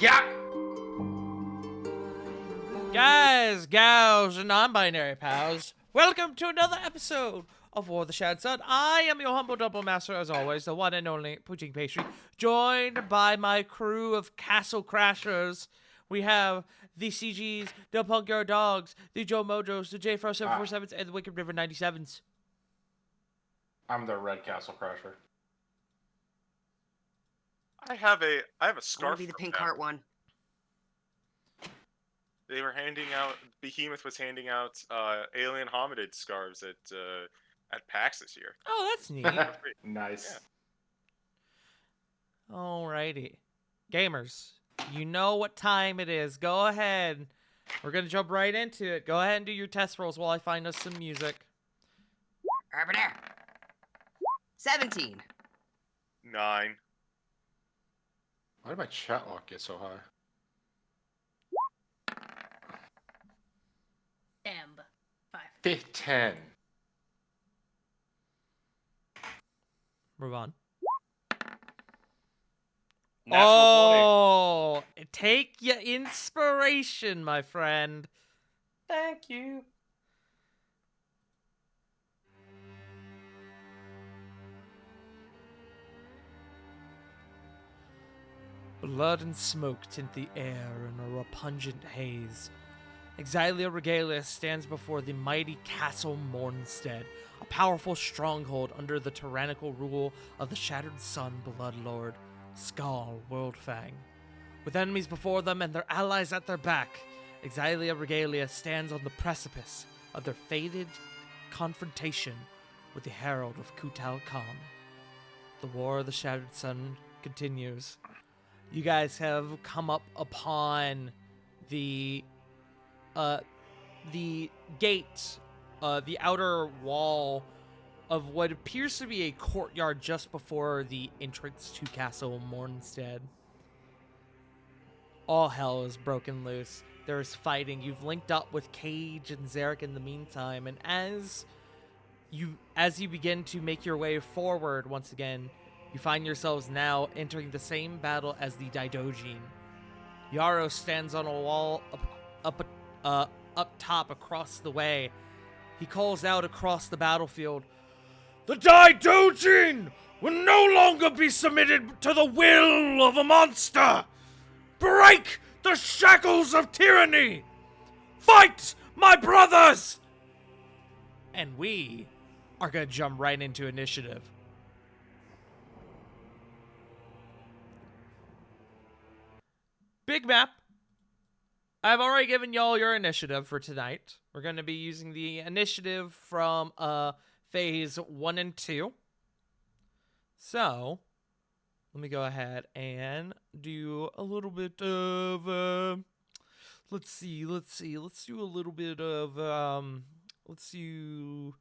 Yeah. Guys, gals, and non-binary pals, welcome to another episode of War of the Shattered Sun. I am your humble double master, as always, the one and only Poutine Pastry, joined by my crew of castle crashers. We have the CGs, the Punk Yard Dogs, the Joe Mojos, the J Frost 747s, and the Wicked River 97s. I'm the Red Castle Crusher. I have a I scarf. want to be the pink heart one. They were handing out. Behemoth was handing out alien hominid scarves at PAX this year. Oh, that's neat. Nice. Yeah. Alrighty. Gamers, you know what time it is. Go ahead. We're going to jump right into it. Go ahead and do your test rolls while I find us some music. Over there. 17. 9. Why did my chat lock get so high? Emb. 5. 10. Move on. Natural 20. Take your inspiration, my friend. Thank you. Blood and smoke tint the air in a repugnant haze. Exilia Regalia stands before the mighty Castle Mornstead, a powerful stronghold under the tyrannical rule of the Shattered Sun Bloodlord, Skull Worldfang. With enemies before them and their allies at their back, Exilia Regalia stands on the precipice of their fated confrontation with the Herald of Kutal Khan. The War of the Shattered Sun continues. You guys have come up upon the gate, the outer wall of what appears to be a courtyard just before the entrance to Castle Mornstead. All hell is broken loose. There is fighting. You've linked up with Cage and Zarek in the meantime, and as you begin to make your way forward once again, you find yourselves now entering the same battle as the Daidojin. Yarrow stands on a wall up top across the way. He calls out across the battlefield, "The Daidojin will no longer be submitted to the will of a monster! Break the shackles of tyranny! Fight, my brothers!" And we are going to jump right into initiative. Big map. I've already given y'all your initiative for tonight. We're going to be using the initiative from phase 1 and 2. So, let me go ahead and do a little bit of let's do a little bit of let's do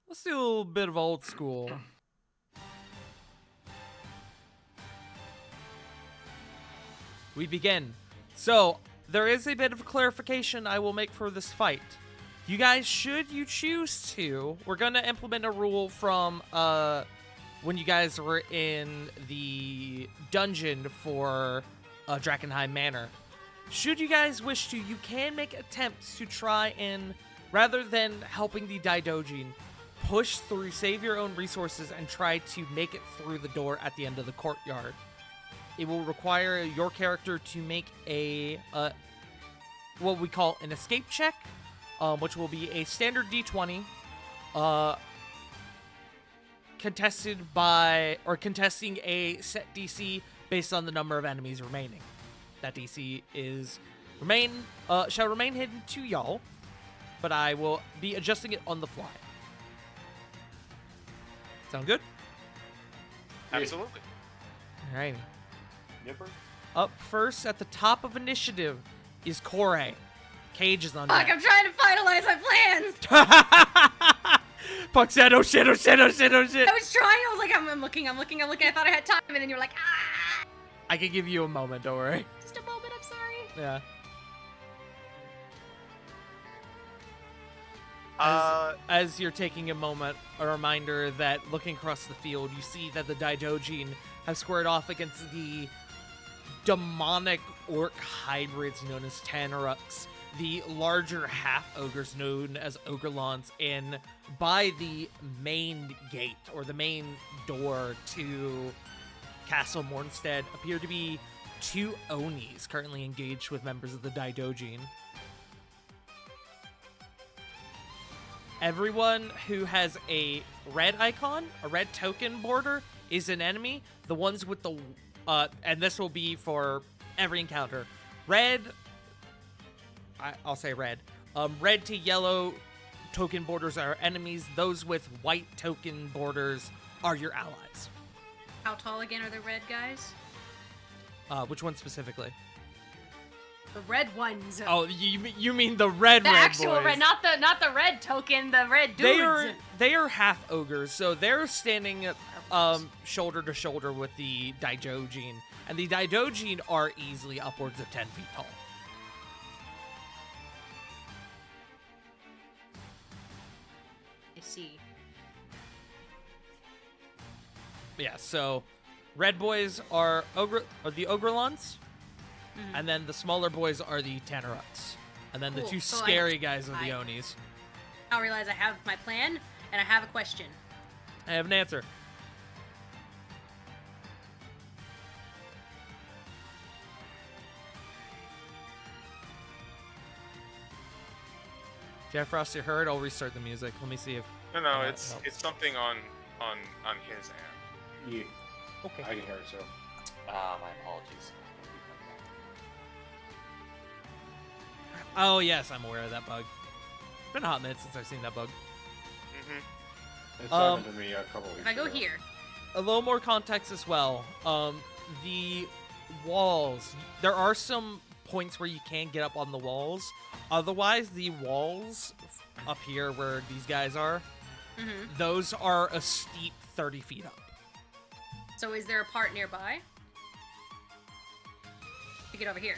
a little bit of old school. We begin. So, there is a bit of clarification I will make for this fight. You guys, should you choose to, we're going to implement a rule from when you guys were in the dungeon for Drakkenheim Manor. Should you guys wish to, you can make attempts to try and, rather than helping the Daidojin, push through, save your own resources, and try to make it through the door at the end of the courtyard. It will require your character to make a what we call an escape check, which will be a standard D20, contesting a set DC based on the number of enemies remaining. That DC shall remain hidden to y'all, but I will be adjusting it on the fly. Sound good? Absolutely. Alrighty. Nipper? Up first at the top of initiative is Corey. Cage is on Fuck, deck. I'm trying to finalize my plans. Puck said, oh shit. I was trying. I was like, I'm looking. I thought I had time, and then you're like, ah. I can give you a moment, don't worry. Just a moment. I'm sorry. Yeah. As you're taking a moment, a reminder that looking across the field, you see that the Daidojin have squared off against the demonic orc hybrids known as Tanaruks, the larger half-ogres known as Ogrelons, and by the main gate, or the main door to Castle Mornstead, appear to be 2 Onis currently engaged with members of the Daidojin. Everyone who has a red icon, a red token border, is an enemy. The ones with the, and this will be for every encounter. Red, I'll say red. Red to yellow token borders are enemies. Those with white token borders are your allies. How tall again are the red guys? Which one specifically? The red ones. Oh, you mean the red the actual boys. red, not the red token, the red dudes. They are half ogres, so they're standing shoulder to shoulder with the Daidojin, and the Daidojin are easily upwards of 10 feet tall. I see. Yeah, so red boys are the Ogrelons, and then the smaller boys are the Tanaruts, and then the Cool. two So scary guys are the Onis. I realize I have my plan, and I have a question. I have an answer. Jeff Frost, you heard? I'll restart the music. Let me see if... No, that it's helps. something on his end. Yeah, Okay. I can hear it too. My apologies. Oh, yes, I'm aware of that bug. It's been a hot minute since I've seen that bug. Mm-hmm. It's happened to me a couple weeks If I go ago. here, A little more context as well. The walls, there are some points where you can get up on the walls. Otherwise, the walls up here where these guys are, those are a steep 30 feet up. so is there a part nearby to get over here?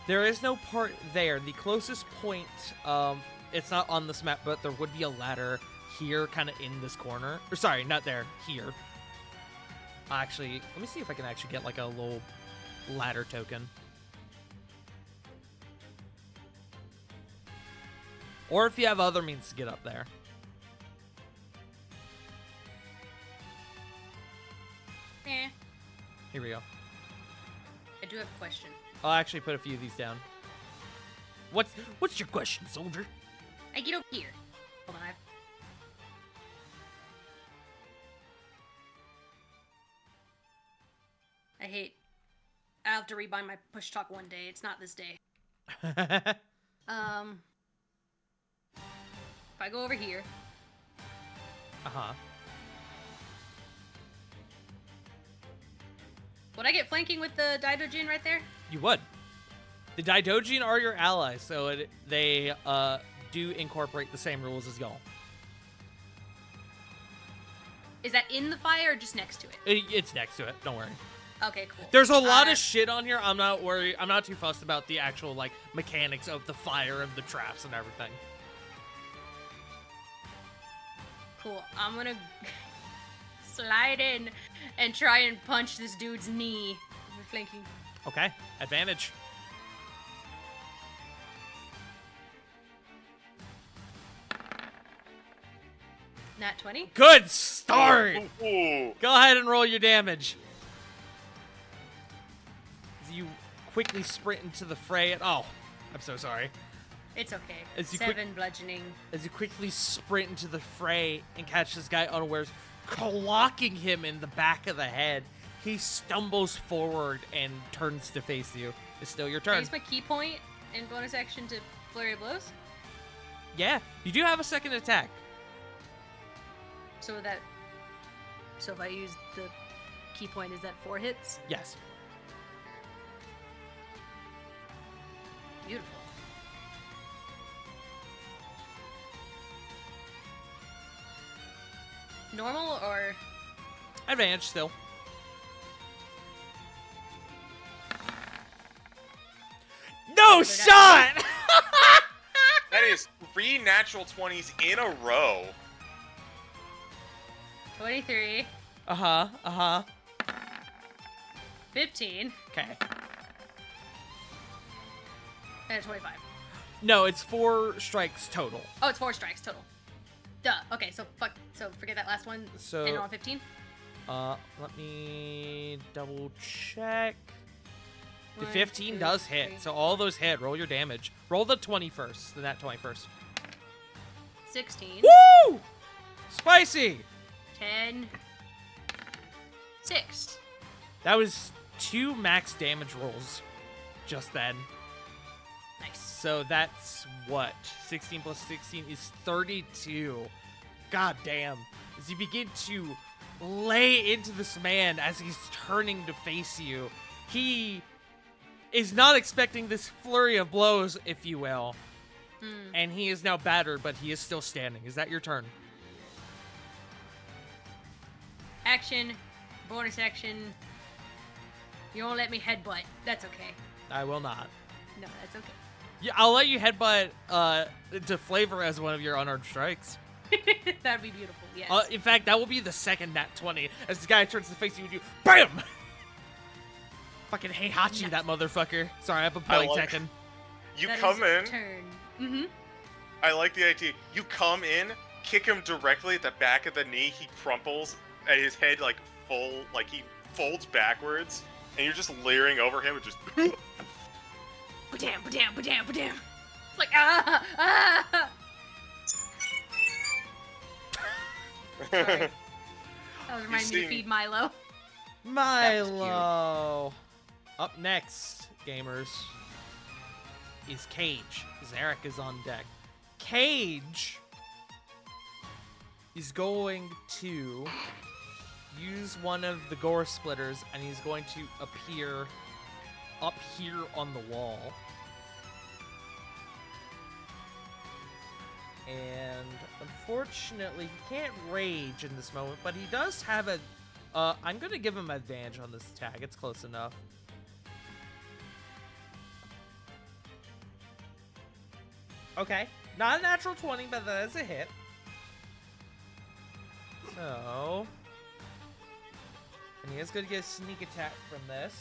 There is no part there. The closest point, it's not on this map, but there would be a ladder here, kind of in this corner. Or sorry, not there, here. Actually, let me see if I can actually get like a little ladder token. Or if you have other means to get up there. Here we go. I do have a question. I'll actually put a few of these down. What's your question, soldier? I get over here. Hold on, I hate. I'll have to rebind my push talk one day. It's not this day. If I go over here, Uh-huh. would I get flanking with the Daidojin right there? You would. The Daidojin are your allies, so they do incorporate the same rules as y'all. Is that in the fire or just next to it? It's next to it. Don't worry. Okay, cool. There's a lot of shit on here. I'm not worried. I'm not too fussed about the actual like mechanics of the fire and the traps and everything. Cool. I'm gonna slide in and try and punch this dude's knee. We're flanking. Okay. Advantage. Nat 20. Good start. Ooh. Go ahead and roll your damage. As you quickly sprint into the fray. Oh, I'm so sorry. It's okay. As you 7 bludgeoning. As you quickly sprint into the fray and catch this guy unawares, clocking him in the back of the head, he stumbles forward and turns to face you. It's still your Can I turn. use my key point and bonus action to flurry of blows? Yeah, you do have a second attack. So if I use the key point, is that 4 hits? Yes. Beautiful. Normal or Advantage still. No shot! That is 3 natural 20s in a row. 23? Uh-huh, uh-huh. 15 Okay. and a 25. No, it's 4 strikes total. Oh, it's 4 strikes total. Duh. Okay, so forget that last one. So- and on 15. Let me double check. The 1, 15 2, does hit, 3, so all those hit. Roll your damage. Roll the 20 first, the nat 20 first. 16. Woo! Spicy! 10. 6. That was 2 max damage rolls just then. Nice. So that's what? 16 plus 16 is 32. God damn. As you begin to lay into this man as he's turning to face you, he is not expecting this flurry of blows, if you will. And he is now battered, but he is still standing. Is that your turn? Action. Bonus action. You won't let me headbutt. That's okay. I will not. No, that's okay. Yeah, I'll let you headbutt to flavor as one of your unarmed strikes. That'd be beautiful, yes. In fact, that will be the second nat 20 as this guy turns to face you and you BAM! Fucking Heihachi, that motherfucker. Sorry, I've been playing like- Tekken. You That is come in. Turn. Mm-hmm. I like the idea. You come in, kick him directly at the back of the knee. He crumples, and his head he folds backwards, and you're just leering over him and just. Ba-dam, ba-dam, ba-dam, ba-dam. Like, ah! Sorry. That was reminding me to seem- feed Milo. Milo. Up next, gamers, is Cage. Zarek is on deck. Cage is going to use one of the gore splitters, and he's going to appear up here on the wall. And unfortunately, he can't rage in this moment, but he does have a... I'm going to give him advantage on this attack. It's close enough. Okay. Not a natural 20, but that is a hit. So... And he is going to get a sneak attack from this.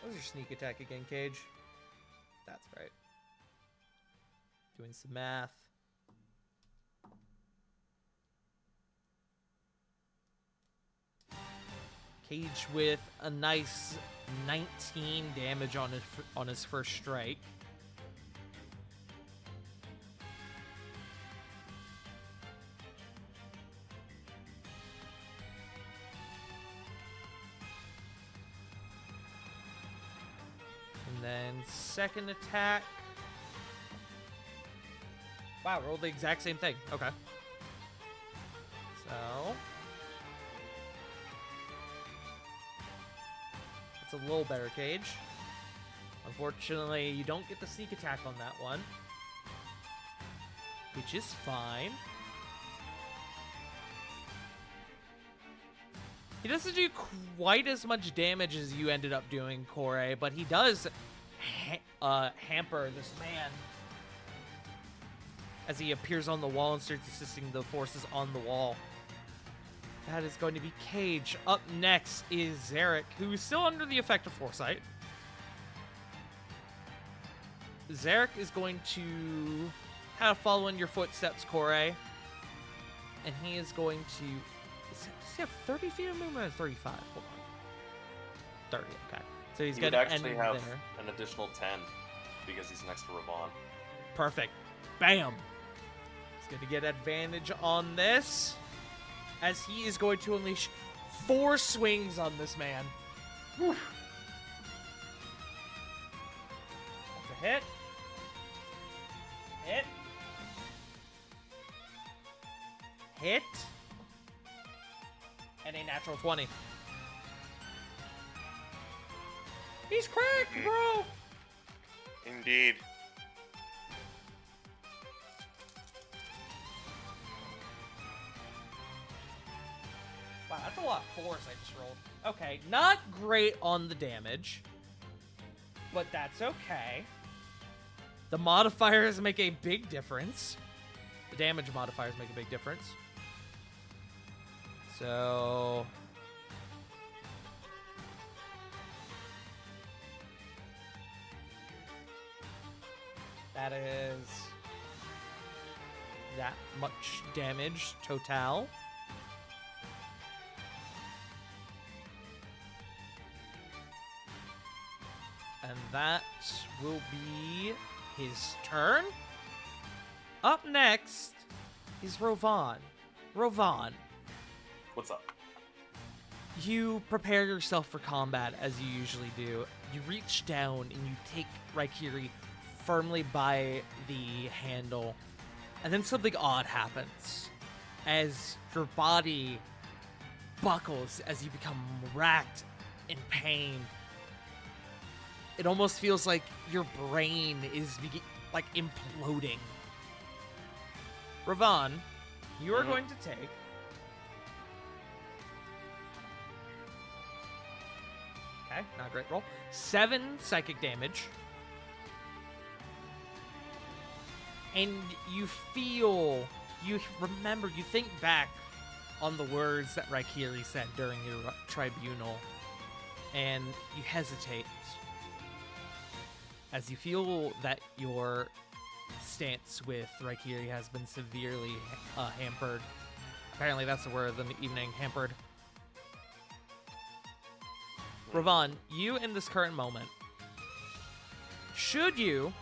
What was your sneak attack again, Cage? That's right. Doing some math. Cage with a nice 19 damage on his first strike. And then second attack. Wow, rolled the exact same thing. Okay. So it's a little better, Cage. Unfortunately, you don't get the sneak attack on that one, which is fine. He doesn't do quite as much damage as you ended up doing, Corey, but he does hamper this man as he appears on the wall and starts assisting the forces on the wall. That is going to be Cage. Up next is Zarek, who is still under the effect of Foresight. Zarek is going to kind of follow in your footsteps, Corey. And he is going to... Does he have 30 feet of movement or 35? Hold on. 30, okay. So he's He going would to end actually have there. an additional 10 because he's next to Ravon. Perfect. Bam! He's going to get advantage on this, as he is going to unleash 4 swings on this man. Whew. That's a hit. Hit. Hit. And a natural 20. He's cracked, bro! Indeed. Wow, that's a lot of 4s I just rolled. Okay, not great on the damage, but that's okay. The modifiers make a big difference. The damage modifiers make a big difference. So that is that much damage total. And that will be his turn. Up next is Rovan. Rovan, What's up? you prepare yourself for combat as you usually do. You reach down and you take Raikiri firmly by the handle. And then something odd happens as your body buckles as you become racked in pain. It almost feels like your brain is like imploding. Ravan, you are going to take okay, not a great roll. 7 psychic damage. And you remember, you think back on the words that Raikiri said during your tribunal, and you hesitate as you feel that your stance with Raikiri has been severely hampered. Apparently that's the word of the evening, hampered. Ravan, you in this current moment, should you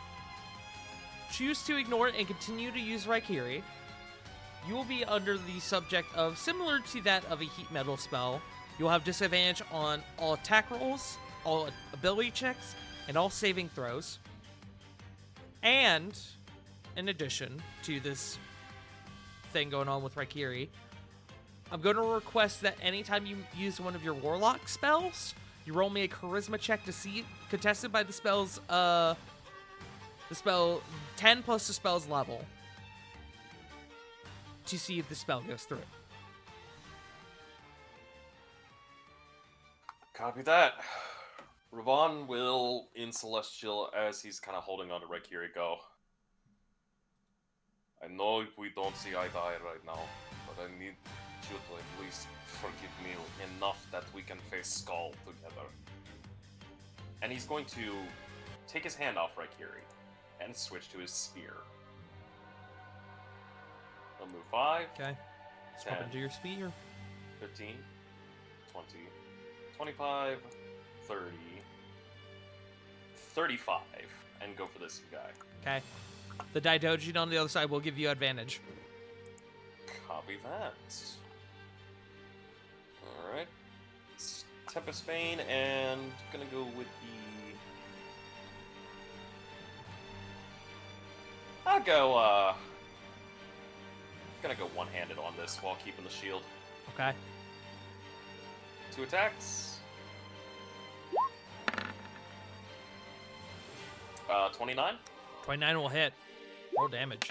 choose to ignore it and continue to use Raikiri, you will be under the subject of, similar to that of a heat metal spell, you'll have disadvantage on all attack rolls, all ability checks, and all saving throws. And, in addition to this thing going on with Raikiri, I'm going to request that anytime you use one of your Warlock spells, you roll me a Charisma check to see, contested by the spell's, the spell 10 plus the spell's level, to see if the spell goes through. Copy that. Ravon will, in Celestial, as he's kind of holding on to Raikiri, go. I know we don't see eye to eye right now, but I need you to at least forgive me enough that we can face Skull together. And he's going to take his hand off Raikiri and switch to his spear. He'll move 5, Okay. 10, Step into your spear. 15, 20, 25, 30, 35, and go for this guy. Okay. The Daidojin on the other side will give you advantage. Copy that. Alright. Tempest Bane, and gonna go with the... I'll go, gonna go one-handed on this while keeping the shield. Okay. 2 attacks. 29. 29 will hit. Roll damage.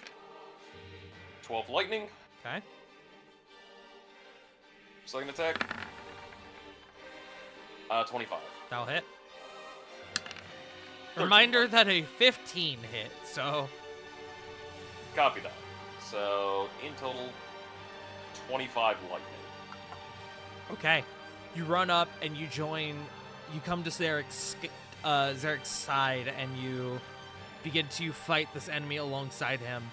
12 lightning. Okay. Second attack. 25. That'll hit. 13. Reminder that a 15 hit, so... Copy that. So, in total, 25 lightning. Okay. You run up and you join... You come to Zarek's side and you begin to fight this enemy alongside him.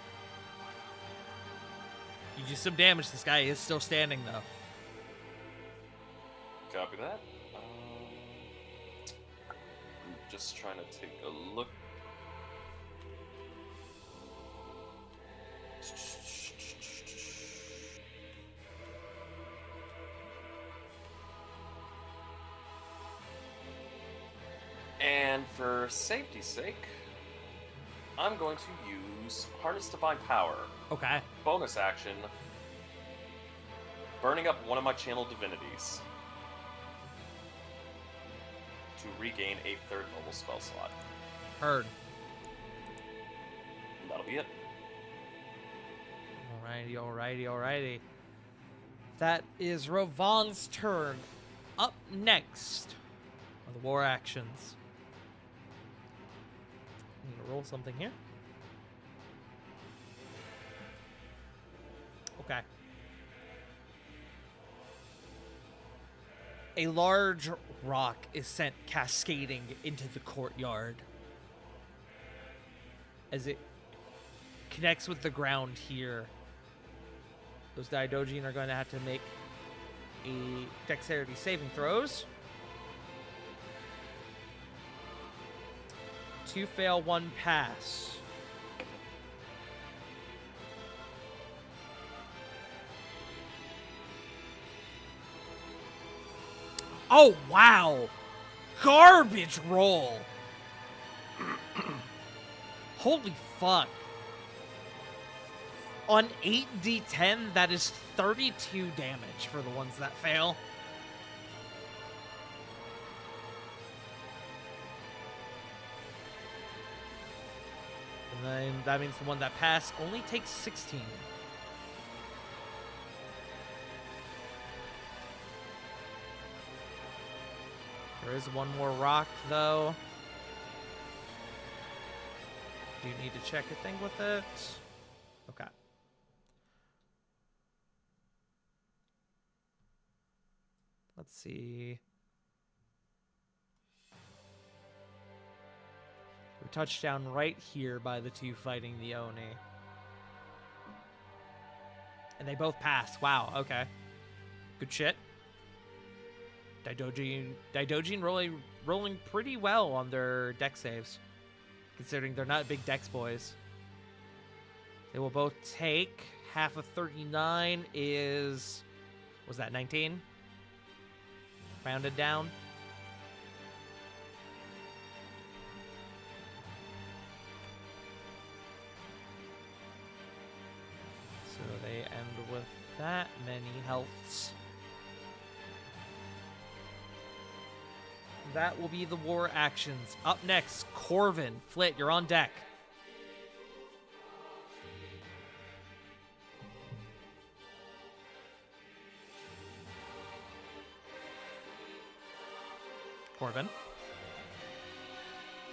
You do some damage. This guy is still standing, though. Copy that. I'm just trying to take a look. And for safety's sake, I'm going to use Harness Divine Power. Okay. Bonus action, burning up one of my channel divinities to regain a 3rd level spell slot. Heard. And that'll be it. Alrighty. That is Rovan's turn. Up next are the war actions. I'm gonna roll something here. Okay. A large rock is sent cascading into the courtyard as it connects with the ground here. Those Daidojin are going to have to make a dexterity saving throws. 2 fail, 1 pass. Oh, wow. Garbage roll. Holy fuck. On 8d10, that is 32 damage for the ones that fail. And then that means the one that passed only takes 16. There is one more rock, though. Do you need to check a thing with it? Okay. Let's see. We touched down right here by the two fighting the Oni. And they both pass. Wow, okay. Good shit. Daidojin rolling pretty well on their dex saves, considering they're not big dex boys. They will both take half of 39 is, was that 19? Rounded down. So they end with that many healths. That will be the war actions. Up next, Corvin. Flit, you're on deck. Corvin.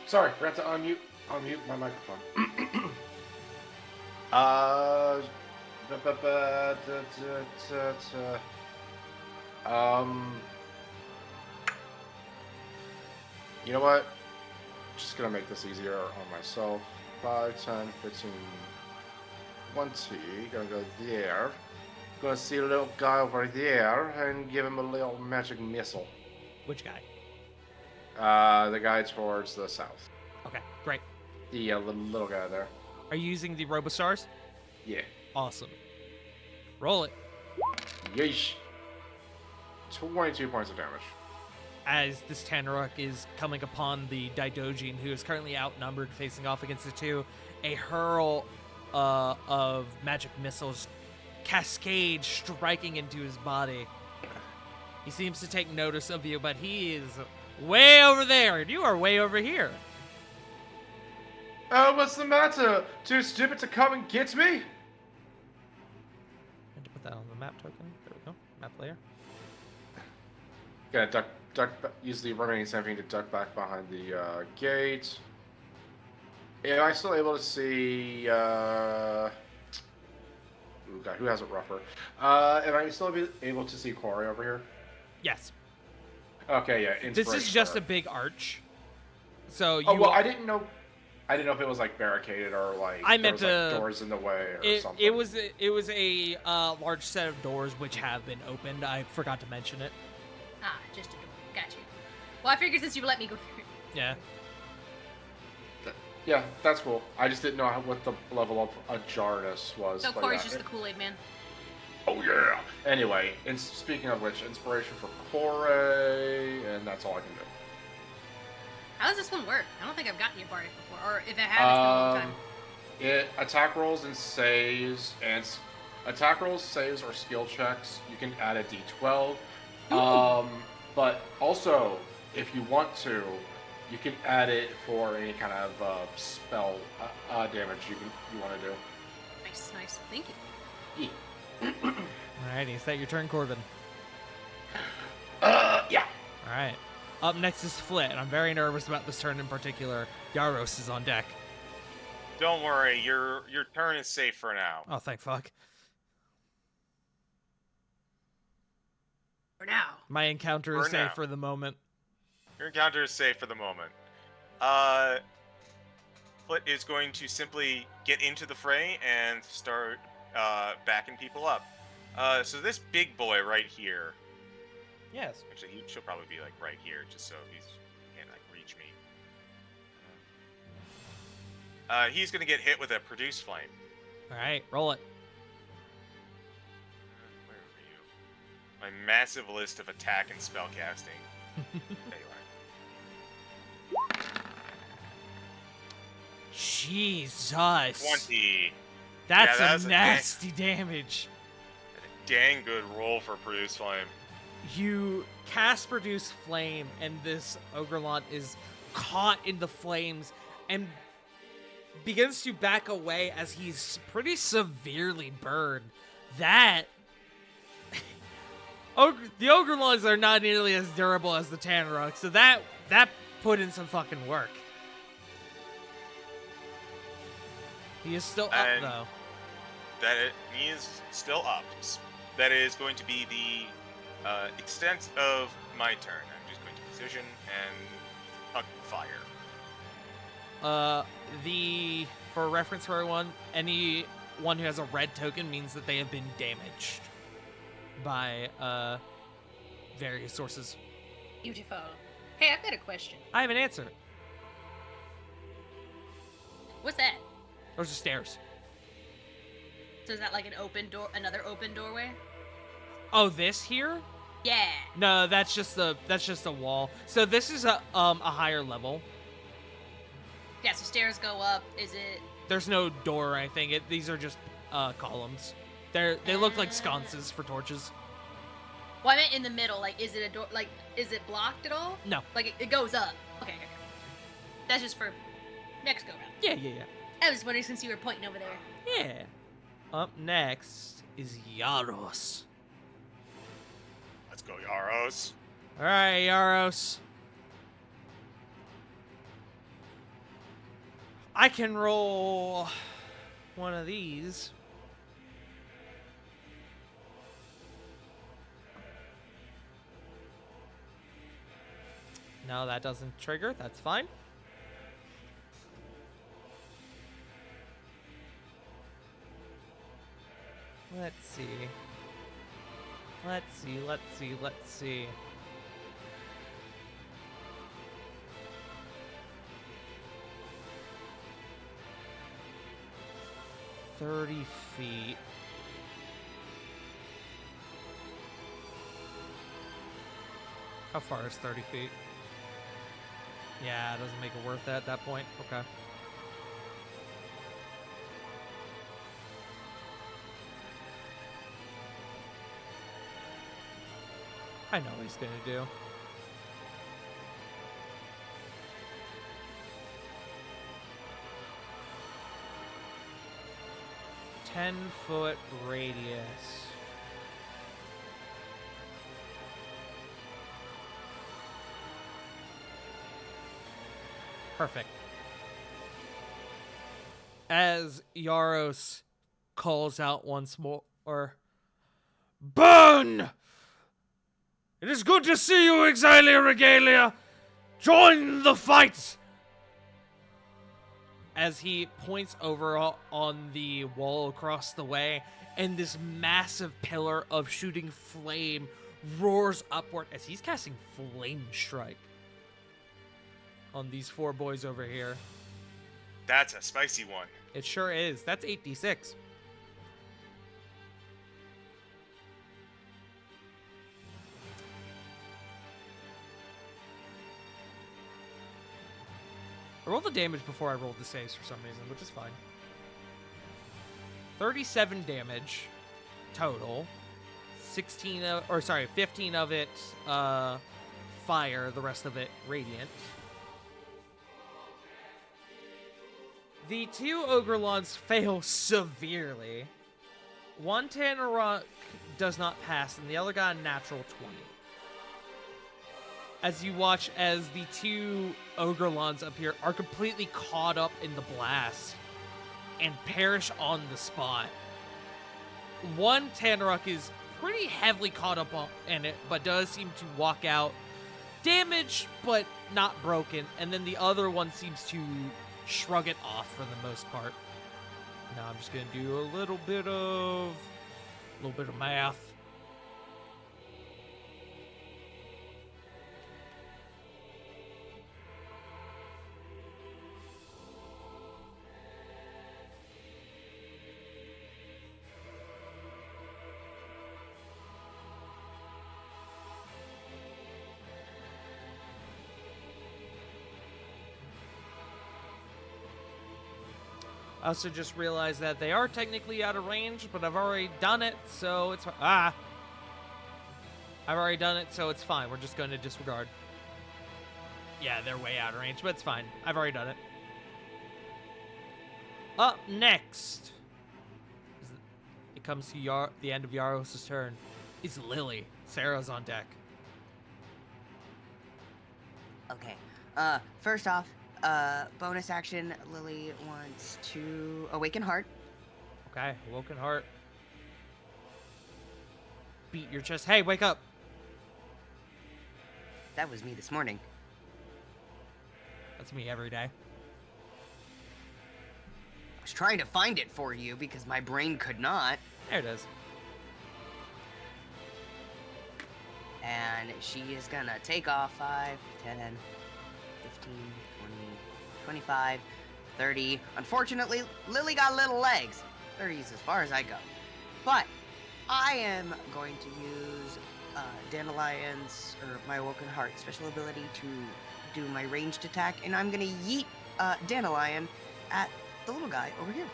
Sorry, forgot to unmute my microphone. You know what? Just gonna make this easier on myself. 5, 10, 15, 20. Gonna go there. Gonna see a little guy over there and give him a little magic missile. Which guy? The guy towards the south. Okay, great. The little guy there. Are you using the Robostars? Yeah. Awesome. Roll it. Yeesh. 22 points of damage. As this Tanaruk is coming upon the Daidojin, who is currently outnumbered, facing off against the two, a hurl of magic missiles cascade striking into his body. He seems to take notice of you, but he is way over there, and you are way over here. Oh, what's the matter? Too stupid to come and get me? I had to put that on the map token. There we go. Map layer. Gonna use the remaining 17 to duck back behind the gate. Am I still able to see? Ooh, God, who has it rougher? Am I still able to see Corey over here? Yes. Okay, yeah. This is just a big arch. So you. Oh well, I didn't know if it was like barricaded or like I meant there was, like, doors in the way or something. It was a large set of doors which have been opened. I forgot to mention it. Ah, just a door. Got you. Well, I figured since you let me go through. Yeah. Yeah, that's cool. I just didn't know what the level of ajarness was. So but Corey's yeah, just the Kool-Aid man. Oh yeah. Anyway, and speaking of which, inspiration for Corey, and that's all I can do. How does this one work? I don't think I've gotten you Bardic before, or if I have, it's been a long time. It attack rolls and saves, or skill checks. You can add a d12. But also, if you want to, you can add it for any kind of spell damage you want to do. Nice, nice. Thank you. Yeah. Alrighty, is that your turn, Corvin? Yeah. Alright. Up next is Flit, and I'm very nervous about this turn in particular. Yaros is on deck. Don't worry, your turn is safe for now. Oh, thank fuck. For now. My encounter is For safe now. for the moment. Your encounter is safe for the moment. Flit is going to simply get into the fray and start backing people up. So this big boy right here. Yes. Actually, she'll probably be like right here, just so he can't like reach me. He's gonna get hit with a produce flame. All right, roll it. Where were you? My massive list of attack and spellcasting. There you are. Jesus. 20. That's Yeah, some nasty damage. That's a dang good roll for produce flame. You cast Produce Flame, and this Ogrelon is caught in the flames and begins to back away as he's pretty severely burned. The Ogrelons are not nearly as durable as the Tanruk, so that put in some fucking work. He is still up, And- though. He is still up. That is going to be the extent of my turn. I'm just going to position and fire. For reference for everyone, anyone who has a red token means that they have been damaged by various sources. Beautiful. Hey, I've got a question. I have an answer. What's that? Those are stairs. So is that like an open door, another open doorway? Oh, this here? Yeah. No, that's just a wall. So this is a higher level. Yeah, so stairs go up. Is it? There's no door or anything. These are just columns. They look like sconces for torches. Well, I meant in the middle. Like, is it a door? Like, is it blocked at all? No. Like, it goes up. Okay. That's just for next go round. Yeah. I was wondering since you were pointing over there. Yeah. Up next is Yaros. Let's go, Yaros. All right, Yaros. I can roll one of these. No, that doesn't trigger. That's fine. Let's see. Let's see. 30 feet. How far is 30 feet? Yeah, it doesn't make it worth it at that point. Okay. I know what he's gonna do. Ten-foot radius. Perfect. As Yaros calls out once more, Burn! It is good to see you, Exilia Regalia! Join the fight! As he points over on the wall across the way, and this massive pillar of shooting flame roars upward as he's casting Flame Strike on these four boys over here. That's a spicy one. It sure is. That's 8d6. I rolled the damage before I rolled the saves for some reason, which is fine. 37 damage total. 15 of it fire, the rest of it radiant. The two Ogrelons fail severely. One Tanaruk does not pass, and the other got a natural 20. As you watch as the two Ogrelons up here are completely caught up in the blast and perish on the spot. One Tanaruk is pretty heavily caught up in it, but does seem to walk out damaged, but not broken. And then the other one seems to shrug it off for the most part. Now I'm just gonna do a little bit of math. I also just realized that they are technically out of range, but I've already done it, so it's I've already done it, so it's fine. We're just going to disregard. Yeah, they're way out of range, but it's fine. I've already done it. Up next, it comes to the end of Yaros' turn. It's Lily. Sarah's on deck. Okay. First off, bonus action, Lily wants to awaken heart. Okay, Awoken Heart. Beat your chest. Hey, wake up. That was me this morning. That's me every day. I was trying to find it for you because my brain could not. There it is. And she is gonna take off 5, 10, 15, 20, 25, 30. Unfortunately, Lily got little legs. 30 is as far as I go. But I am going to use Dandelion's, or my Awoken Heart special ability to do my ranged attack, and I'm gonna yeet Dandelion at the little guy over here.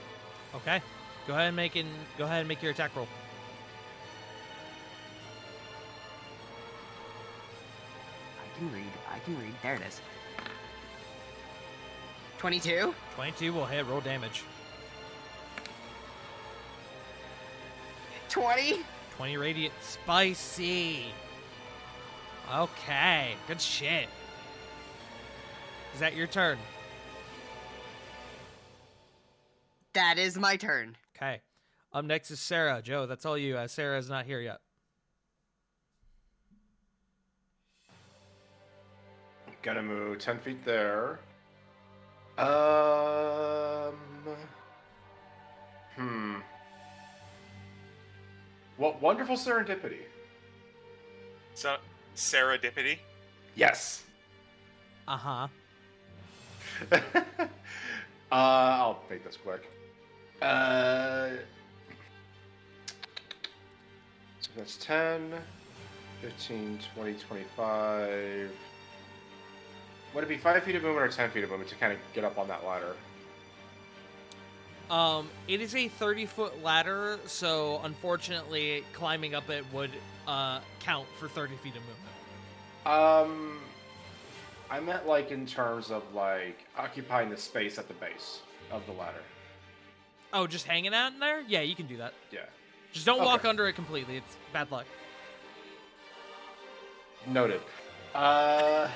Okay. Go ahead and make your attack roll. I can read. There it is. 22. 22 will hit. Roll damage. 20. 20 radiant. Spicy. Okay. Good shit. Is that your turn? That is my turn. Okay. Up next is Sarah. Joe, that's all you. Sarah is not here yet. Gotta move 10 feet there. What wonderful serendipity. So, serendipity. Yes. Uh-huh. I'll make this quick. So that's 10, 15, 20, 25. Would it be 5 feet of movement or 10 feet of movement to kind of get up on that ladder? It is a 30-foot ladder, so unfortunately, climbing up it would count for 30 feet of movement. I meant like in terms of like occupying the space at the base of the ladder. Oh, just hanging out in there? Yeah, you can do that. Yeah. Just don't walk Okay. under it completely. It's bad luck. Noted. Right?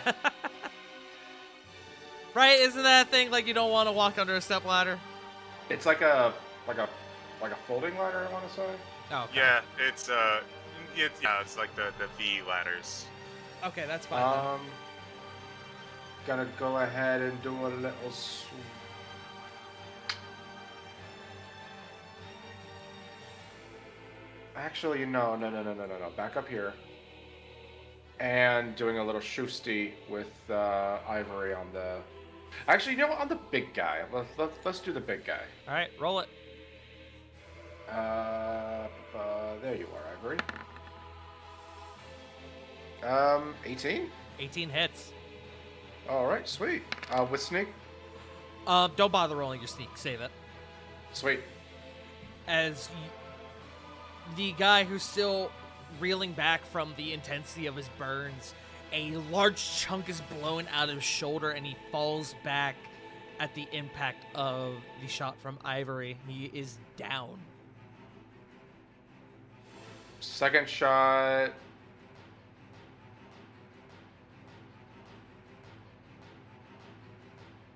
Isn't that a thing? Like you don't want to walk under a step ladder? It's like a folding ladder, I want to say. Oh, okay. Yeah, it's like the V ladders. Okay, that's fine. Then. Gonna go ahead and do a little. Actually, no. Back up here. And doing a little shoosty with Ivory on the. Actually, you know what? On the big guy. Let's do the big guy. All right, roll it. There you are, Ivory. 18. 18 hits. All right, sweet. With sneak. Don't bother rolling your sneak. Save it. Sweet. As the guy who's still reeling back from the intensity of his burns, a large chunk is blown out of his shoulder and he falls back at the impact of the shot from Ivory. He is down. Second shot.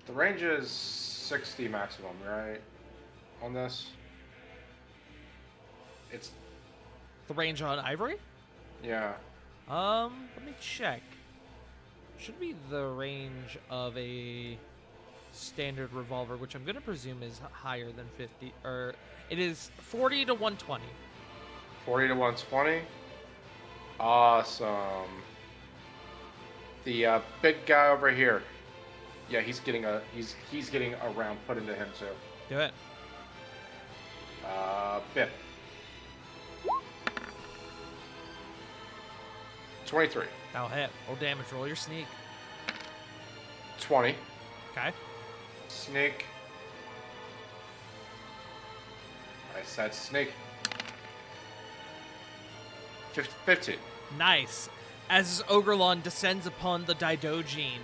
The range is 60 maximum, right? On this? It's The range on Ivory? Yeah. Let me check. Should be the range of a standard revolver, which I'm going to presume is higher than 50, or it is 40 to 120. 40 to 120. Awesome. The big guy over here. Yeah, he's getting a round put into him too. Do it. Bip. 23. That'll hit. Roll damage. Roll your sneak. 20. Okay. Sneak. I said sneak. 15. Nice. As Ogrelon descends upon the Daidojin,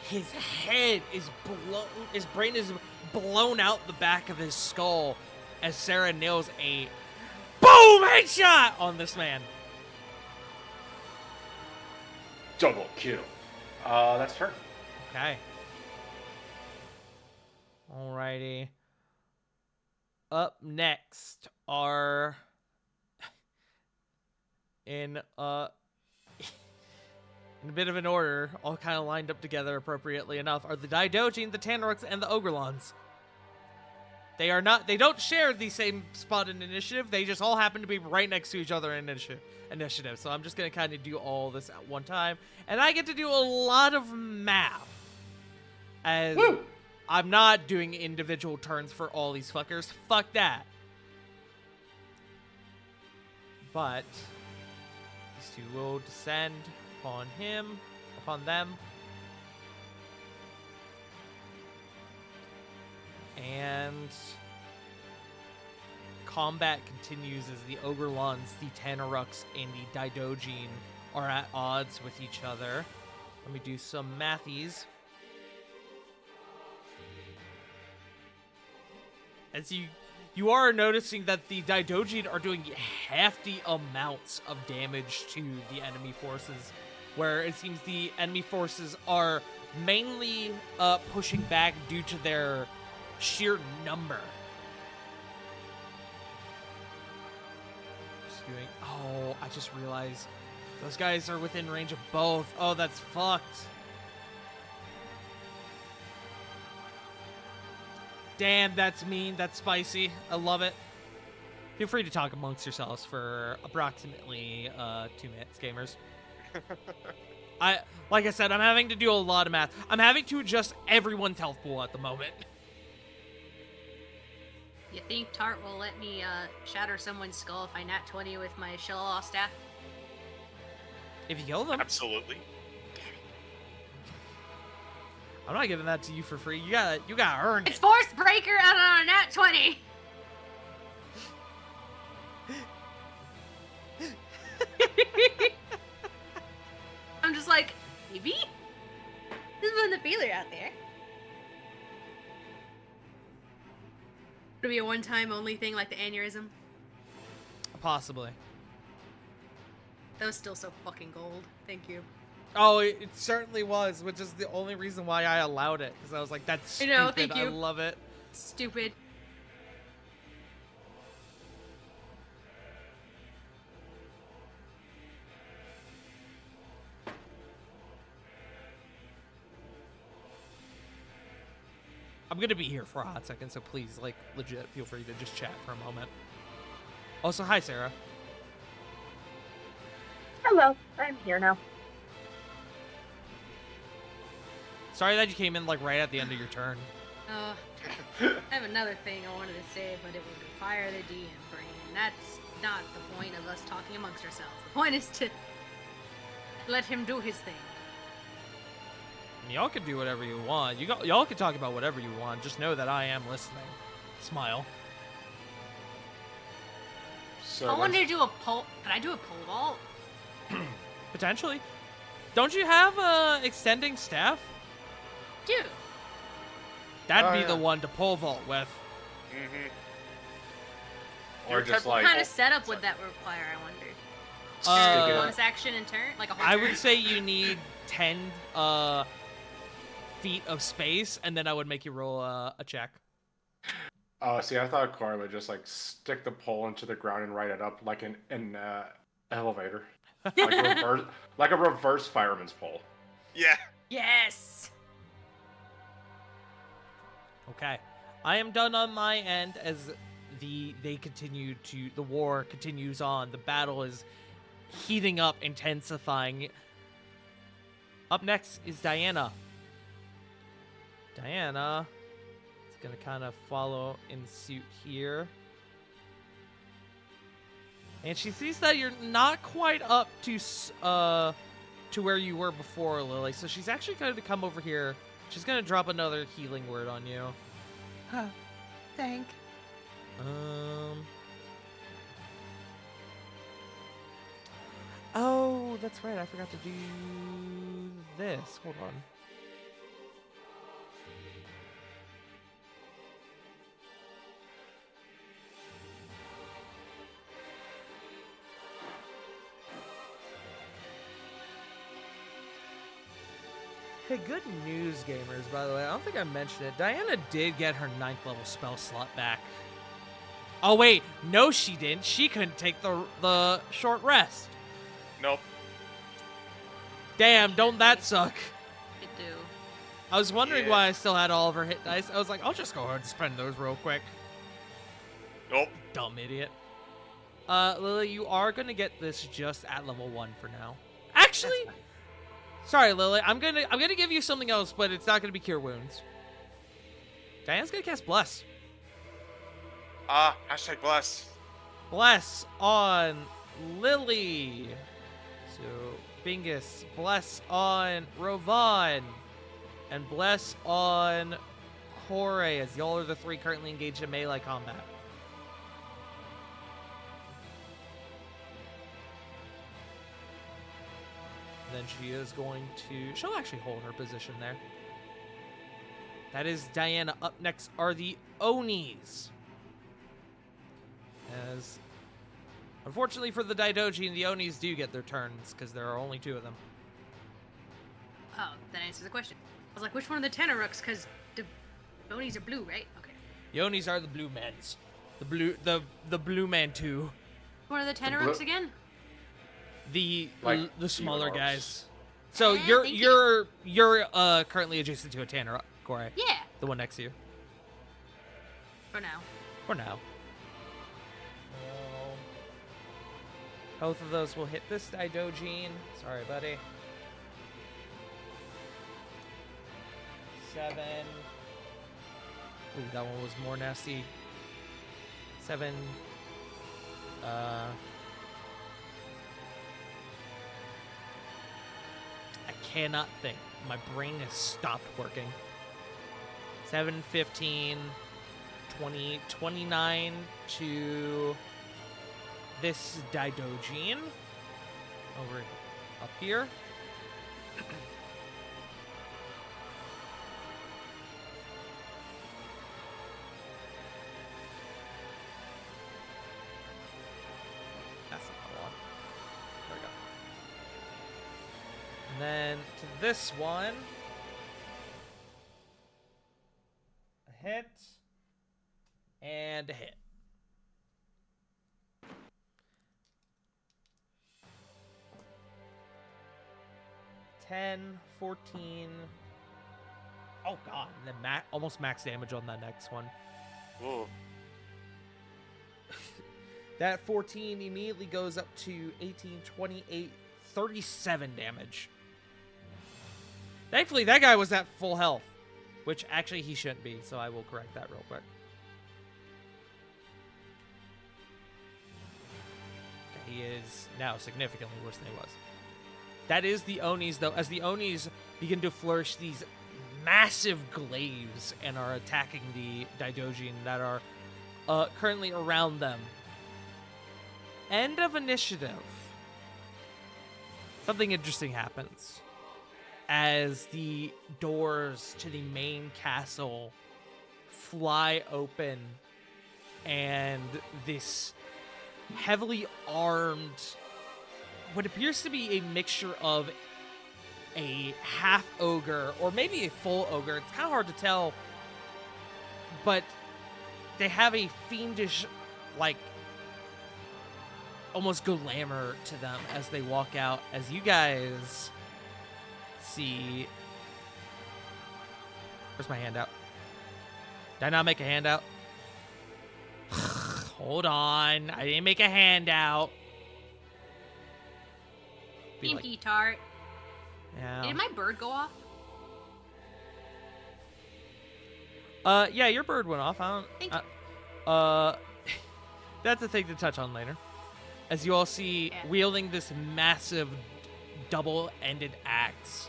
his head is blown. His brain is blown out the back of his skull as Sarah nails a boom headshot on this man. Double kill. That's her. Okay. Alrighty. Up next are in a bit of an order, all kind of lined up together appropriately enough, are the Daidojin, the Tanaruks, and the Ogrelons. They don't share the same spot in initiative. They just all happen to be right next to each other in initiative. So I'm just going to kind of do all this at one time. And I get to do a lot of math. As Woo! I'm not doing individual turns for all these fuckers. Fuck that. But these two will descend upon them. And combat continues as the Ogrelons, the Tanaruks, and the Daidojin are at odds with each other. Let me do some mathies. As you are noticing that the Daidojin are doing hefty amounts of damage to the enemy forces, where it seems the enemy forces are mainly pushing back due to their sheer number. Oh, I just realized those guys are within range of both. Oh, that's fucked. Damn, that's mean. That's spicy. I love it. Feel free to talk amongst yourselves for approximately 2 minutes, gamers. Like I said, I'm having to do a lot of math. I'm having to adjust everyone's health pool at the moment. You think Tart will let me shatter someone's skull if I nat 20 with my shell staff? If you kill them. Absolutely. I'm not giving that to you for free. You gotta earn It's it. Force Breaker out on a nat 20! I'm just like, maybe? Just putting the feeler out there. It'll be a one-time only thing like the aneurysm. Possibly. That was still so fucking gold. Thank you. Oh, it certainly was, which is the only reason why I allowed it. Because I was like, that's stupid. I know, thank you. I love it. Stupid. I'm gonna be here for a hot second, so please, like, legit, feel free to just chat for a moment. Also, hi, Sarah. Hello, I'm here now. Sorry that you came in, like, right at the end of your turn. I have another thing I wanted to say, but it would require the DM brain. That's not the point of us talking amongst ourselves. The point is to let him do his thing. Y'all can do whatever you want. Y'all can talk about whatever you want. Just know that I am listening. Smile. So I wanted to do a pole. Could I do a pole vault? Potentially. Don't you have a extending staff? Dude. That'd Oh, be yeah. the one to pole vault with. Mm-hmm. Or just What like kind of setup would that require, I wonder? stick it up. Bonus action and turn? Like a whole I turn? would say you need 10 feet of space, and then I would make you roll a check. Oh, see, I thought Corey would just like stick the pole into the ground and ride it up like an elevator, like a reverse fireman's pole. Yeah. Yes. Okay. I am done on my end as the war continues on. The battle is heating up, intensifying. Up next is Diana. Diana is going to kind of follow in suit here. And she sees that you're not quite up to where you were before, Lily. So she's actually going to come over here. She's going to drop another healing word on you. Huh. Thank. Oh, that's right. I forgot to do this. Hold on. Hey, good news, gamers, by the way. I don't think I mentioned it. Diana did get her 9th level spell slot back. Oh, wait. No, she didn't. She couldn't take the short rest. Nope. Damn, don't that suck? It do. I was wondering Yeah. why I still had all of her hit dice. I was like, I'll just go ahead and spend those real quick. Nope. Dumb idiot. Lily, you are gonna get this just at level 1 for now. Actually, sorry, Lily. I'm gonna give you something else, but it's not gonna be Cure Wounds. Diana's gonna cast Bless. Hashtag bless. Bless on Lily. So Bingus, Bless on Rovan, and Bless on Jorge, as y'all are the 3 currently engaged in melee combat. Then she is going to... She'll actually hold her position there. That is Diana. Up next are the Onis. As... Unfortunately for the Daidoji, the Onis do get their turns, because there are only 2 of them. Oh, that answers the question. I was like, which one of the Tenorooks? Because the Bonies are blue, right? Okay. The Onis are the blue mans. The blue man too. One of the Tenorooks again? The Like the smaller Tenorooks. guys. So Ah, you're thank you. you're currently adjacent to a Tanner, Corey. Yeah. The one next to you. For now. For now. Both of those will hit this Daidojin. Sorry, buddy. 7. Ooh, that one was more nasty. 7. I cannot think. My brain has stopped working. 7, 15, 20, 29 to this Daidojin. Over up here. That's not the one. There we go. And then to this one. A hit. And a hit. $10, 14. Oh god, and then almost max damage on that next one. Ooh. That 14 immediately goes up to 18, 28, 37 damage. Thankfully, that guy was at full health, which actually he shouldn't be, so I will correct that real quick. Okay, he is now significantly worse than he was. That is the Onis, though. As the Onis begin to flourish these massive glaives and are attacking the Daidojin that are currently around them. End of initiative. Something interesting happens as the doors to the main castle fly open and this heavily armed, what appears to be a mixture of a half ogre or maybe a full ogre. It's kind of hard to tell, but they have a fiendish, like, almost glamour to them as they walk out. As you guys see, where's my handout? Did I not make a handout? Hold on, I didn't make a handout. Be like, Pinky tart. yeah. Did my bird go off? Yeah, your bird went off. I Thank don't. That's a thing to touch on later. As you all see, Yeah. wielding this massive double-ended axe,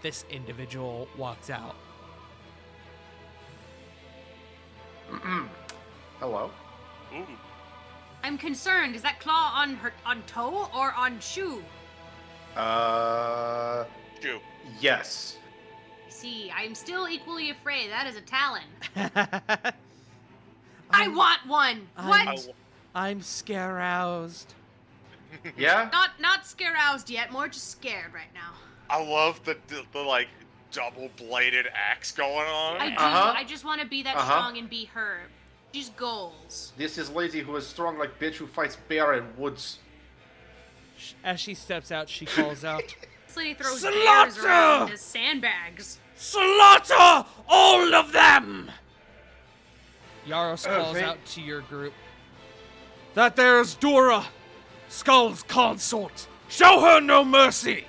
this individual walks out. Hello. Ooh. I'm concerned. Is that claw on toe or on shoe? Shoe. Yes. See, I'm still equally afraid. That is a talon. I want one. What? I'm scare-roused. Yeah. Not scare-roused yet. More just scared right now. I love the like double-bladed axe going on. I do. Uh-huh. I just want to be that Uh-huh. strong and be her. She's goals. This is lady who is strong like bitch who fights bear in woods. As she steps out, she calls out, This lady throws Slaughter! bears around as sandbags. "Slaughter all of them!" Yaros calls thank- out to your group, "That there's Dora, Skull's consort. Show her no mercy!"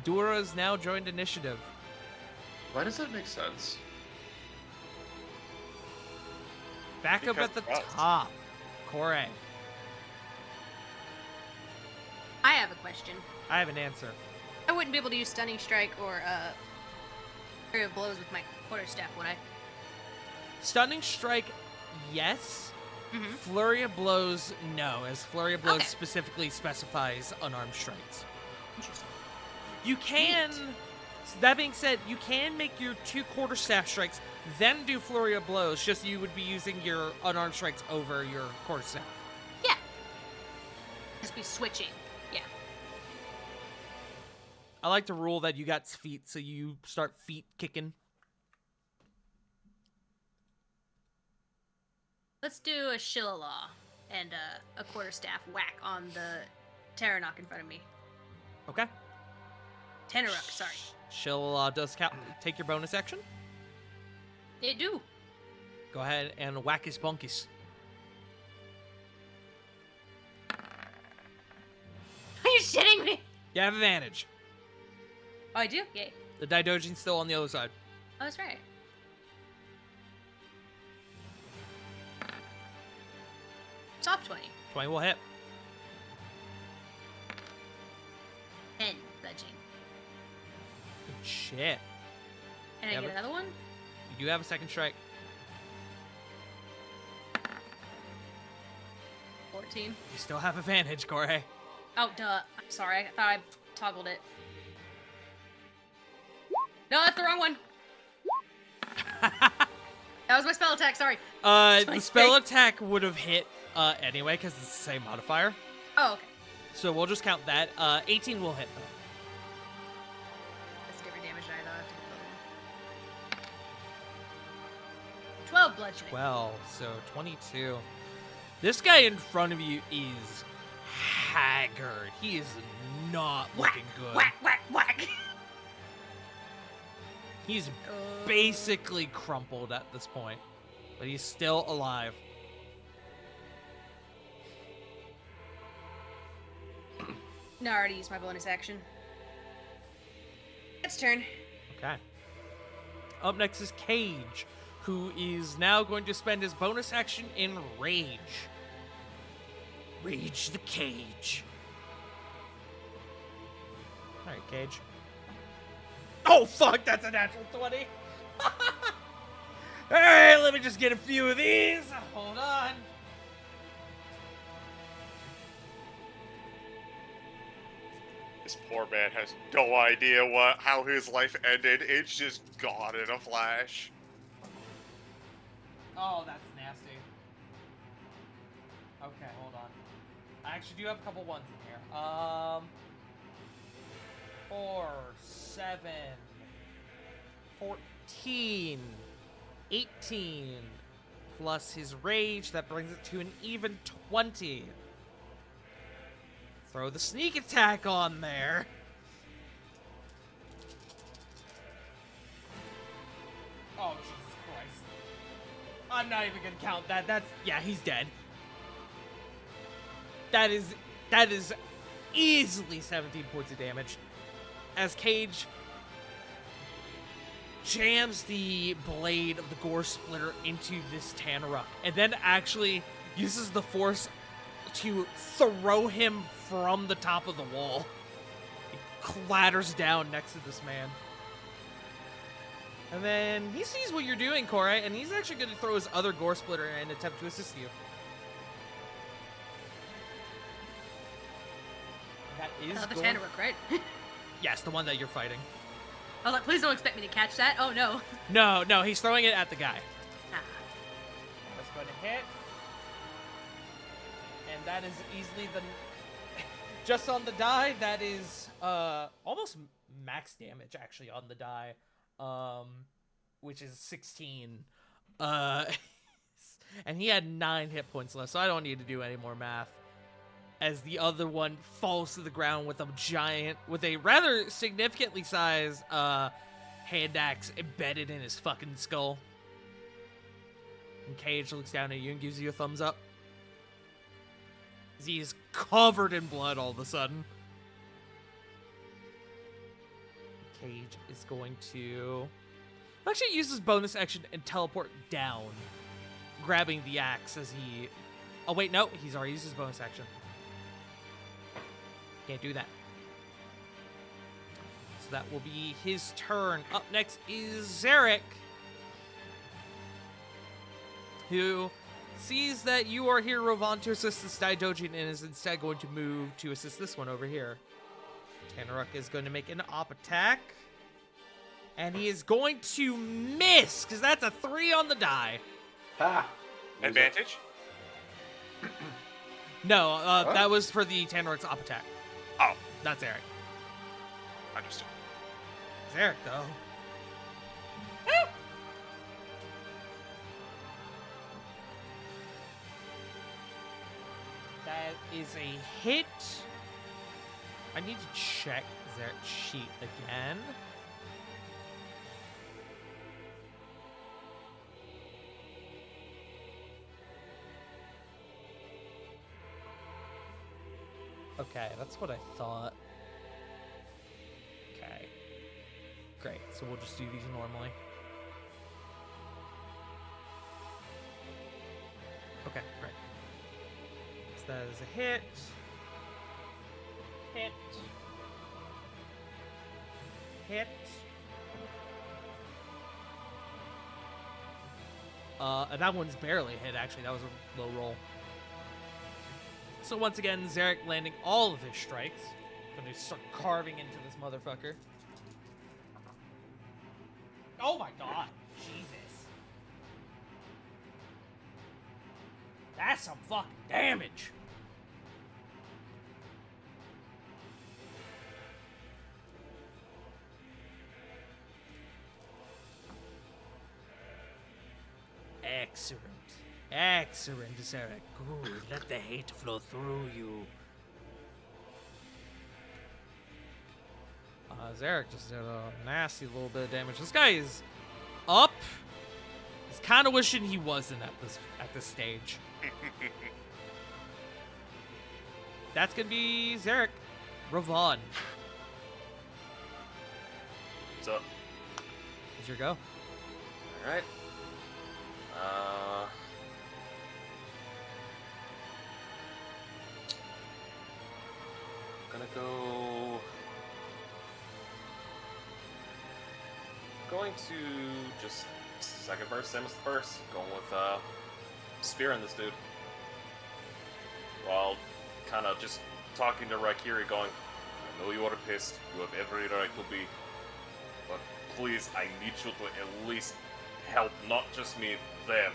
Dora's now joined initiative. Why does that make sense? Back up Because at the it does. top. Corey, I have a question. I have an answer. I wouldn't be able to use stunning strike or area of blows with my quarterstaff, would I? Stunning strike, yes. Mhm. Flurry of blows, no, as flurry of blows Okay. specifically specifies unarmed strikes. Interesting. You can. That being said, you can make your 2 quarterstaff strikes, then do flurry of blows. Just you would be using your unarmed strikes over your quarterstaff. Yeah. Just be switching. Yeah. I like to rule that you got feet, so you start feet kicking. Let's do a shillelaw and a quarterstaff whack on the Terranok in front of me. Okay. Tenaruk, sorry. Shillelaw does count. Take your bonus action. It do. Go ahead and whack his bunkies. Are you shitting me? You have advantage. Oh, I do? Yay. The Daidojin's still on the other side. Oh, that's right. Soft 20. 20 will hit. 10 budging. Good shit. And I Yeah, get but- another one? You do have a second strike. 14. You still have advantage, Corey. Oh, duh. I'm sorry. I thought I toggled it. No, that's the wrong one. That was my spell attack. Sorry. The spell attack would have hit anyway because it's the same modifier. Oh, okay. So we'll just count that. 18 will hit though. That's a different damage than I thought. 12 bludgeoning. 12, so 22. This guy in front of you is haggard. He is not looking good. Whack, whack, whack. He's basically crumpled at this point, but he's still alive. No, I already used my bonus action. It's turn. Okay. Up next is Cage, who is now going to spend his bonus action in Rage. Rage the Cage. Alright, Cage. Oh, fuck, that's a natural 20. Alright, let me just get a few of these. Hold on. This poor man has no idea how his life ended. It's just gone in a flash. Oh, that's nasty. Okay, hold on. I actually do have a couple ones in here. 4, 7, 14. 19, 18, plus his rage. That brings it to an even 20. Throw the sneak attack on there. Oh, Jesus Christ. I'm not even gonna count that. Yeah, he's dead. That is easily 17 points of damage. As Cage jams the blade of the Gore Splitter into this Tanaruk, and then actually uses the force to throw him from the top of the wall. He clatters down next to this man. And then he sees what you're doing, Korai, and he's actually going to throw his other Gore Splitter and attempt to assist you. That is the Tanaruk, right? Yes, the one that you're fighting. I was like, please don't expect me to catch that. Oh, no. No, he's throwing it at the guy. Ah. That's going to hit. And that is easily the... Just on the die, that is almost max damage, actually, on the die. Which is 16. And he had 9 hit points left, so I don't need to do any more math. As the other one falls to the ground with a rather significantly sized hand axe embedded in his fucking skull. And Cage looks down at you and gives you a thumbs up. He is covered in blood all of a sudden. Cage is going to actually use his bonus action and teleport down, grabbing the axe as he... Oh, wait, no. He's already used his bonus action. Can't do that. So that will be his turn. Up next is Zarek, who sees that you are here, Rovan, to assist this Daidojin and is instead going to move to assist this one over here. Tanaruk is going to make an op attack. And he is going to miss, because that's a 3 on the die. Ha! Advantage? No, that was for the Tanaruk's op attack. Oh, Not Zarek. understood. Zarek, though. That is a hit. I need to check Zarek's sheet again. Okay, that's what I thought. Okay. Great, so we'll just do these normally. Okay, great. So that is a hit. Hit. Hit. And that one's barely hit, actually. That was a low roll. So once again, Zarek landing all of his strikes. Gonna start carving into this motherfucker. Oh my god. Jesus. That's some fucking damage. Excellent. Excellent, Zarek. Good. Let the hate flow through you. Zarek just did a nasty little bit of damage. This guy is up. He's kind of wishing he wasn't at this stage. That's gonna be Zarek. Ravon. What's up? Here's your go. Alright. Gonna go... Going to just second verse, same as the first. Going with spearing this dude. While kind of just talking to Raikiri, going, I know you are pissed, you have every right to be, but please, I need you to at least help not just me, them.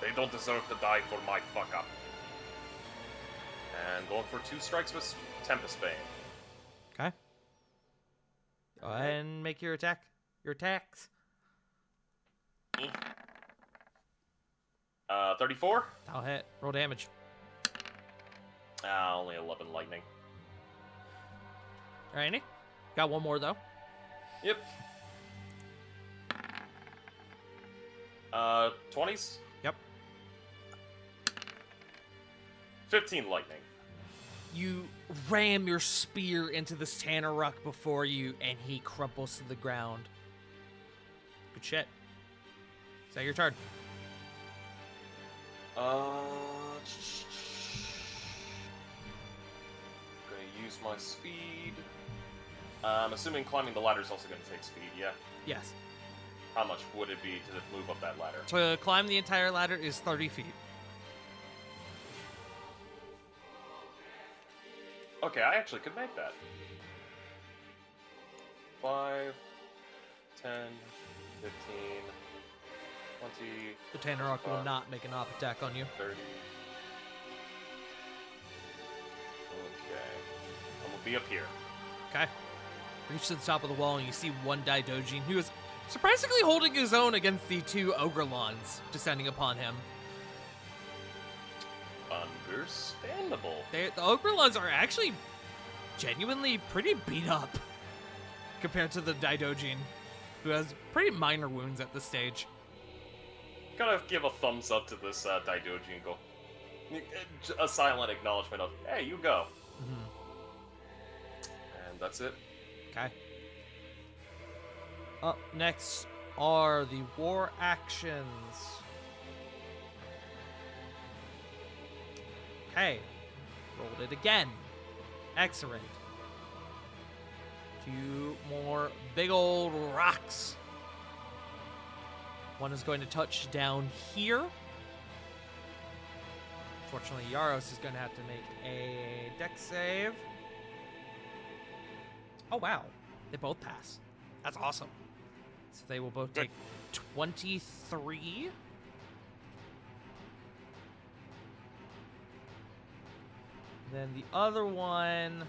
They don't deserve to die for my fuck up. And going for 2 strikes with Tempest Bane. Okay. Go ahead and make your attack. Your attacks. me. 34? I'll hit. Roll damage. Only 11 lightning. Alrighty. Got one more, though. Yep. 20s? Yep. 15 lightning. You ram your spear into this Tanaruk before you, and he crumples to the ground. Good shit. Is that your turn? Gonna use my speed. I'm assuming climbing the ladder is also gonna take speed, yeah? Yes. How much would it be to move up that ladder? To climb the entire ladder is 30 feet. Okay, I actually could make that. 5, 10, 15, 20, The Tanaruk will not make an op attack on you. 30. Okay. I'm gonna be up here. Okay. Reach to the top of the wall and you see one Daidojin who is surprisingly holding his own against the two Ogrelons descending upon him. Understandable. The Ogrelons are actually genuinely pretty beat up compared to the Daidojin, who has pretty minor wounds at this stage. Gotta give a thumbs up to this Daidojin and go. A silent acknowledgement of, hey, you go. And that's it. Okay. Up next are the war actions. Okay. Rolled it again. Excellent. 2 more big old rocks. One is going to touch down here. Fortunately, Yaros is going to have to make a dex save. Oh, wow. They both pass. That's awesome. So they will both take 23. Then the other one...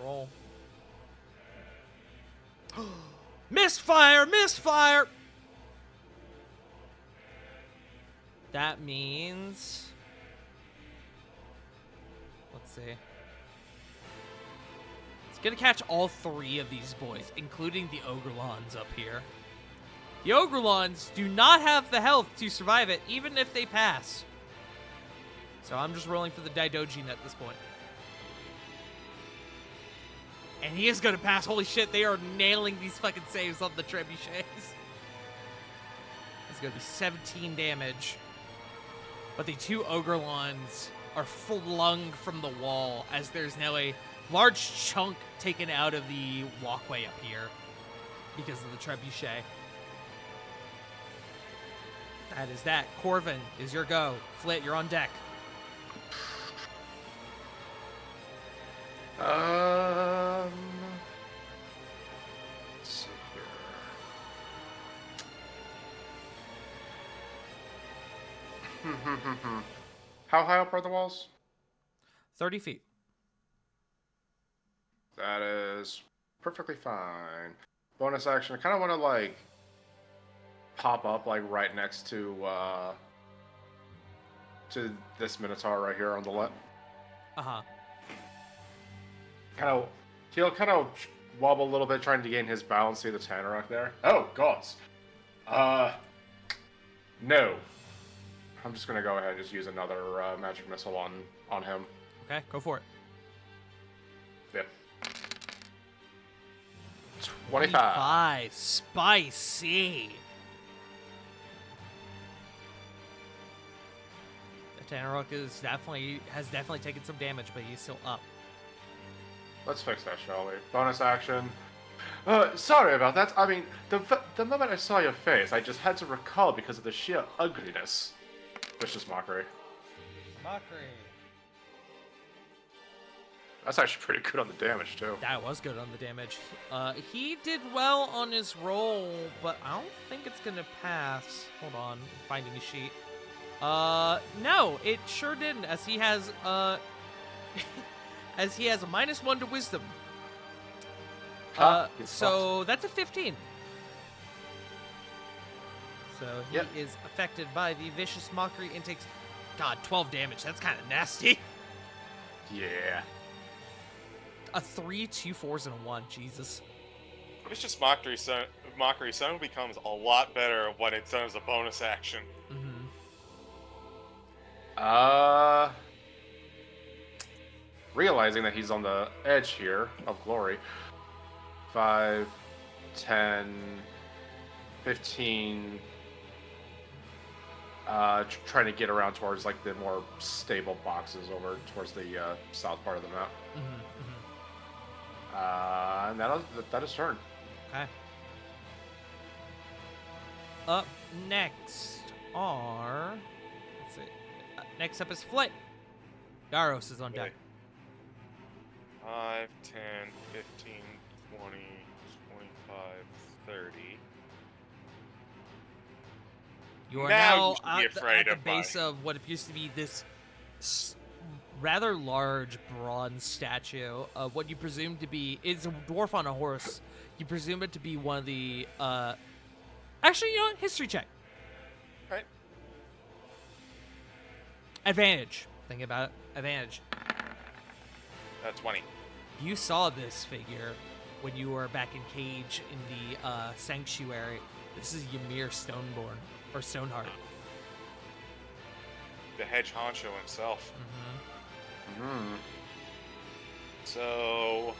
Roll. Misfire! Misfire! That means... Let's see. It's gonna catch all 3 of these boys, including the Ogrelons up here. The Ogrelons do not have the health to survive it, even if they pass. So I'm just rolling for the Daidojin at this point. And he is gonna pass. Holy shit, they are nailing these fucking saves on the trebuchets. It's gonna be 17 damage. But the 2 Ogrelons are flung from the wall as there's now a large chunk taken out of the walkway up here because of the trebuchet. That is that. Corvin is your go. Flit, you're on deck. Let's see here. How high up are the walls? 30 feet. That is perfectly fine. Bonus action. I kind of want to like pop up like right next to this Minotaur right here on the left. Uh-huh. He'll kind of wobble a little bit, trying to gain his balance. See the Tanaruk there? Oh gods. No. I'm just gonna go ahead and just use another magic missile on him. Okay, go for it. Yeah. 25. Spicy. The Tanaruk has definitely taken some damage, but he's still up. Let's fix that, shall we? Bonus action. Sorry about that. I mean, the moment I saw your face, I just had to recall because of the sheer ugliness. Vicious mockery. Mockery. That's actually pretty good on the damage, too. That was good on the damage. He did well on his roll, but I don't think it's gonna pass. Hold on, I'm finding a sheet. No, it sure didn't, as he has as he has a -1 to wisdom. Gets So that's a 15. So he Yep. is affected by the vicious mockery and takes, God, 12 damage. That's kind of nasty. fucked. Yeah. A 3, 2 4s, and a 1. Jesus. It's just mockery. Mockery suddenly becomes a lot better when it's done as a bonus action. Mm-hmm. Realizing that he's on the edge here of glory. 5, 10, 15. Trying to get around towards like the more stable boxes over towards the south part of the map. And that is turn. Okay. Up next are... Let's see. Next up is Flit. Yaros is on deck. 5, 10, 15, 20, 25, 30. You are Now now you should be at afraid the of base mine. of what appears to be this rather large bronze statue of what you presume to be is a dwarf on a horse. You presume it to be one of the actually, you know what? History check. Right. Advantage. Think about it. Advantage. 20. You saw this figure when you were back in Cage in the sanctuary. This is Ymir Stoneborn or Stoneheart. The hedge honcho himself. Mm-hmm. So,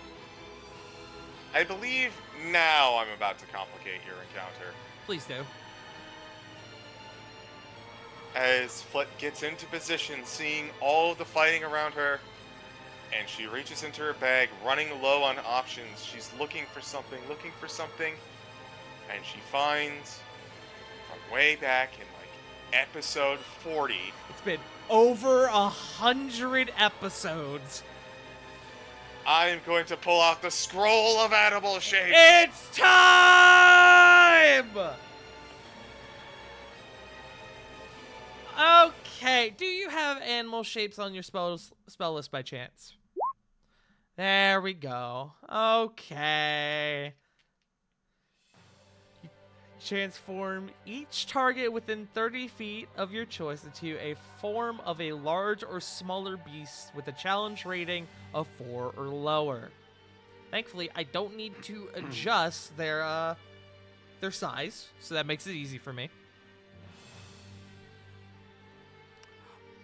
I believe now I'm about to complicate your encounter. Please do. As Flit gets into position, seeing all of the fighting around her, and she reaches into her bag, running low on options. She's looking for something, and she finds, from way back in like episode 40, It's been over 100 episodes. I'm going to pull out the scroll of animal shapes. It's time! Okay, do you have animal shapes on your spell list by chance? There we go. Okay. You transform each target within 30 feet of your choice into a form of a large or smaller beast with a challenge rating of 4 or lower. Thankfully, I don't need to adjust their size, so that makes it easy for me.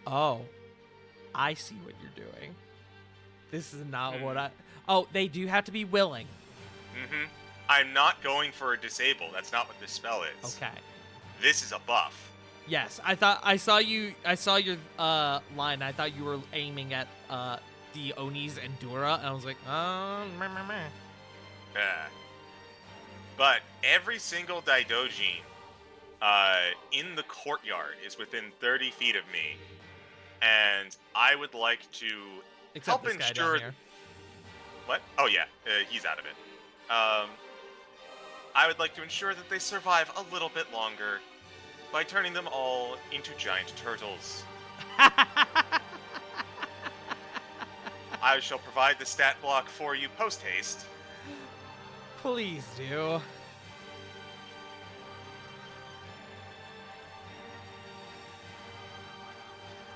Oh, I see what you're doing. This is not what I... Oh, they do have to be willing. Mm-hmm. I'm not going for a disable. That's not what this spell is. Okay. This is a buff. Yes, I saw your line. I thought you were aiming at the Oni's Endura, and I was like, meh, meh, meh. Yeah. But every single Daidojin in the courtyard is within 30 feet of me, and I would like to Except help this guy ensure. down here. What? Oh yeah, he's out of it. I would like to ensure that they survive a little bit longer by turning them all into giant turtles. I shall provide the stat block for you post-haste. Please do.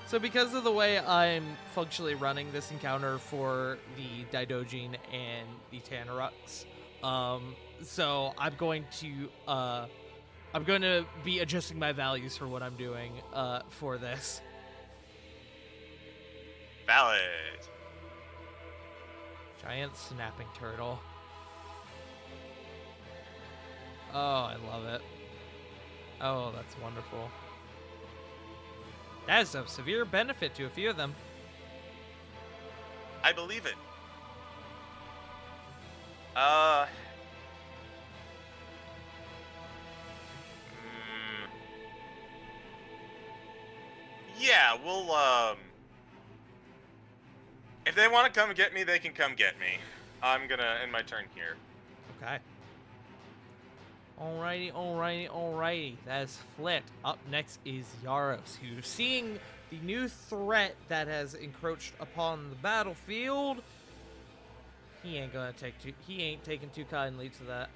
So because of the way I'm functionally running this encounter for the Daidojin and the Tanarux, so I'm going to be adjusting my values for what I'm doing for this. Valid. Giant snapping turtle. Oh, I love it. Oh, that's wonderful. That is of severe benefit to a few of them. I believe it. Yeah, we'll, if they want to come get me, they can come get me. I'm gonna end my turn here. Okay. Alrighty. That is Flit. Up next is Yaros, who, seeing the new threat that has encroached upon the battlefield, he ain't gonna take too. He ain't taking too kindly to that.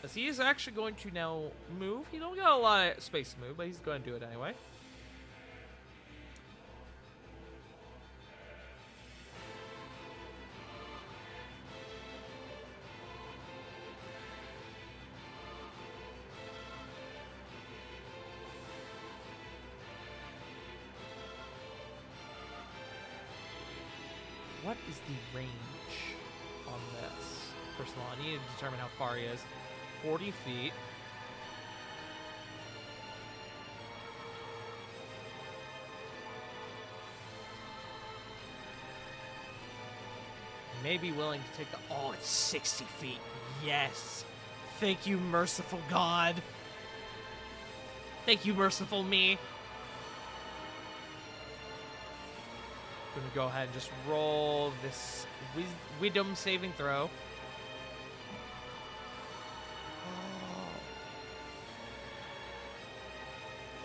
As he is actually going to now move. He don't got a lot of space to move, but he's going to do it anyway. What is the range on this? First of all, I need to determine how far he is. 40 feet. He may be willing to take the... Oh, it's 60 feet. Yes. Thank you, merciful God. Thank you, merciful me. Gonna go ahead and just roll this wisdom saving throw.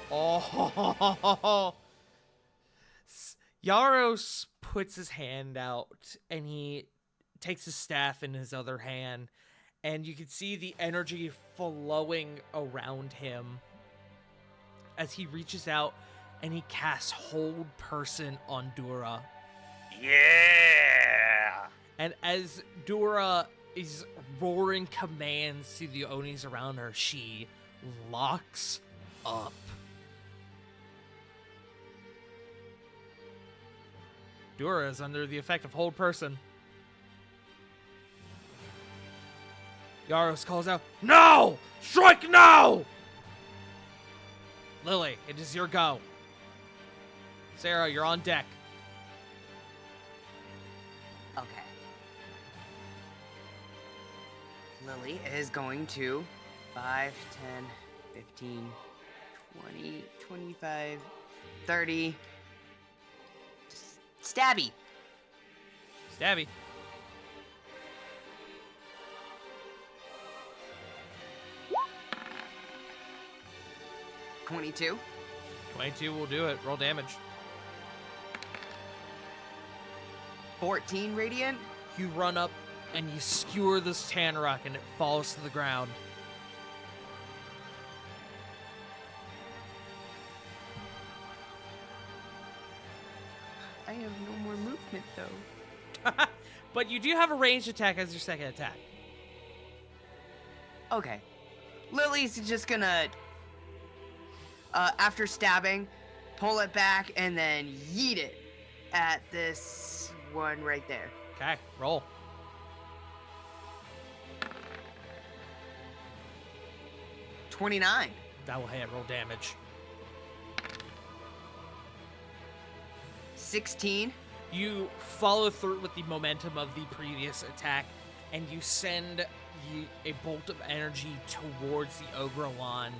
Oh. Yaros puts his hand out and he takes his staff in his other hand, and you can see the energy flowing around him as he reaches out and he casts Hold Person on Dura. Yeah! And as Dura is roaring commands to the Onis around her, she locks up. Dura is under the effect of Hold Person. Yaros calls out, "No! Strike now!" Lily, it is your go. Sarah, you're on deck. Okay. Lily is going to 5, 10, 15, 20, 25, 30. Stabby. Stabby. $22. 22 will do it. Roll damage. 14 radiant. You run up and you skewer this Tanrock and it falls to the ground. I have no more movement though. But you do have a ranged attack as your second attack. Okay. Lily's just gonna, after stabbing, pull it back and then yeet it at this one right there. Okay, roll. $29. That will hit. Roll damage. 16. You follow through with the momentum of the previous attack, and you send a bolt of energy towards the Ogrelon,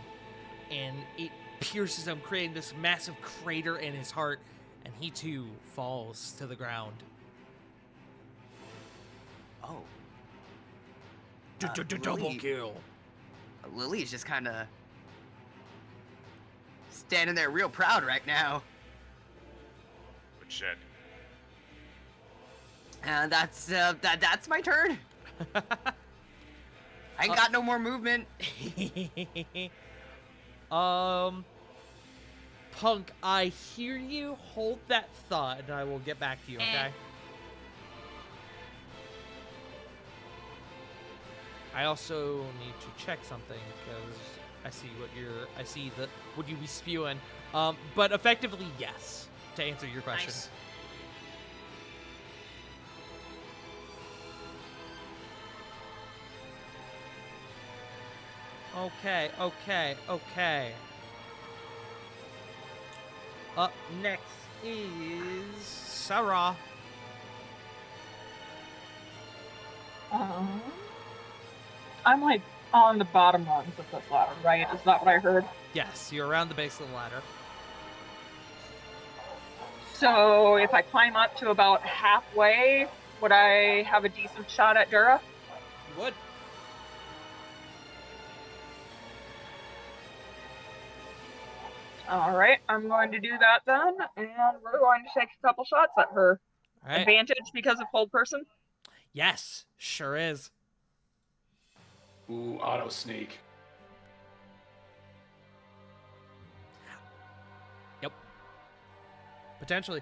and it pierces him, creating this massive crater in his heart, and he too falls to the ground. Oh. Double Lily- kill. Lily's just kind of standing there real proud right now. Good shit. That's my turn. I ain't got no more movement. Punk, I hear you. Hold that thought, and I will get back to you, okay? I also need to check something because I see what you be spewing. But effectively, yes, to answer your question. Nice. Okay. Up next is Sarah. I'm like on the bottom rungs of this ladder, right? Is that what I heard? Yes, you're around the base of the ladder. So if I climb up to about halfway, would I have a decent shot at Dura? You would. Alright, I'm going to do that then, and we're going to take a couple shots at her. All right. Advantage because of Hold Person? Yes, sure is. Ooh, auto sneak. Yep. Potentially.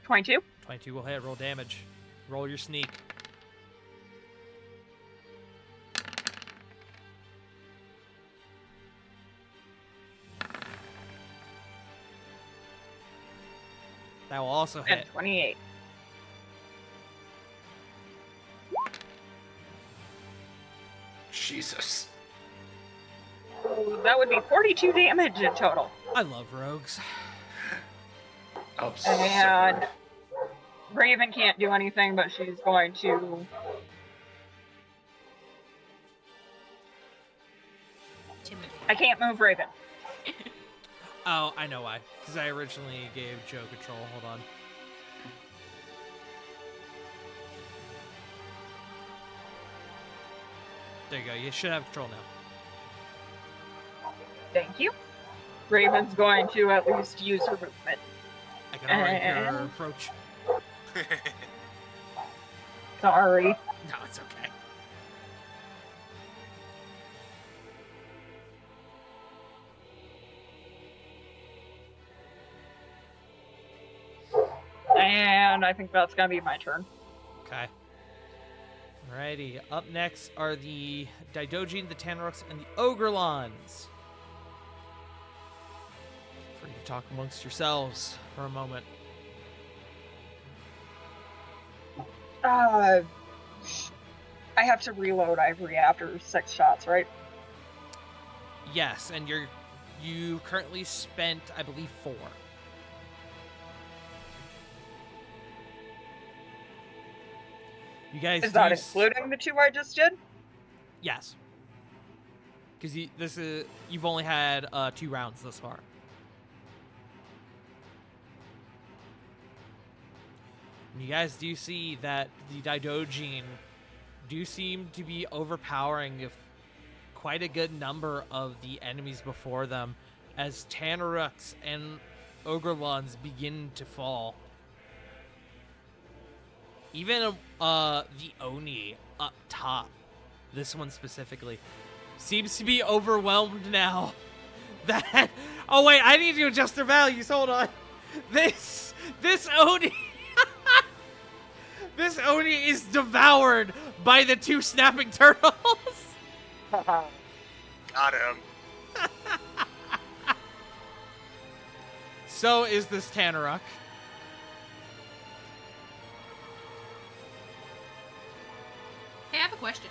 $22. 22 will hit. Roll damage. Roll your sneak. That will also And hit. 28. Jesus. So that would be 42 damage in total. I love rogues. Absurd. And Raven can't do anything, but she's going to... Intimidate. I can't move Raven. Oh, I know why. Because I originally gave Joe control. Hold on. There you go. You should have control now. Thank you. Raven's going to at least use her movement. I can already hear her approach. Sorry. No, it's okay. And I think that's going to be my turn. Okay. Alrighty. Up next are the Daidojin, the Tanaruks, and the Ogrelons. Free to talk amongst yourselves for a moment. I have to reload Ivory after 6 shots, right? Yes, and you currently spent, I believe, 4. You guys Is that do including the 2 I just did? Yes. Because you've only had 2 rounds thus far. And you guys do see that the Daidojin do seem to be overpowering quite a good number of the enemies before them as Tanaruks and Ogrelons begin to fall. Even the Oni up top, this one specifically, seems to be overwhelmed now. Oh wait, I need to adjust their values. Hold on. This Oni, this Oni is devoured by the 2 snapping turtles. Got him. So is this Tanaruk. Hey, I have a question.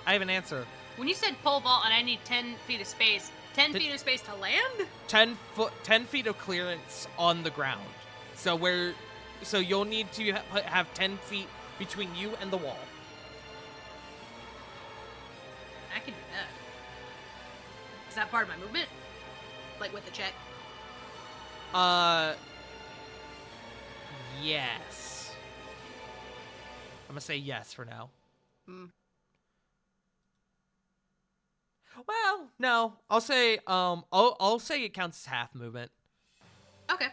I have an answer. When you said pole vault and I need 10 feet of space, 10 feet of space to land? 10 feet of clearance on the ground. So you'll need to have 10 feet between you and the wall. I can do that. Is that part of my movement? Like with the check? Yes. I'm gonna say yes for now. Well, no. I'll say I'll say it counts as half movement. Okay.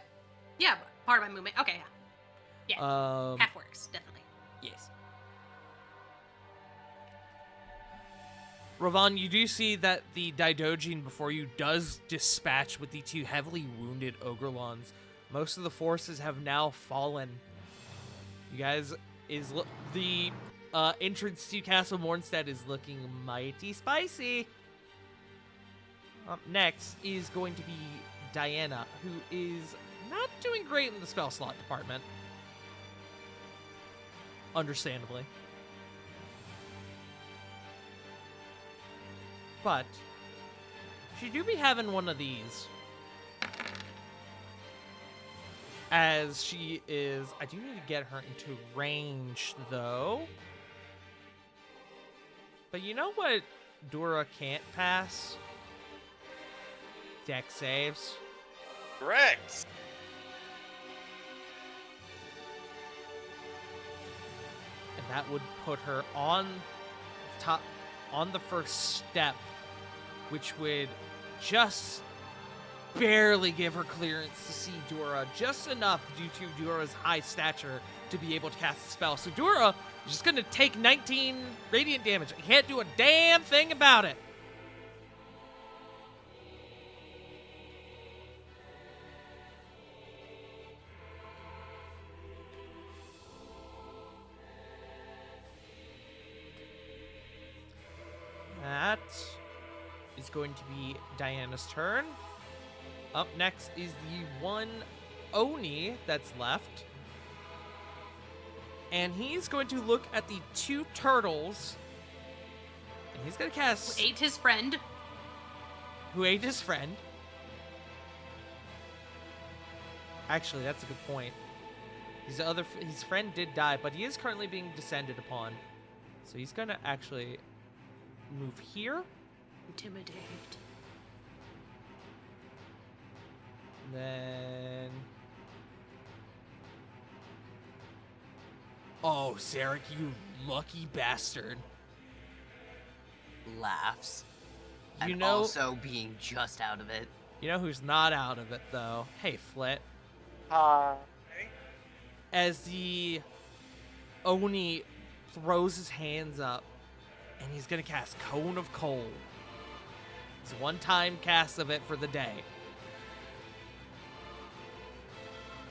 Yeah, part of my movement. Okay, yeah. Yeah. Um Half works, definitely. Yes. Ravan, you do see that the Daidojin before you does dispatch with the 2 heavily wounded Ogrelons. Most of the forces have now fallen. You guys the entrance to Castle Mornstead is looking mighty spicy. Up next is going to be Diana, who is not doing great in the spell slot department. Understandably. But she do be having one of these. As she is... I do need to get her into range, though. But you know what Dura can't pass? Dex saves. Correct. And that would put her on top, on the first step, which would just barely give her clearance to see Dura, just enough due to Dura's high stature to be able to cast the spell. So Dura is just going to take 19 radiant damage. I can't do a damn thing about it. That is going to be Diana's turn. Up next is the one Oni that's left. And he's going to look at the 2 turtles. And he's going to cast... Who ate his friend. Who ate his friend. Actually, that's a good point. His friend did die, but he is currently being descended upon. So he's going to actually move here. Intimidate. Then... Oh, Zarek, you lucky bastard. Laughs. You And know... also being just out of it. You know who's not out of it, though? Hey, Flit. Hi. As the Oni throws his hands up, and he's going to cast Cone of Cold. It's a one-time cast of it for the day.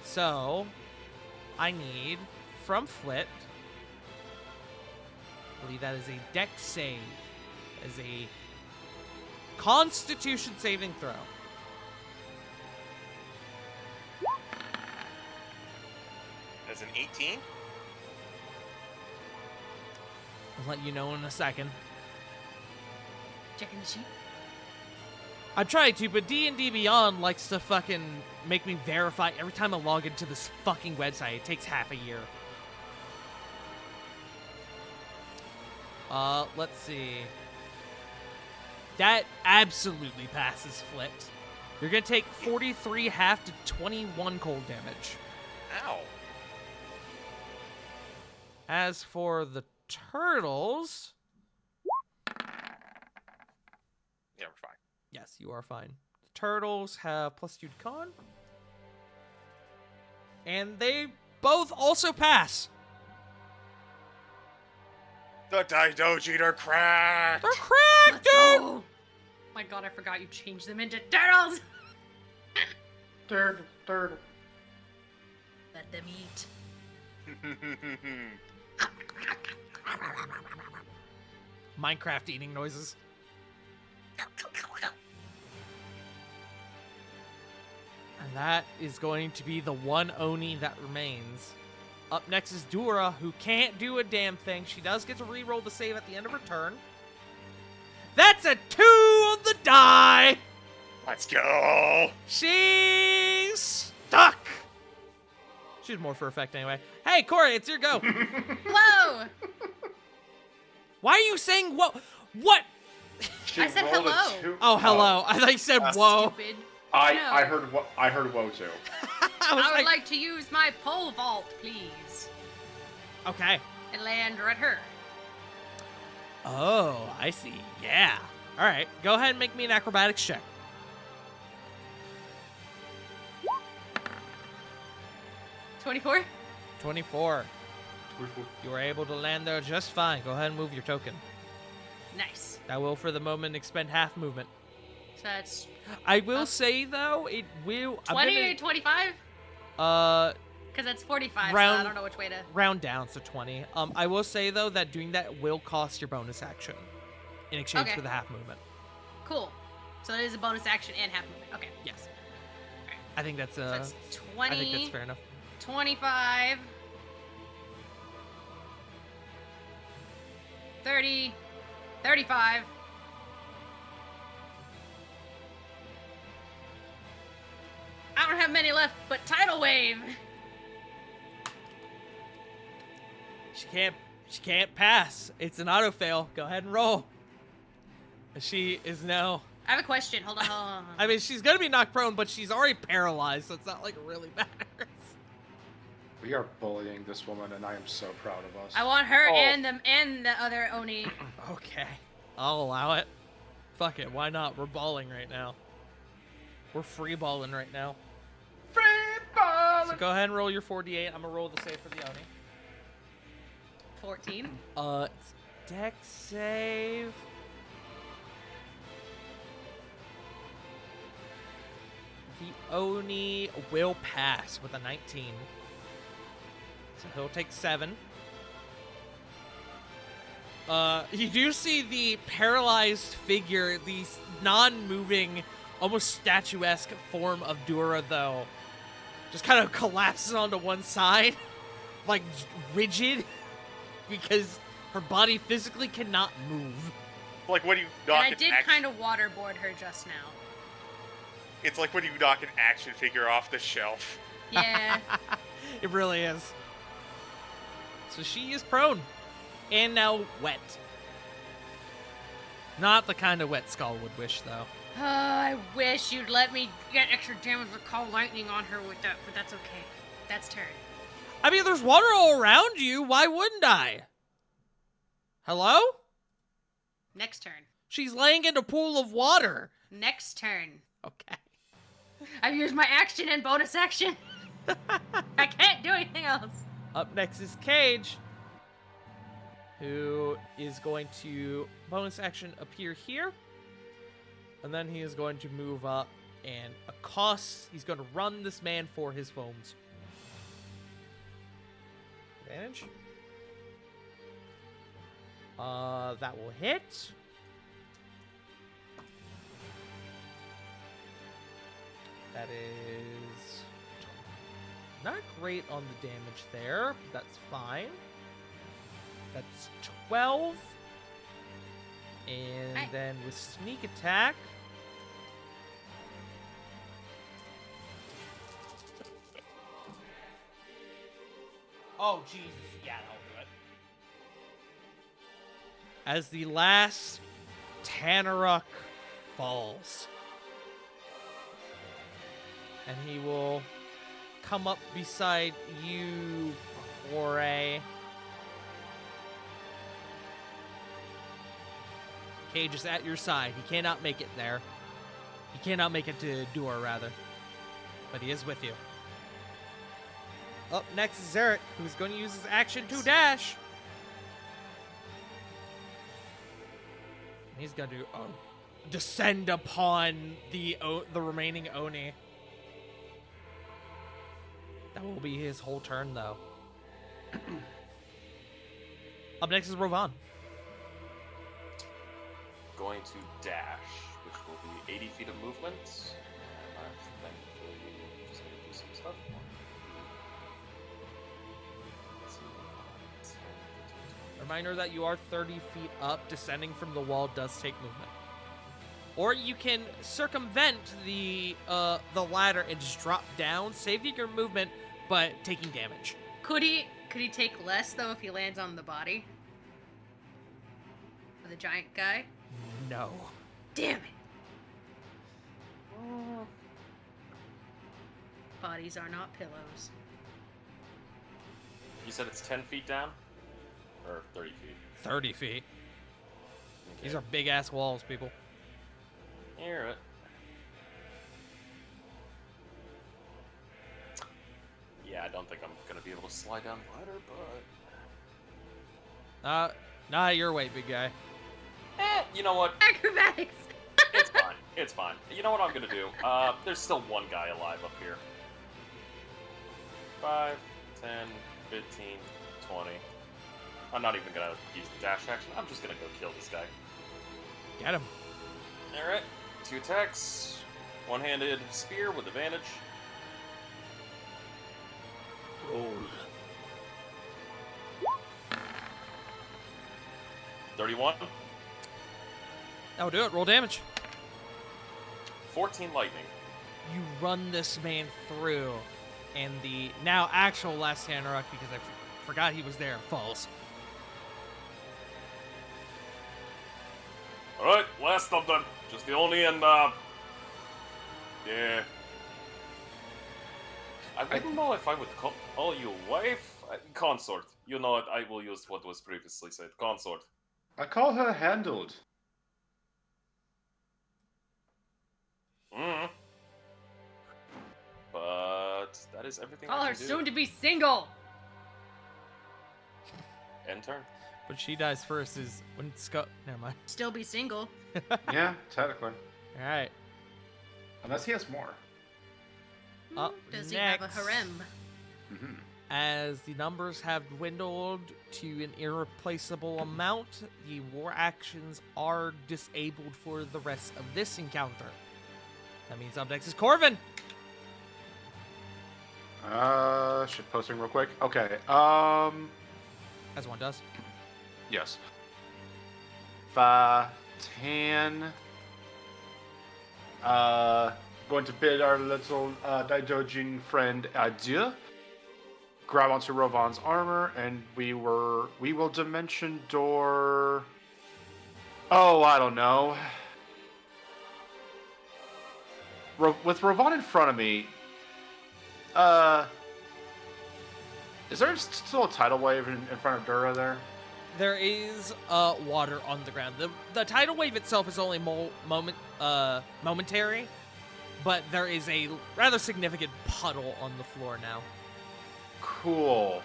So, I need, from Flit, I believe that is a Dex save, as a Constitution saving throw. As an 18? I'll let you know in a second. Checking the sheet. I'm trying to, but D&D Beyond likes to fucking make me verify every time I log into this fucking website. It takes half a year. Let's see. That absolutely passes Flit. You're gonna take 43 half to 21 cold damage. Ow. As for the turtles... Yeah, we're fine. Yes, you are fine. The turtles have +2 to con. And they both also pass. The Daidoji are cracked! They're cracked, dude! Oh my god, I forgot you changed them into turtles! Turtle. Let them eat. Minecraft eating noises. And that is going to be the one Oni that remains. Up next is Dura, who can't do a damn thing. She does get to re-roll the save at the end of her turn. That's a 2 on the die! Let's go! She's stuck! She's more for effect anyway. Hey, Corey, it's your go. Whoa! Why are you saying whoa? What? She I said rolled a hello. 2. Oh, hello. I thought you said whoa. Stupid. I heard whoa too. I was I would like to use my pole vault, please. Okay. And land right her. Oh, I see. Yeah. All right. Go ahead and make me an acrobatics check. 24? 24. You were able to land there just fine. Go ahead and move your token. Nice. That will, for the moment, expend half movement. So that's I will say, though, it will... 20 or 25? Because that's 45, so Round- I don't know which way to... round down, so 20. I will say, though, that doing that will cost your bonus action in exchange Okay. for the half movement. Cool. So that is a bonus action and half movement. Okay. Yes. I think that's, So that's I 20, think that's fair enough. 25, 30, 35. I don't have many left, but tidal wave. She can't pass. It's an auto fail. Go ahead and roll. She is now... I have a question. Hold on. I mean, she's gonna be knocked prone, but she's already paralyzed, so it's not like it really matters. We are bullying this woman, and I am so proud of us. I want her Oh. and the other Oni. Okay, I'll allow it. Fuck it, why not? We're balling right now. We're free balling right now. Free ball. So go ahead and roll your 4d8. I'm gonna roll the save for the Oni. 14. It's dex save. The Oni will pass with a 19. So he'll take 7. You do see the paralyzed figure, the non-moving, almost statuesque form of Dura, though, just kind of collapses onto one side, like rigid, because her body physically cannot move. Like when you And knock I an did action, kind of waterboard her just now. it's like when you knock an action figure off the shelf. Yeah. It really is. So she is prone. And now wet. Not the kind of wet Skull would wish, though. I wish you'd let me get extra damage or call lightning on her with that, but that's okay. That's turn. I mean, there's water all around you. Why wouldn't I? Hello? Next turn. She's laying in a pool of water. Next turn. Okay. I've used my action and bonus action. I can't do anything else. Up next is Cage, who is going to bonus action appear here. And then he is going to move up and accost. He's going to run this man for his foams. Advantage. That will hit. That is not great on the damage there. But that's fine. That's 12. And then with sneak attack. Oh, Jesus. Yeah, that'll do it. As the last Tanaruk falls. And he will come up beside you, Ore. Cage is at your side. He cannot make it there. He cannot make it to Dua, rather. But he is with you. Up next is Zarek, who's going to use his action to dash. He's going to descend upon the remaining Oni. That will be his whole turn, though. Up next is Rovan. Going to dash, which will be 80 feet of movement. And I'm thankfully just going to do some stuff. Let's see, 10, 15, 20. Reminder that you are 30 feet up. Descending from the wall does take movement. Or you can circumvent the ladder and just drop down, saving your movement, but taking damage. Could he take less though if he lands on the body of the giant guy? No. Damn it. Bodies are not pillows. You said it's 10 feet down? Or 30 feet? 30 feet. Okay. These are big-ass walls, people. Hear it. Yeah, I don't think I'm gonna be able to slide down the ladder, but... Not your weight, big guy. You know what? Acrobatics! It's fine. It's fine. You know what I'm gonna do? There's still one guy alive up here. 5, 10, 15, 20. I'm not even gonna use the dash action. I'm just gonna go kill this guy. Get him. Alright. 2 attacks. One-handed spear with advantage. Roll. 31. That'll do it. Roll damage. 14 lightning. You run this man through, and the now actual last Tanaruk, because I forgot he was there, falls. Alright, last of them. Just the only and, yeah. I wouldn't know if I would call you wife. Consort. You know what? I will use what was previously said. Consort. I call her handled. but that is everything Call I her can do. soon to be single. End turn. But she dies first is when Never mind. Still be single. Yeah, technically. All right. Unless he has more. Up Does he have a next. harem? Mm-hmm. As the numbers have dwindled to an irreplaceable amount, the war actions are disabled for the rest of this encounter. That means up next is Corvin. Shit posting real quick. Okay, As one does. yes. 10. Going to bid our little Daidojin friend adieu. Grab onto Rovan's armor, and we will dimension door. Oh, I don't know. With Rovan in front of me, is there still a tidal wave in front of Dura there? There is water on the ground. The tidal wave itself is only momentary, but there is a rather significant puddle on the floor now. Cool.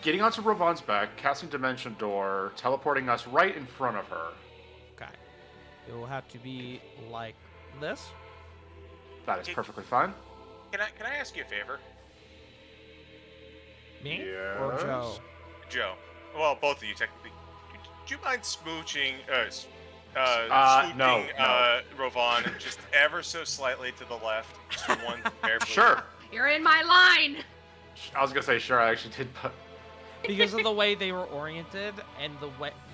Getting onto Rovan's back, casting Dimension Door, teleporting us right in front of her. Okay. It will have to be like this. That is perfectly fine. Can I ask you a favor, Me or Yes. Joe? Joe? Well, both of you technically. Do you mind smooching? No. Rovan just ever so slightly to the left, just one hair. Sure. You're in my line. I was gonna say sure. I actually did, but Because of the way they were oriented and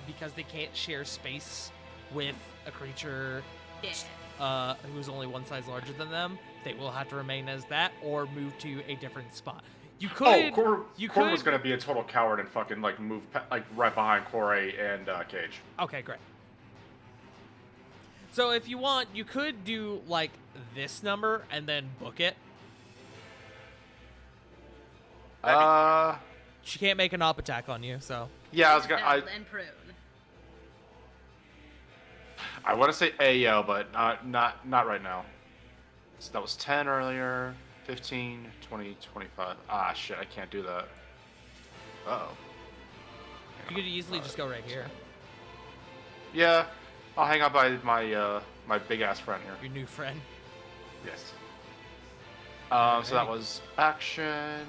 because they can't share space with a creature Yeah. who's only one size larger than them, they will have to remain as that or move to a different spot. You could. Cor could. was gonna be a total coward and fucking like move right behind Corey and Cage. Okay, great. So if you want, you could do like this number and then book it. She can't make an op attack on you, so. Yeah, I was gonna. And prune. I want to say Ayo, but not right now. So that was 10 earlier, 15, 20, 25. Ah, shit, I can't do that. Uh-oh. You could easily just go right here. Yeah, I'll hang out by my my big-ass friend here. Your new friend. Yes. So that was action,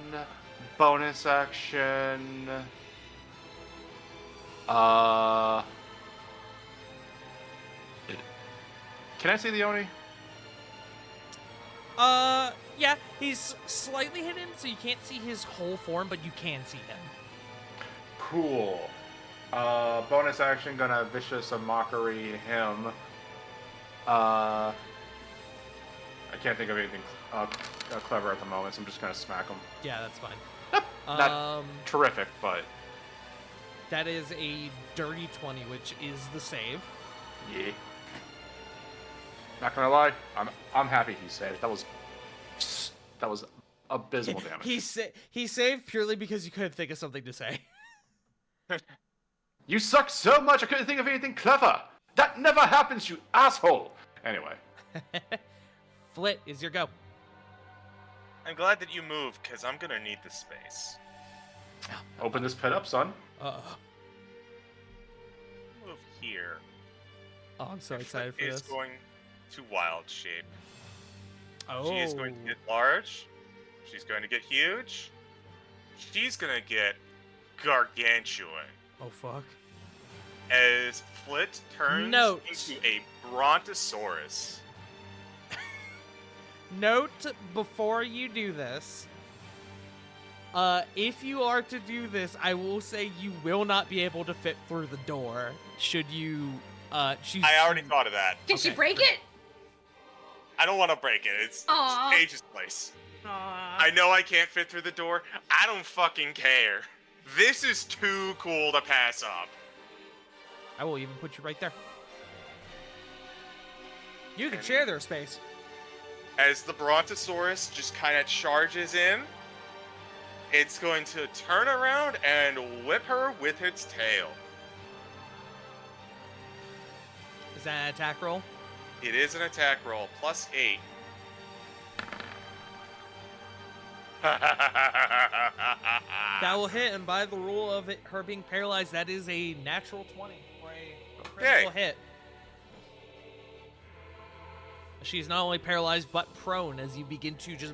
bonus action. Can I see the Oni? Yeah, he's slightly hidden, so you can't see his whole form, but you can see him. Cool. Bonus action, gonna vicious a mockery him. I can't think of anything clever at the moment, so I'm just gonna smack him. Yeah, that's fine. Not terrific, but that is a dirty 20, which is the save. yeah. Not gonna lie, I'm happy he saved. That was abysmal damage. He saved purely because you couldn't think of something to say. You suck so much I couldn't think of anything clever. That never happens, you asshole. Anyway. Flit is your go. I'm glad that you moved, because I'm gonna need the space. Open this pit up, son. Move here. Oh, I'm so excited for Flit this. is going to wild shape. Oh. She is going to get large. She's going to get huge. She's gonna get gargantuan. Oh, fuck. As Flit turns Note. into a brontosaurus. Note before you do this, if you are to do this, I will say you will not be able to fit through the door. Should you choose? I already thought of that. Can she Okay. break it? I don't want to break it. It's Aw. Page's place. Aw. I know I can't fit through the door. I don't fucking care. This is too cool to pass up. I will even put you right there. You can share their space. As the brontosaurus just kind of charges in, it's going to turn around and whip her with its tail. Is that an attack roll? It is an attack roll, plus 8. That will hit, and by the rule of it, her being paralyzed, that is a natural 20 for a critical hit. She's not only paralyzed, but prone as you begin to just...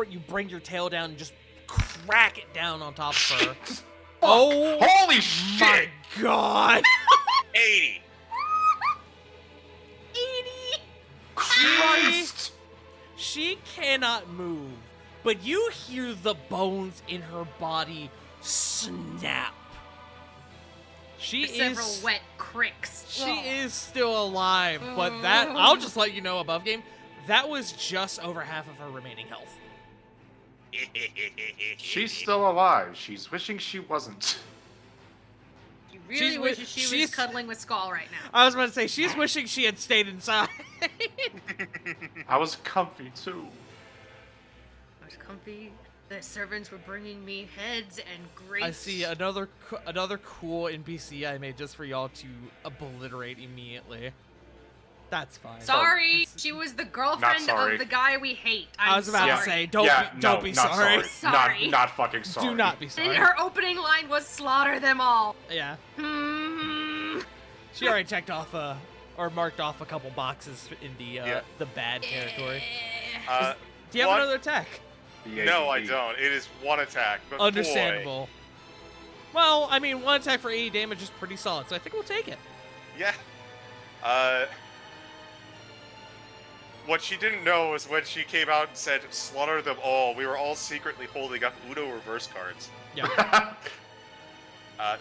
You bring your tail down and just crack it down on top of her. Oh, holy my shit! God! 80. 80. Christ! She cannot move, but you hear the bones in her body snap. She Several is wet cricks. she is still alive, but that I'll just let you know above game, that was just over half of her remaining health. She's still alive. She's wishing she wasn't. She really She's wishes she she's- was cuddling with Skull right now. I was about to say she's wishing she had stayed inside. I was comfy too. I was comfy. The servants were bringing me heads and grapes. I see another cool NPC I made just for y'all to obliterate immediately. That's fine. Sorry, she was the girlfriend sorry. of the guy we hate. I was about sorry. to say, don't be not sorry. Sorry. Not fucking sorry. Do not be sorry. And her opening line was "slaughter them all." Yeah. Hmm. She already checked off or marked off a couple boxes in the bad territory. Do you have What? another attack? No, I don't. It is one attack. But Understandable. Well, I mean, one attack for 80 damage is pretty solid, so I think we'll take it. Boy, yeah. What she didn't know was when she came out and said, "Slaughter them all," we were all secretly holding up Udo reverse cards. Yeah.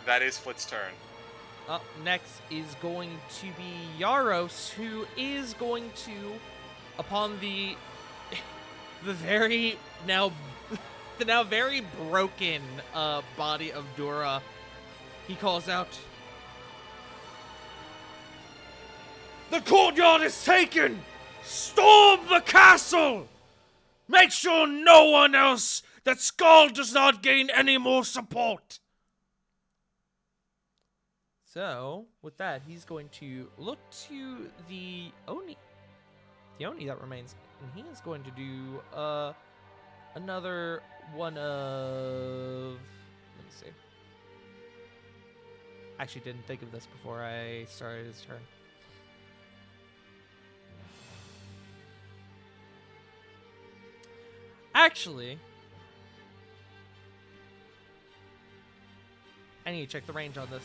That is Flit's turn. Up next is going to be Yaros, who is going to, upon the very now very broken body of Dura, he calls out, "The courtyard is taken! Storm the castle! Make sure no one else, that Skull does not gain any more support!" So, with that, he's going to look to the Oni that remains, and he is going to do another one of, let me see. Actually didn't think of this before I started his turn. Actually, I need to check the range on this.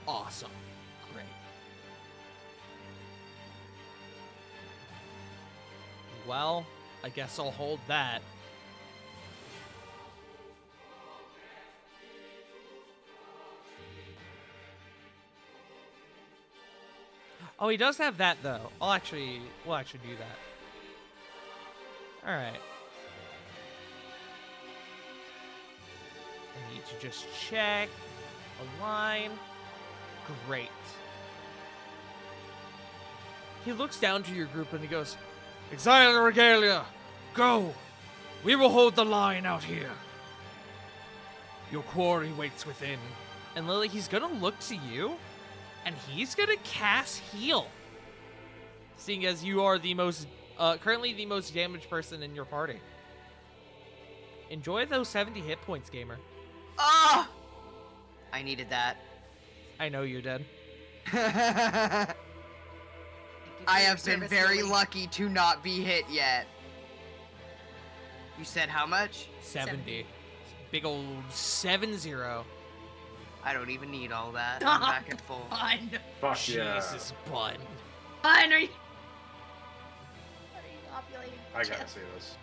Awesome. Great. Well, I guess I'll hold that. Oh, he does have that though. We'll actually do that. All right. I need to just check a line. Great. He looks down to your group and he goes, "Exile and Regalia, go! We will hold the line out here. Your quarry waits within." And Lily, he's gonna look to you, and he's gonna cast Heal. Seeing as you are the most, currently the most damaged person in your party. Enjoy those 70 hit points, gamer. Ah! I needed that. I know you did. I have been very lucky to not be hit yet. You said how much? 70. Big old 7-0. I don't even need all that. I'm back at full. Fun. Fuck yeah. Jesus, bun. Fun. Are you ovulating? I gotta say this.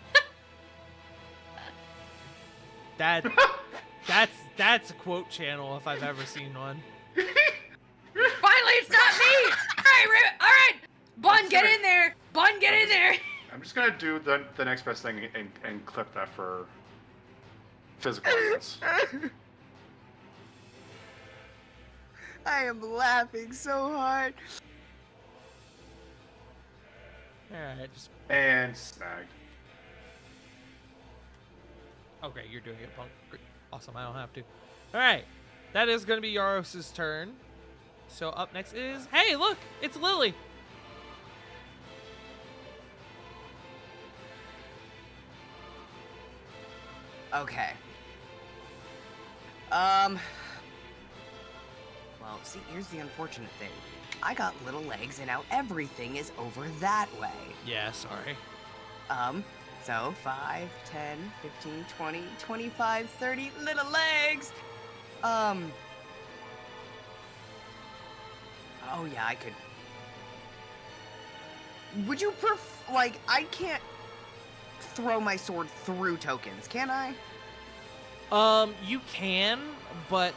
That's a quote channel if I've ever seen one. Finally, it's not me. All right. Bun, get in there. Bun, get in there. I'm just gonna do the next best thing and clip that for physical evidence. I am laughing so hard. Alright, just And snagged. Okay, you're doing it, Punk. Great. Awesome, I don't have to. All right, that is going to be Yaros' turn. So up next is, hey, look, it's Lily. Okay. Well, see, here's the unfortunate thing. I got little legs, and now everything is over that way. Yeah, sorry. So 5, 10, 15, 20, 25, 30 little legs. Oh yeah, I could. Would you like, I can't throw my sword through tokens, can I? You can, but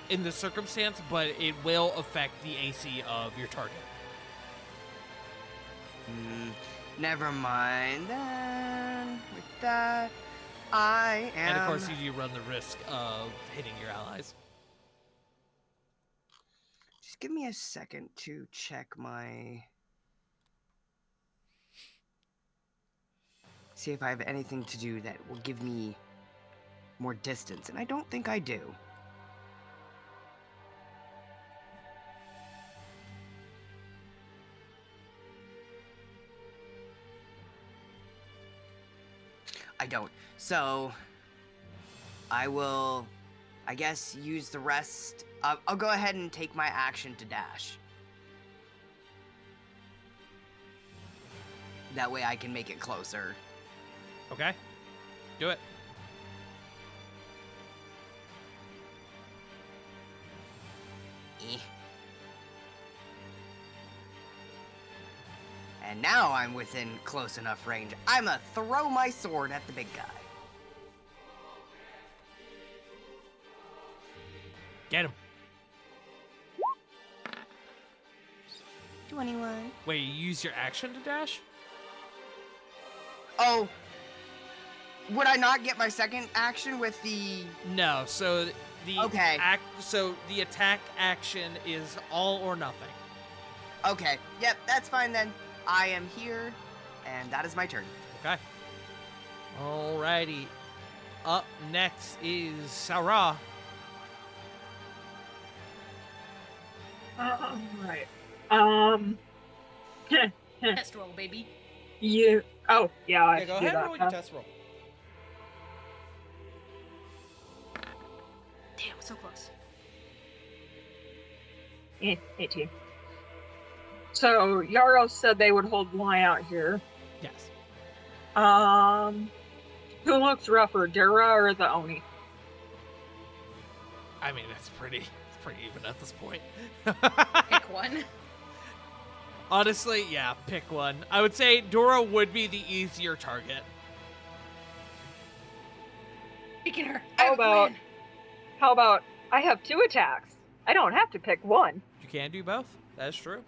in the circumstance, but it will affect the AC of your target. Never mind then. With that, I am. And of course, you do run the risk of hitting your allies. Just give me a second to check my. See if I have anything to do that will give me more distance, and I don't think I do. I don't. So, I will, I guess, use the rest. I'll go ahead and take my action to dash. That way I can make it closer. Okay, do it. And now I'm within close enough range. I'ma throw my sword at the big guy. Get him. 21. Wait, you use your action to dash? Oh. Would I not get my second action with the... No, so the Okay. So the attack action is all or nothing. Okay, yep, that's fine then. I am here, and that is my turn. Okay. Alrighty. Up next is Sarah. Right. Test roll, baby. You. Oh, yeah. I Yeah, go should do ahead and that, roll your huh? test roll. Damn, so close. 18. So Yaros said they would hold the line out here. Yes. Who looks rougher, Dura or the Oni? I mean, it's pretty even at this point. Pick one. Honestly, yeah, pick one. I would say Dora would be the easier target. Picking her. I have a plan. How about I have 2 attacks? I don't have to pick one. You can do both. That is true.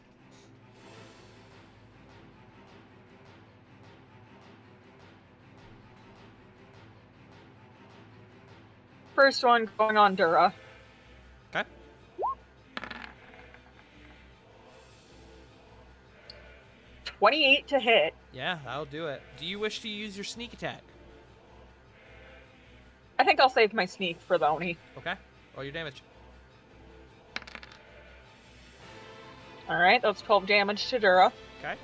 First one going on Dura. Okay. 28 to hit. Yeah, that'll do it. Do you wish to use your sneak attack? I think I'll save my sneak for the Oni. Okay. Roll your damage. Alright, that's 12 damage to Dura. Okay.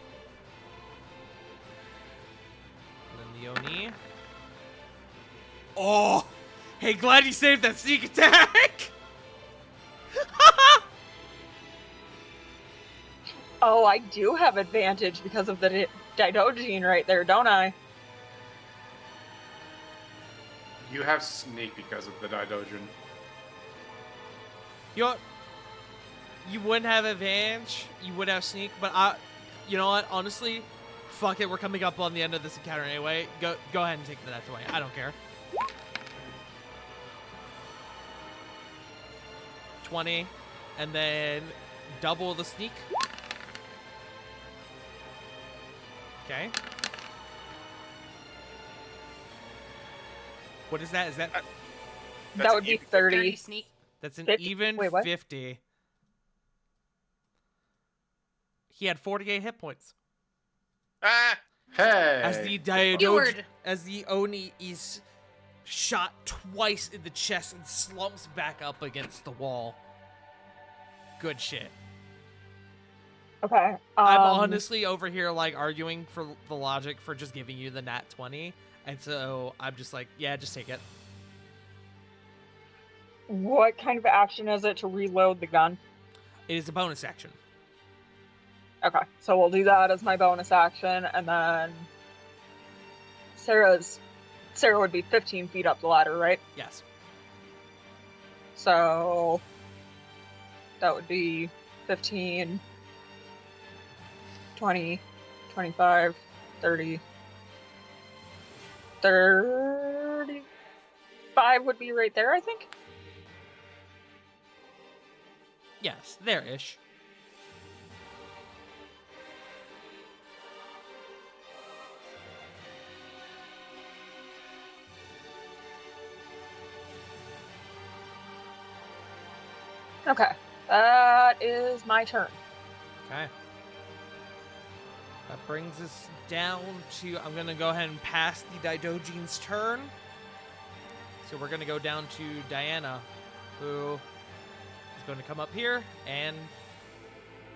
And then the Oni. Oh! Hey, glad you saved that sneak attack! Oh, I do have advantage because of the Didogene right there, don't I? You have sneak because of the Didogene. You wouldn't have advantage, you would have sneak, but you know what? Honestly, fuck it. We're coming up on the end of this encounter anyway. Go ahead and take the net away. I don't care. 20, and then double the sneak. Okay. What is that? Is that? That would be 30. 30 sneak. That's an 50? even Wait, what? 50. He had 48 hit points. Ah! Hey! As the Keyword. as the Oni is shot twice in the chest and slumps back up against the wall. Good shit. Okay. I'm honestly over here, like, arguing for the logic for just giving you the nat 20. And so I'm just like, yeah, just take it. What kind of action is it to reload the gun? It is a bonus action. Okay, so we'll do that as my bonus action, and then Sarah would be 15 feet up the ladder, right? Yes. So that would be 15, 20, 25, 30, 35 would be right there, I think. Yes, there-ish. Okay, that is my turn. Okay. That brings us down to, I'm going to go ahead and pass the Daidoji's turn. So we're going to go down to Diana, who is going to come up here and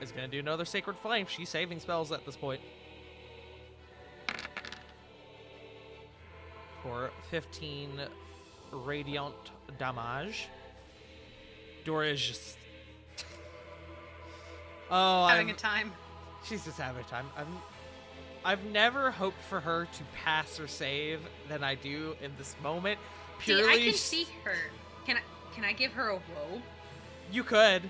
is going to do another Sacred Flame. She's saving spells at this point. For 15 radiant damage. Dora is just... oh, Having a time. She's just having a time. I've never hoped for her to pass or save than I do in this moment. Purely, See, I can see her. Can I give her a woe? You could.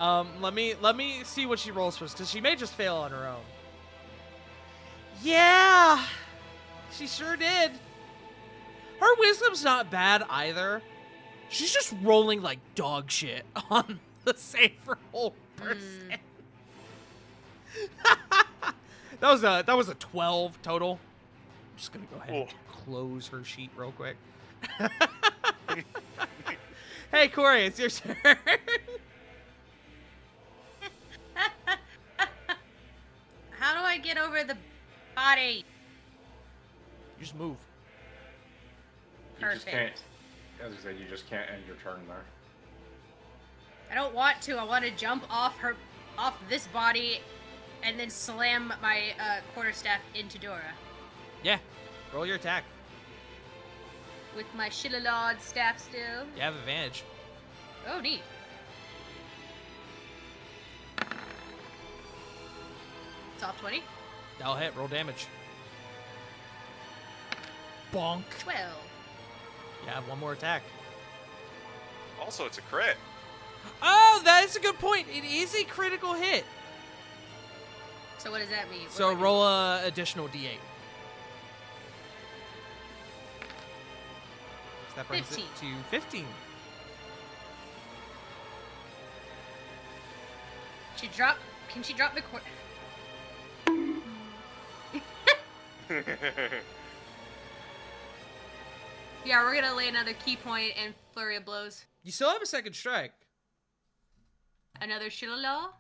Let me see what she rolls first, because she may just fail on her own. Yeah, she sure did. Her wisdom's not bad either. She's just rolling like dog shit on the save roll person. That was a 12 total. I'm just gonna go ahead and close her sheet real quick. Hey Corey, it's your turn. How do I get over the body? You just move. You just Perfect. can't. As I said, you just can't end your turn there. I don't want to. I want to jump off this body, and then slam my quarterstaff into Dora Yeah, roll your attack. with my Shillalod staff still. You have advantage. Oh, neat. It's off 20. That'll hit. Roll damage. Bonk. 12. You have one more attack. Also, it's a crit. Oh, that is a good point. It is a critical hit. So what does that mean? What So do I do? roll a additional d8. So that brings 15. it to 15. Can she drop the quarter? Yeah, we're gonna lay another key point and flurry of blows. You still have a second strike. Another Shillelagh?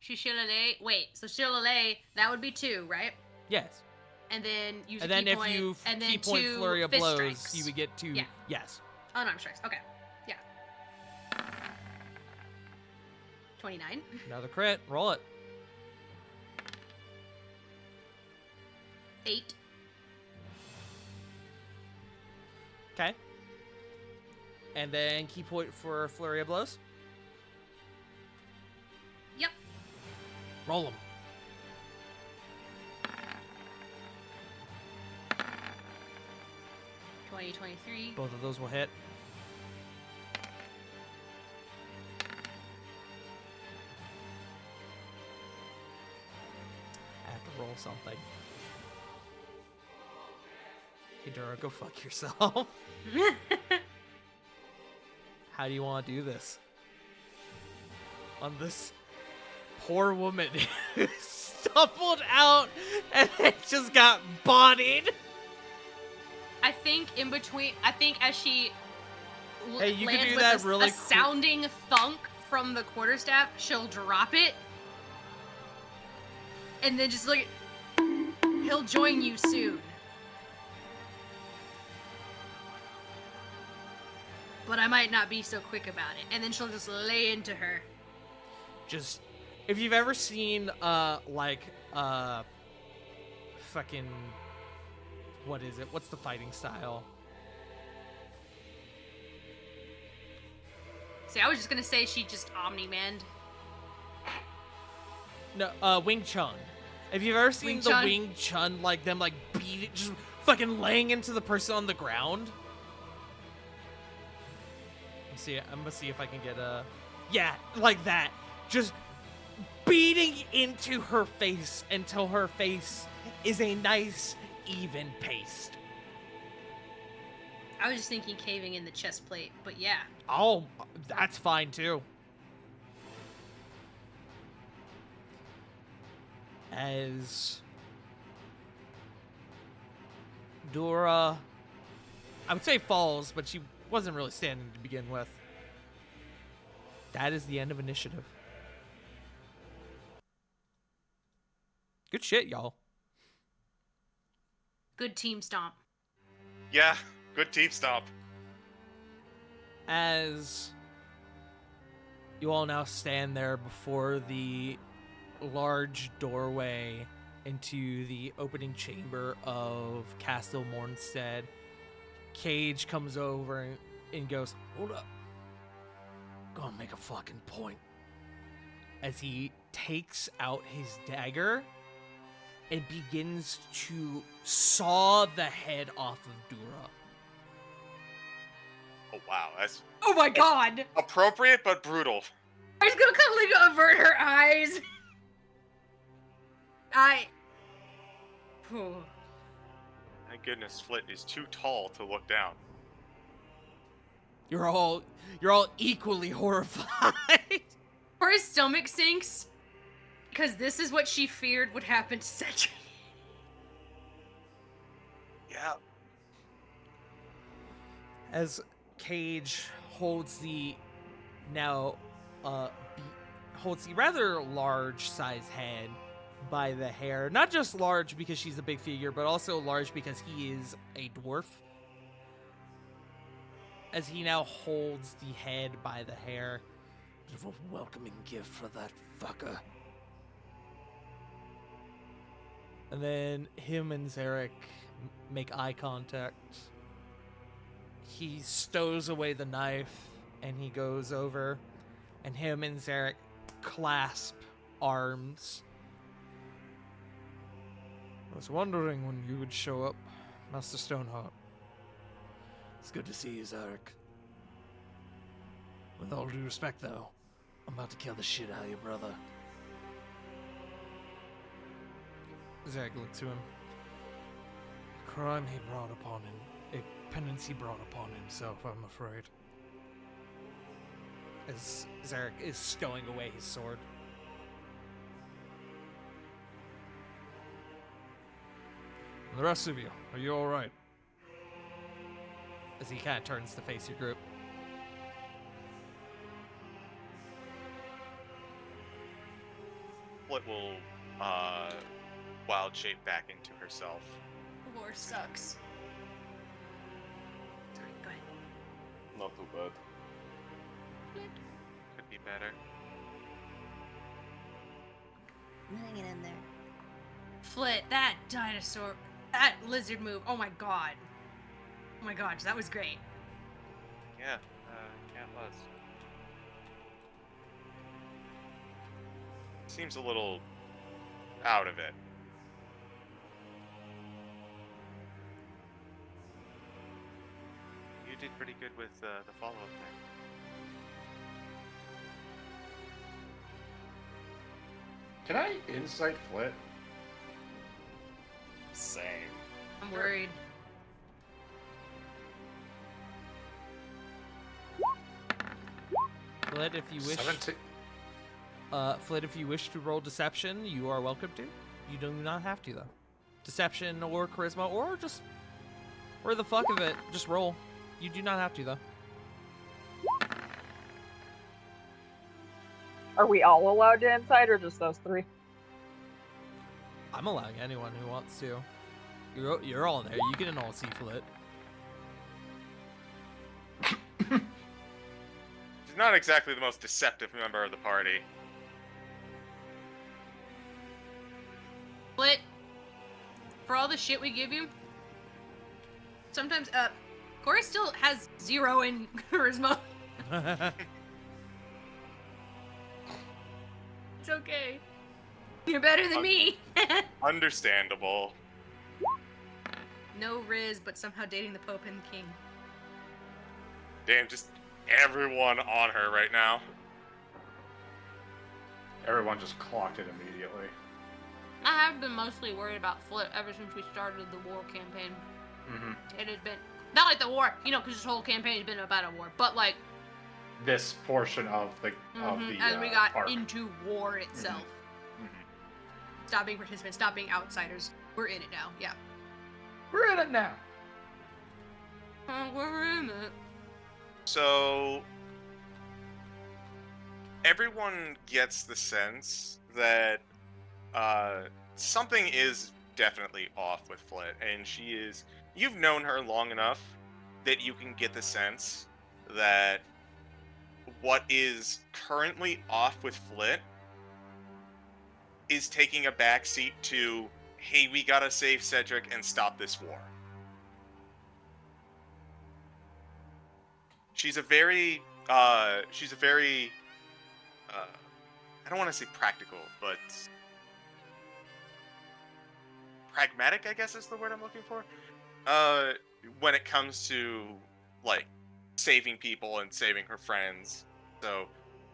Shillelagh. Wait, so Shillelagh, that would be 2, right? Yes. And then use And a then key if point, you and then key point 2 flurry of fist blows, strikes. you would get 2. Yeah. Yes. Unarmed strikes. Okay. Yeah. 29. Another crit. Roll it. 8. Okay. And then key point for flurry of blows. Yep. Roll them. 20, 23. Both of those will hit. I have to roll something. Hey, Dura, go fuck yourself. How do you want to do this? On this poor woman who stumbled out and then just got bodied. I think in between, as she Hey, you can lands do with that a, really a sounding thunk from the quarterstaff, she'll drop it. And then just like, he'll join you soon. but I might not be so quick about it. And then she'll just lay into her. Just, if you've ever seen, fucking, what is it? What's the fighting style? See, I was just gonna say she just Omni-Manned. No, Wing Chun. If you've ever seen Wing the Chun? Wing Chun, like, them, like, beat it, just fucking laying into the person on the ground. I'm gonna see if I can get a... Yeah, like that. Just beating into her face until her face is a nice, even paste. I was just thinking caving in the chest plate, but yeah. Oh, that's fine, too. As Dora, I would say falls, but she wasn't really standing to begin with. That is the end of initiative. Good shit, y'all. Good team stomp. Yeah, good team stomp. As you all now stand there before the large doorway into the opening chamber of Castle Mornstead, Cage comes over and goes, "Hold up. Gonna make a fucking point." As he takes out his dagger and begins to saw the head off of Dura. Oh wow, that's Oh my god! appropriate but brutal. I was gonna kind of like avert her eyes. Whew. Thank goodness Flit is too tall to look down. You're all equally horrified. Her stomach sinks because this is what she feared would happen to Cedric. Yeah. As Cage holds the now holds the rather large size head by the hair. Not just large because she's a big figure, but also large because he is a dwarf. As he now holds the head by the hair. Bit of a welcoming gift for that fucker. And then him and Zarek make eye contact. He stows away the knife and he goes over, and him and Zarek clasp arms. I was wondering when you would show up, Master Stoneheart. It's good to see you, Zarek. With all due respect, though, I'm about to kill the shit out of your brother. Zarek looked to him. A crime he brought upon him. A penance he brought upon himself, I'm afraid. As Zarek is stowing away his sword. And the rest of you, are you alright? As he kind of turns to face your group. Flit will wild shape back into herself. War sucks. Sorry, go ahead. Not too bad. Could be better. I'm hanging in there. Flit, that dinosaur, that lizard move. Oh my god. Oh my gosh, that was great. Yeah, yeah, it was. Seems a little out of it. You did pretty good with the follow-up thing. Can I insight Flit? Same. I'm worried. Fled, if you wish. 17. Fled, if you wish to roll deception, you are welcome to. You do not have to, though. Deception or charisma or just for the fuck of it, just roll. You do not have to, though. Are we all allowed to insight or just those three? I'm allowing anyone who wants to. You're all there. You can all see Flit. not exactly the most deceptive member of the party. But for all the shit we give you, sometimes Corey still has 0 in charisma. It's okay. You're better than me. Understandable. No Riz, but somehow dating the Pope and the King. Damn, just everyone on her right now. Everyone just clocked it immediately. I have been mostly worried about Flip ever since we started the war campaign. Mm-hmm. It has been, not like the war, because this whole campaign has been about a war, but like This portion of the as we got arc. into war itself. Mm-hmm. Stop being participants, stop being outsiders. We're in it now, yeah. We're in it now. We're in it. So everyone gets the sense that something is definitely off with Flit, and you've known her long enough that you can get the sense that what is currently off with Flit is taking a backseat to, hey, we gotta save Cedric and stop this war. She's a very I don't want to say practical, but pragmatic, I guess is the word I'm looking for. When it comes to, like, saving people and saving her friends. So,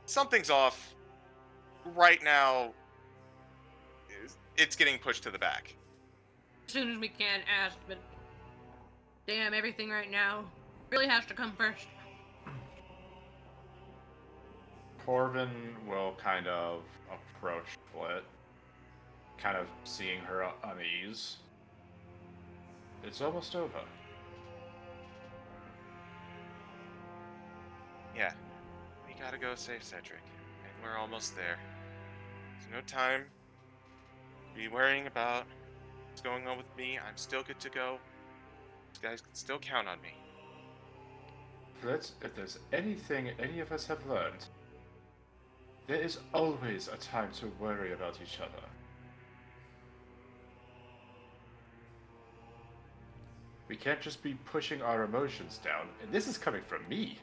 something's off right now. It's getting pushed to the back. As soon as we can ask, but damn, everything right now really has to come first. Corvin will kind of approach Flit, kind of seeing her unease. It's almost over. Yeah, we gotta go save Cedric, and we're almost there. There's no time to be worrying about what's going on with me. I'm still good to go. You guys can still count on me. Flit, if there's anything any of us have learned, there is always a time to worry about each other. We can't just be pushing our emotions down, and this is coming from me.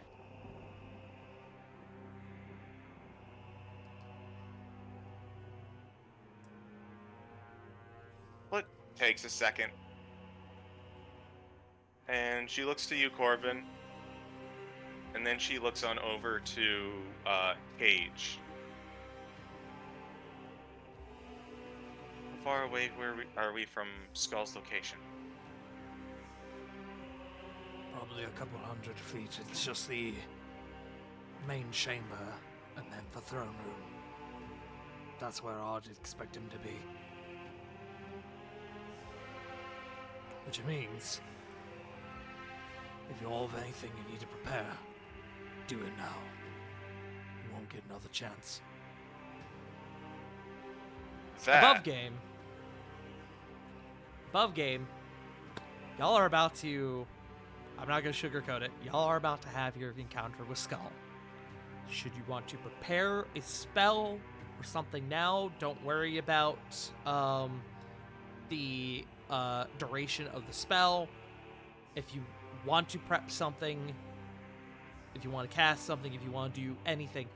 Flit takes a second. And she looks to you, Corvin. And then she looks on over to Cage. How far away are we from Skull's location? Probably a couple 100 feet. It's just the main chamber and then the throne room. That's where I'd expect him to be. Which means, if you all have anything you need to prepare, do it now. You won't get another chance. Above game. Y'all are about to... I'm not going to sugarcoat it. Y'all are about to have your encounter with Skull. Should you want to prepare a spell or something now, don't worry about the duration of the spell. If you want to prep something, if you want to cast something, if you want to do anything,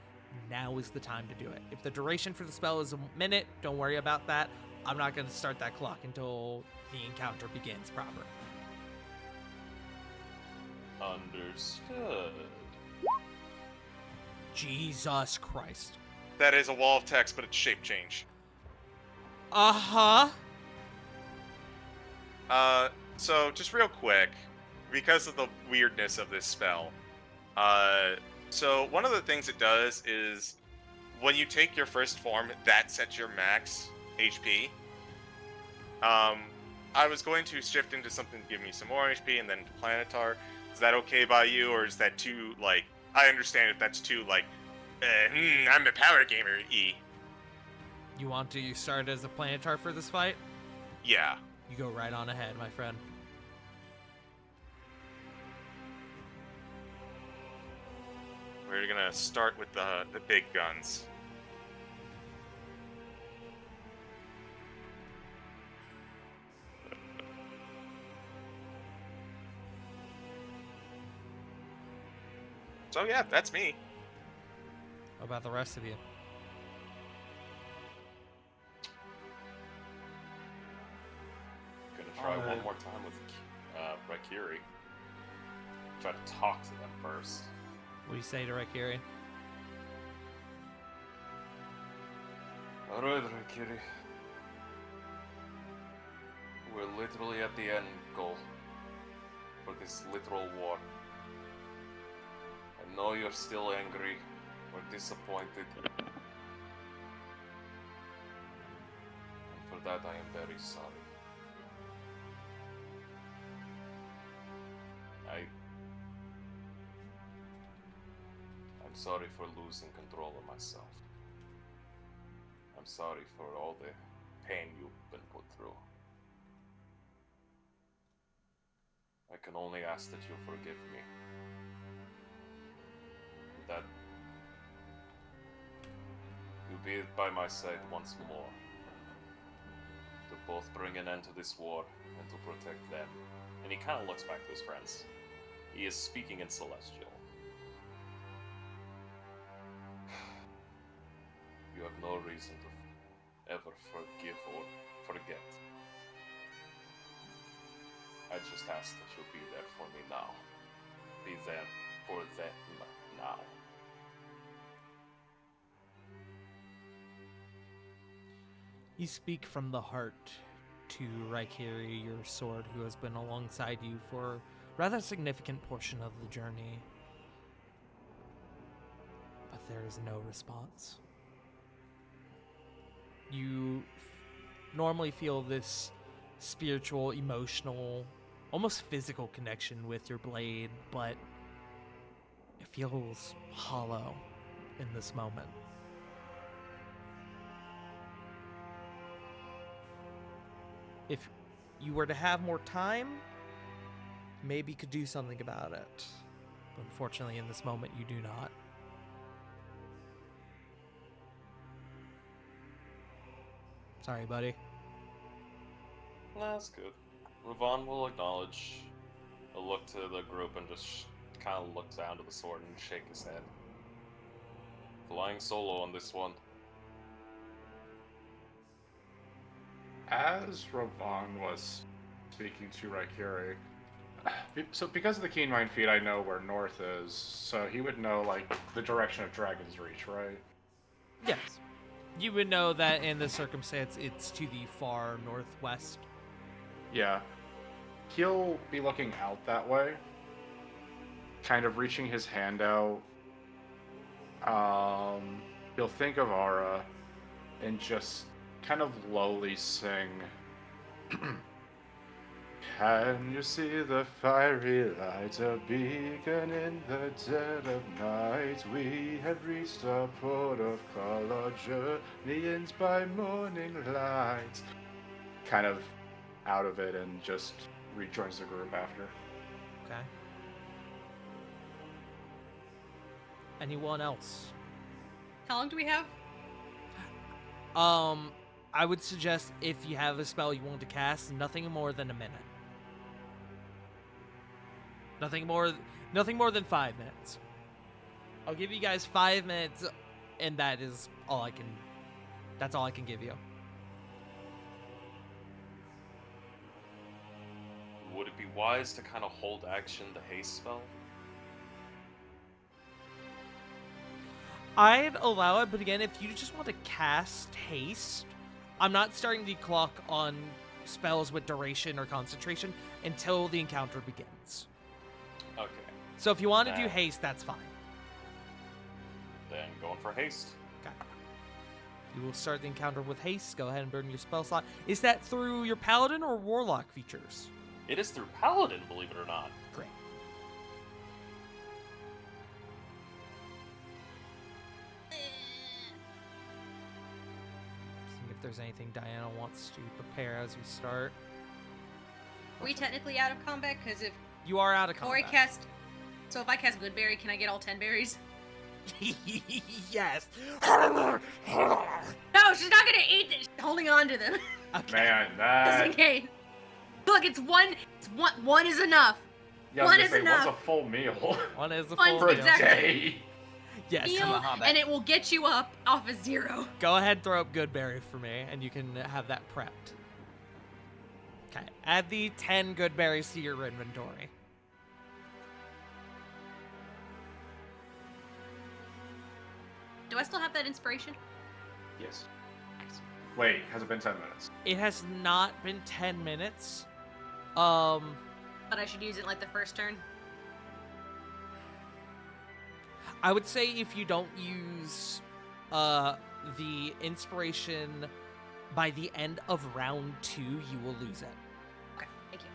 now is the time to do it. If the duration for the spell is a minute, don't worry about that. I'm not going to start that clock until the encounter begins proper. Understood. Jesus Christ. That is a wall of text, but it's shape change. Uh-huh. So just real quick, because of the weirdness of this spell, so one of the things it does is when you take your first form, that sets your max HP. I was going to shift into something to give me some more HP and then to Planetar. Is that okay by you, or is that too, like, I understand if that's too, like, I'm a power gamer-y. You want to start as a Planetar for this fight? Yeah. You go right on ahead, my friend. We're gonna start with the big guns. So yeah, that's me. What about the rest of you? Gonna try one more time with Rakiri. Try to talk to them first. What do you say to Rakiri? Alright, Rakiri. We're literally at the end goal for this literal war. I know you're still angry or disappointed. And for that I am very sorry. I'm sorry for losing control of myself. I'm sorry for all the pain you've been put through. I can only ask that you forgive me. That you be by my side once more. To both bring an end to this war and to protect them. And he kind of looks back to his friends. He is speaking in Celestial. You have no reason to ever forgive or forget. I just ask that you'll be there for me now. Be there for them now. You speak from the heart to Raikiri, your sword, who has been alongside you for a rather significant portion of the journey. But there is no response. You normally feel this spiritual, emotional, almost physical connection with your blade, but it feels hollow in this moment. If you were to have more time, maybe you could do something about it. But unfortunately, in this moment, you do not. Sorry, buddy. That's good. Ravon will acknowledge a look to the group and just kind of look down to the sword and shake his head. Flying solo on this one. As Ravon was speaking to Raikiri, so because of the Keen Mind feed, I know where north is, so he would know, like, the direction of Dragon's Reach, right? Yes. You would know that in this circumstance, it's to the far northwest. Yeah. He'll be looking out that way, kind of reaching his hand out. He'll think of Ara and just kind of lowly sing. Can you see the fiery light, a beacon in the dead of night? We have reached a port of color, journeyings by morning light. Kind of out of it and just rejoins the group after. Okay. Anyone else? How long do we have? I would suggest if you have a spell you want to cast, nothing more than a minute. Nothing more than 5 minutes. I'll give you guys 5 minutes, and that's all I can give you. Would it be wise to kind of hold action the haste spell? I'd allow it, but again, if you just want to cast haste, I'm not starting the clock on spells with duration or concentration until the encounter begins. Okay. So if you want to do haste, that's fine. Then going for haste. Okay. You will start the encounter with haste. Go ahead and burn your spell slot. Is that through your paladin or warlock features? It is through paladin, believe it or not. Great. Seeing if there's anything Diana wants to prepare as we start. Are we technically out of combat? Because if You are out of Ori combat. cast... So if I cast Good Berry, can I get all 10 berries? Yes. No, she's not gonna eat it. She's holding on to them. Okay. Man, Just in that. case. Look, it's one. One is enough. Yeah, I was one gonna is say, enough. what's a full meal One is a One's full for a meal. exactly. day? Yes. Meal, I'm a hobbit. and it will get you up off a 0. Go ahead and throw up Goodberry for me, and you can have that prepped. Okay. Add the 10 Goodberries to your inventory. Do I still have that inspiration? Yes. Nice. Wait, has it been 10 minutes? It has not been 10 minutes. But I should use it like the first turn. I would say if you don't use the inspiration by the end of round 2, you will lose it. Okay, thank you.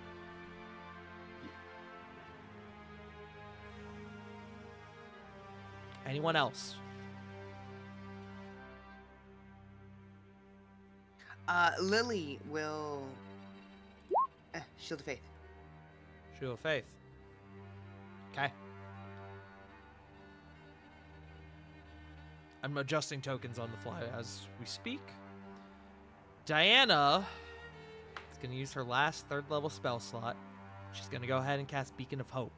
Anyone else? Lily will. Shield of Faith. Shield of Faith. Okay. I'm adjusting tokens on the fly as we speak. Diana is going to use her last 3rd level spell slot. She's going to go ahead and cast Beacon of Hope.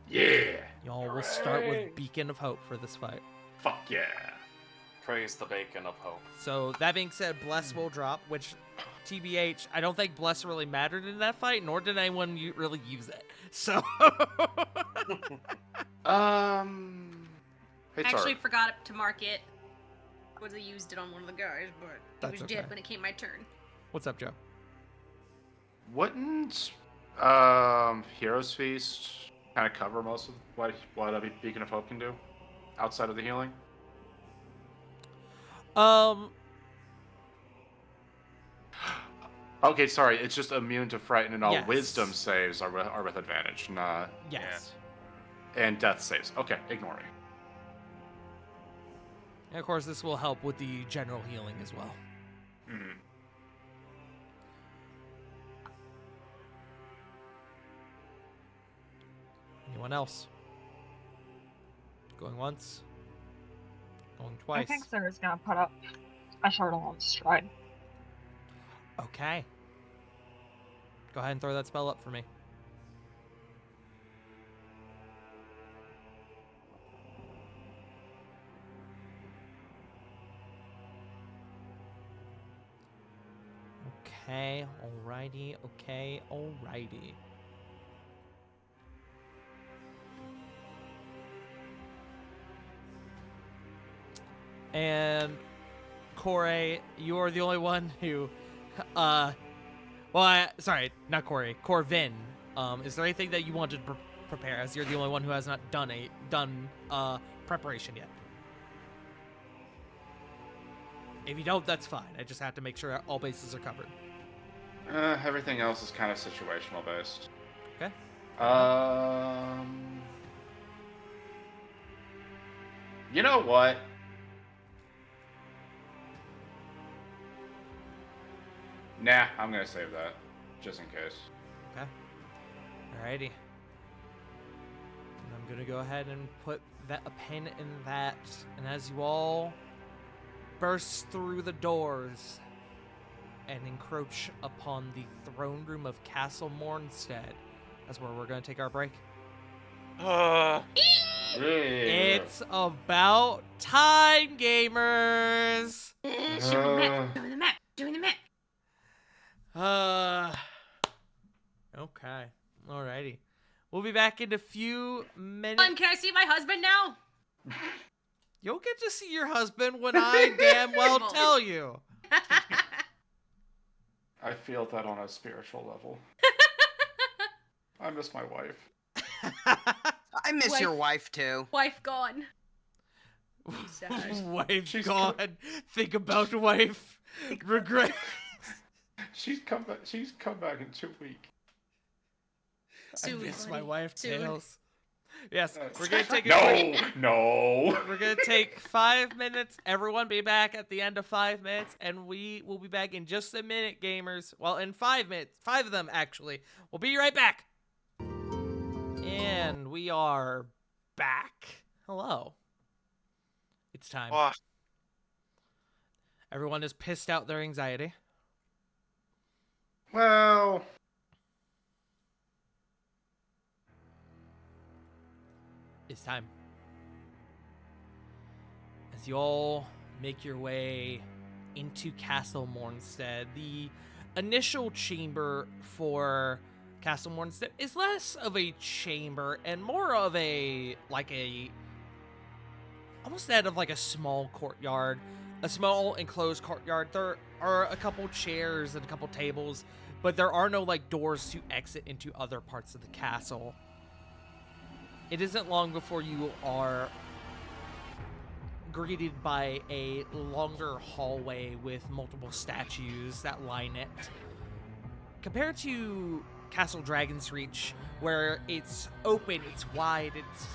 Yeah! Y'all will start Hooray! with Beacon of Hope for this fight. Fuck yeah. Praise the bacon of hope. So that being said, Bless will drop, which, TBH, I don't think Bless really mattered in that fight, nor did anyone really use it. So, I It's actually alright. forgot to mark it. Was I used it on one of the guys, but it That's was okay. dead when it came my turn. what's up, Joe? Wouldn't Hero's Feast kind of cover most of what a Beacon of Hope can do outside of the healing? Okay, sorry. It's just immune to frighten, and all Yes. wisdom saves are with advantage, not Yes. and death saves. Okay, ignore me. And of course, this will help with the general healing as well. Mhm. Anyone else? Going once? Going I twice? think Sarah's gonna put up a turtle on stride. Okay. Go ahead and throw that spell up for me. Okay, alrighty, okay, alrighty. And Corey, you're the only one who, sorry, not Corey, Corvin. Is there anything that you wanted to prepare, as you're the only one who has not done preparation yet? If you don't, that's fine. I just have to make sure all bases are covered. Everything else is kind of situational based. Okay. You know what? Nah, I'm gonna save that, just in case. Okay. Alrighty. And I'm gonna go ahead and put a pin in that. And as you all burst through the doors and encroach upon the throne room of Castle Mornstead, that's where we're gonna take our break. Uh, Yeah. It's about time, gamers. Showing the map, showing the map, showing the map. Okay. Alrighty. We'll be back in a few minutes. Can I see my husband now? You'll get to see your husband when I damn well tell you. I feel that on a spiritual level. I miss my wife. I miss Wife. your wife too. Wife gone. Sad. Wife She's gone. Think about wife. Regret. She's come back. She's come back in 2 weeks. Soon, I miss my buddy. wife, Soon. Tails. Yes, we're gonna take a break. No. We're gonna take 5 minutes. Everyone be back at the end of 5 minutes, and we will be back in just a minute, gamers. Well, in 5 minutes. 5 of them, actually. We'll be right back. And we are back. Hello. It's time. Oh, Everyone has pissed out their anxiety. Well, It's time. As you all make your way into Castle Mornstead, the initial chamber for Castle Mornstead is less of a chamber and more of almost that of like a small courtyard, a small enclosed courtyard. There are a couple chairs and a couple tables, but there are no like doors to exit into other parts of the castle. It isn't long before you are greeted by a longer hallway with multiple statues that line it. Compared to Castle Dragon's Reach, where it's open, it's wide, it's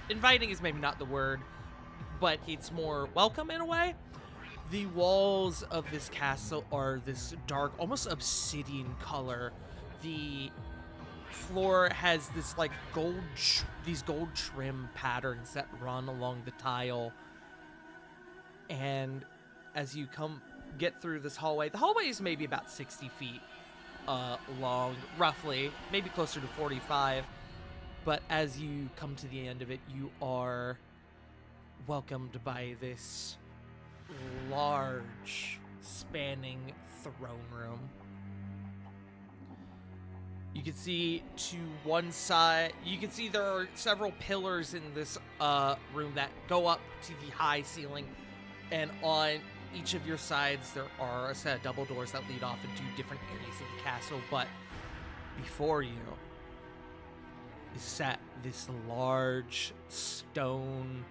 inviting is maybe not the word, but it's more welcome in a way. The walls of this castle are this dark, almost obsidian color. The floor has this like these gold trim patterns that run along the tile. And as you get through this hallway, the hallway is maybe about 60 feet long, roughly, maybe closer to 45. But as you come to the end of it, you are welcomed by this large, spanning throne room. You can see to one side, you can see there are several pillars in this room that go up to the high ceiling, and on each of your sides there are a set of double doors that lead off into different areas of the castle. But before you is sat this large stone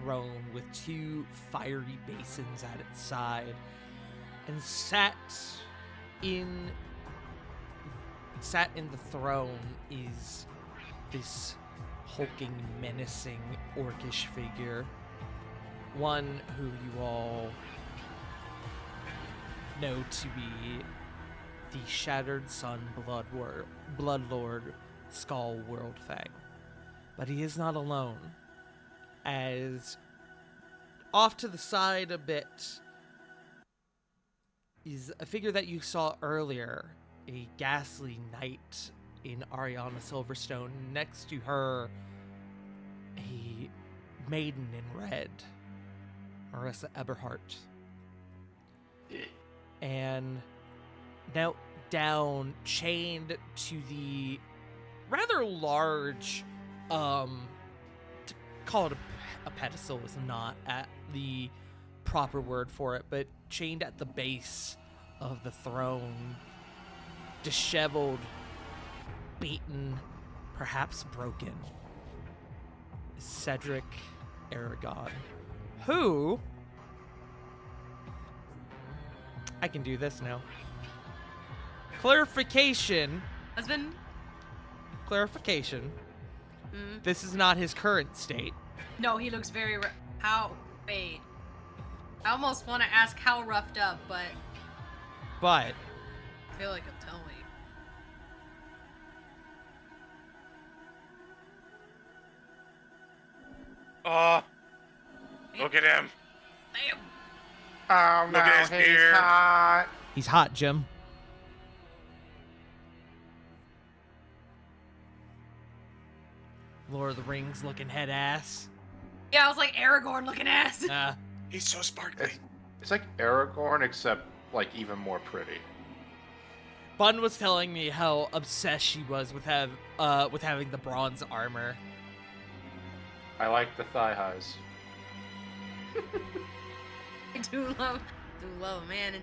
throne with two fiery basins at its side, and sat in the throne is this hulking, menacing, orcish figure. One who you all know to be the Shattered Sun Bloodlord Skull Worldfang. But he is not alone, as off to the side a bit is a figure that you saw earlier, a ghastly knight in Ariana Silverstone. Next to her, a maiden in red, Marissa Eberhardt. And knelt down, chained to the rather large, to call it a pedestal is not at the proper word for it, but chained at the base of the throne, disheveled, beaten, perhaps broken, Cedric Aragon, who... I can do this now. Clarification. Husband? Clarification. Mm. This is not his current state. No, he looks very wait. I almost want to ask how roughed up, but But I feel like he'll tell me. Look at him. Damn. oh no, Look at his he's beard. hot. he's hot, Jim. Lord of the Rings looking head ass. Yeah, I was like Aragorn looking ass. He's so sparkly. It's like Aragorn, except like even more pretty. Bun was telling me how obsessed she was with having the bronze armor. I like the thigh highs. I do love a man.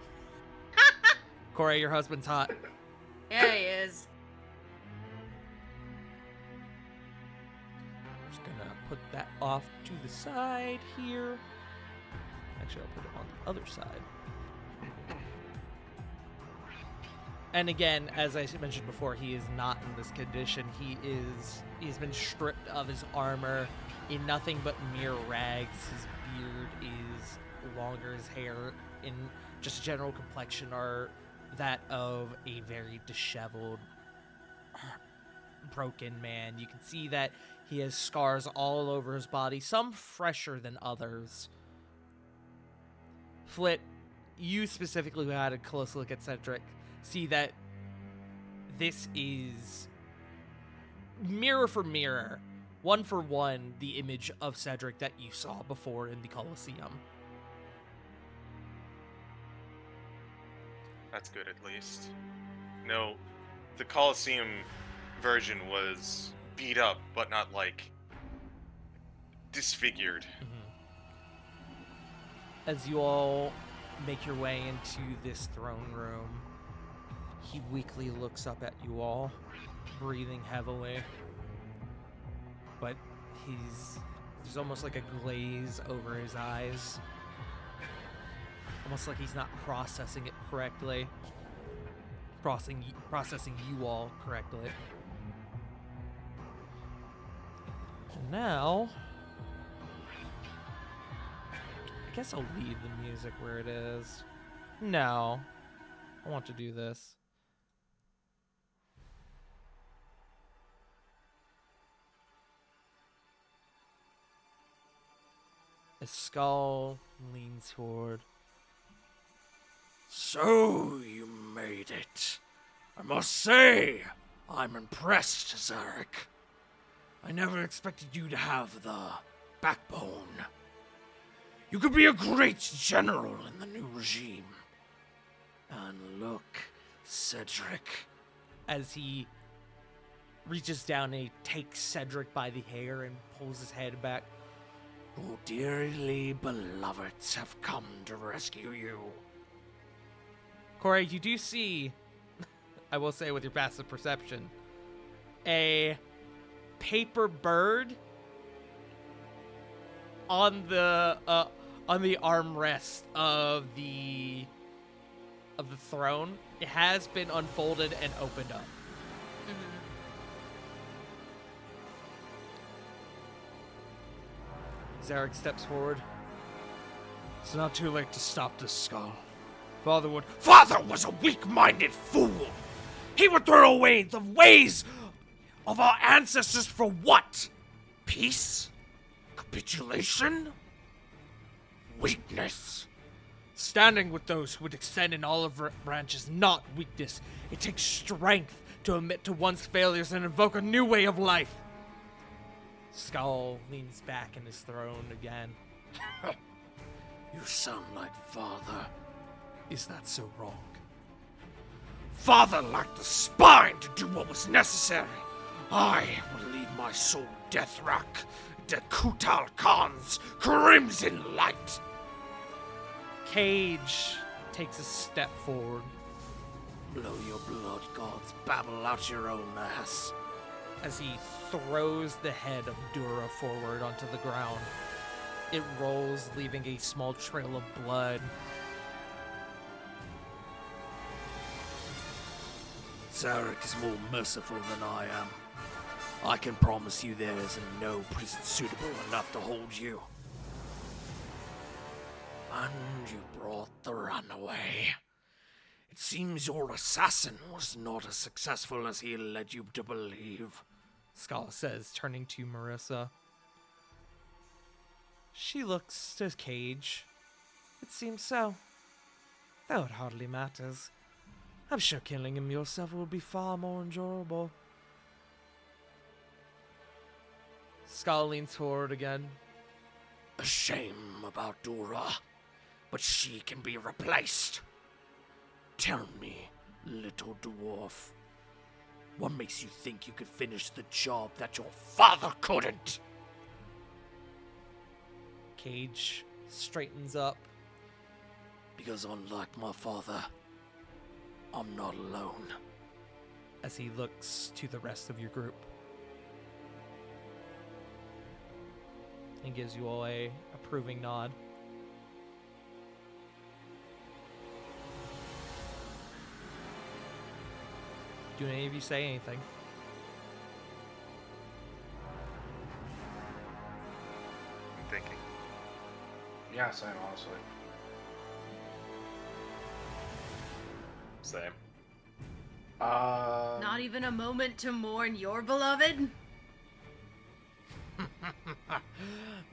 Corey, your husband's hot. Yeah, he is. Just gonna put that off to the side here. Actually, I'll put it on the other side. And again, as I mentioned before, he is not in this condition. He's been stripped of his armor in nothing but mere rags. His beard is longer, his hair in just general complexion are that of a very disheveled, broken man. You can see that He has scars all over his body, some fresher than others. Flit, you specifically who had a close look at Cedric, see that this is mirror for mirror, one for one, the image of Cedric that you saw before in the Colosseum. That's good, at least. No, the Colosseum version was beat up, but not, like, disfigured. As you all make your way into this throne room, he weakly looks up at you all, breathing heavily. But there's almost like a glaze over his eyes. Almost like he's not processing it correctly. Processing you all correctly. And now, I guess I'll leave the music where it is. No, I want to do this. A skull leans forward. So you made it. I must say, I'm impressed, Zarek. I never expected you to have the backbone. You could be a great general in the new regime. And look, Cedric. As he reaches down and he takes Cedric by the hair and pulls his head back. Who dearly beloveds have come to rescue you. Corey, you do see, I will say with your passive perception, a paper bird on the armrest of the throne. It has been unfolded and opened up. Zarek steps forward. It's not too late to stop this skull. Father was a weak-minded fool. He would throw away the ways of our ancestors for what? Peace? Capitulation? Weakness. Standing with those who would extend an olive branch is not weakness. It takes strength to admit to one's failures and invoke a new way of life. Skull leans back in his throne again. You sound like Father. Is that so wrong? Father lacked the spine to do what was necessary. I will lead my soul Deathrak to Kutal Khan's crimson light. Cage takes a step forward. Blow your blood gods, babble out your own ass. As he throws the head of Dura forward onto the ground. It rolls, leaving a small trail of blood. Zarek is more merciful than I am. I can promise you there isn't no prison suitable enough to hold you. And you brought the runaway. It seems your assassin was not as successful as he led you to believe. Skull says, turning to Marissa. She looks to Cage. It seems so. Though it hardly matters. I'm sure killing him yourself will be far more enjoyable. Skull leans forward again. A shame about Dora, but she can be replaced. Tell me, little dwarf, what makes you think you could finish the job that your father couldn't? Cage straightens up. Because unlike my father, I'm not alone. As he looks to the rest of your group. And gives you all a approving nod. Do any of you say anything? I'm thinking. Yeah, same, honestly. Same. Not even a moment to mourn your beloved?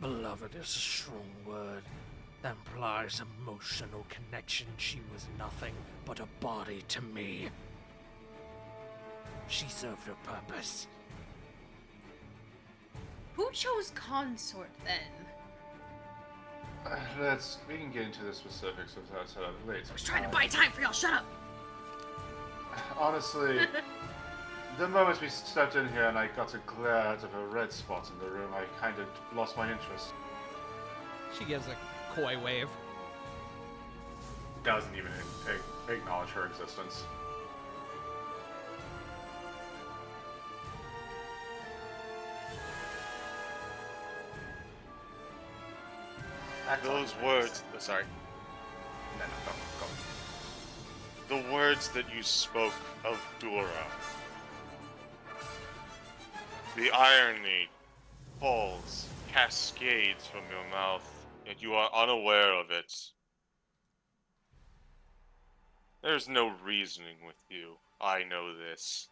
Beloved is a strong word. That implies emotional connection. She was nothing but a body to me. She served her purpose. Who chose consort then? We can get into the specifics of that setup later. I was trying to buy time for y'all. Shut up. Honestly, the moment we stepped in here and I got a glare out of a red spot in the room, I kind of lost my interest. She gives a coy wave. Doesn't even acknowledge her existence. Those words. Sorry. No, go. The words that you spoke of Dura. The irony falls, cascades from your mouth, yet you are unaware of it. There's no reasoning with you. I know this.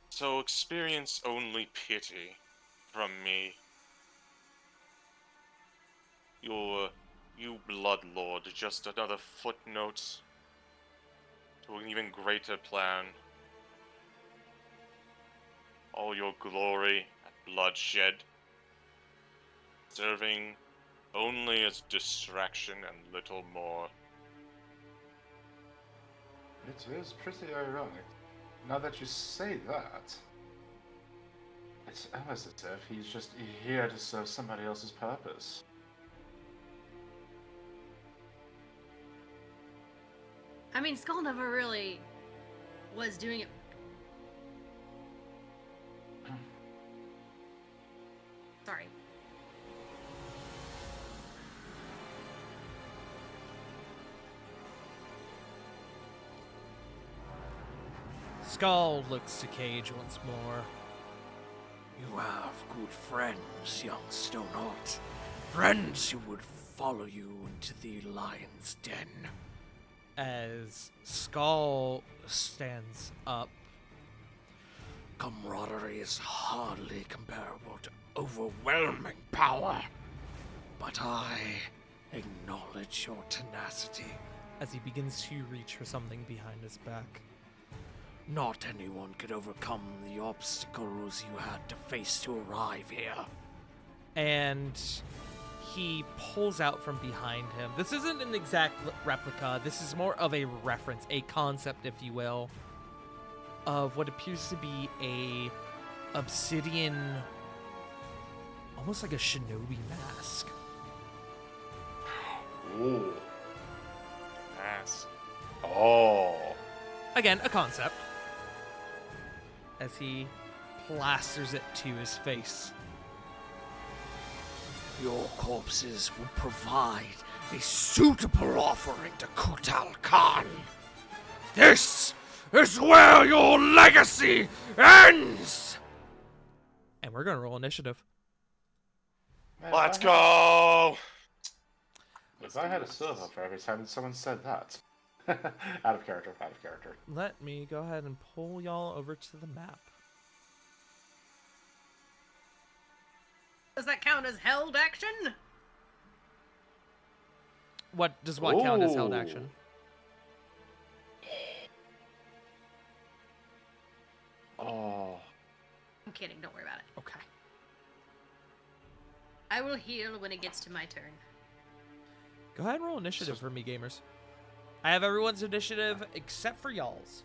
So experience only pity from me. You Bloodlord, just another footnote to an even greater plan. All your glory and bloodshed, serving only as distraction and little more. It is pretty ironic. Now that you say that, it's almost as if he's just here to serve somebody else's purpose. I mean, Skull never really was doing it. Sorry. Skull looks to Cage once more. You have good friends, young Stoneheart. Friends who would follow you into the lion's den. As Skull stands up, Camaraderie is hardly comparable to overwhelming power. But I acknowledge your tenacity. as he begins to reach for something behind his back. Not anyone could overcome the obstacles you had to face to arrive here. And he pulls out from behind him. This isn't an exact replica. This is more of a reference, a concept, if you will, of what appears to be a obsidian, almost like a shinobi mask. Ooh. Mask. Oh. Again, a concept. As he plasters it to his face. Your corpses will provide a suitable offering to Kutal Khan. This is where your legacy ends! And we're gonna roll initiative. Man, Let's go! If I had a silver for every time someone said that. Out of character. Let me go ahead and pull y'all over to the map. Does that count as held action? What does what count as held Ooh. action? Oh. I'm kidding, don't worry about it. Okay. I will heal when it gets to my turn. Go ahead and roll initiative for me, gamers. I have everyone's initiative except for y'all's.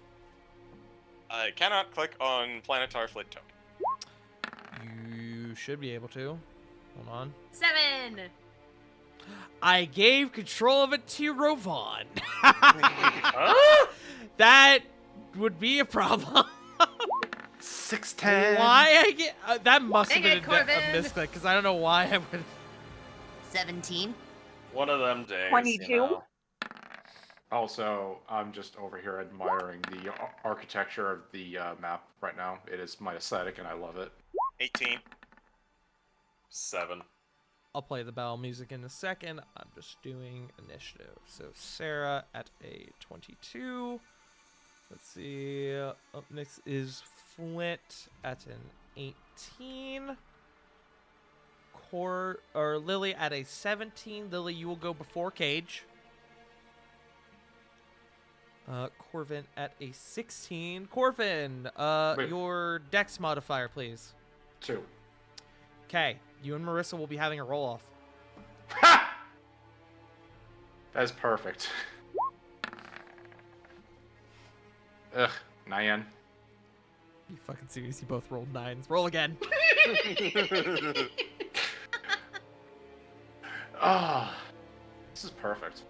I cannot click on Planetar Flit token. You should be able to. Hold on. 7! I gave control of it to Rovon. That would be a problem. 610. Why I get that must have Dang been it, a Corbin. misclick because I don't know why I would. 17. One of them days. 22? You know. Also, I'm just over here admiring the architecture of the map right now. It is my aesthetic, and I love it. 18. 7. I'll play the battle music in a second. I'm just doing initiative. So Sarah at a 22. Let's see. Up next is Flint at an 18. Lily at a 17. Lily, you will go before Cage. Corvin at a 16. Corvin, Wait. your dex modifier, please. 2. Okay, you and Marissa will be having a roll-off. Ha! That is perfect. Ugh, 9. You fucking serious? You both rolled 9s. Roll again. Ah, this is perfect.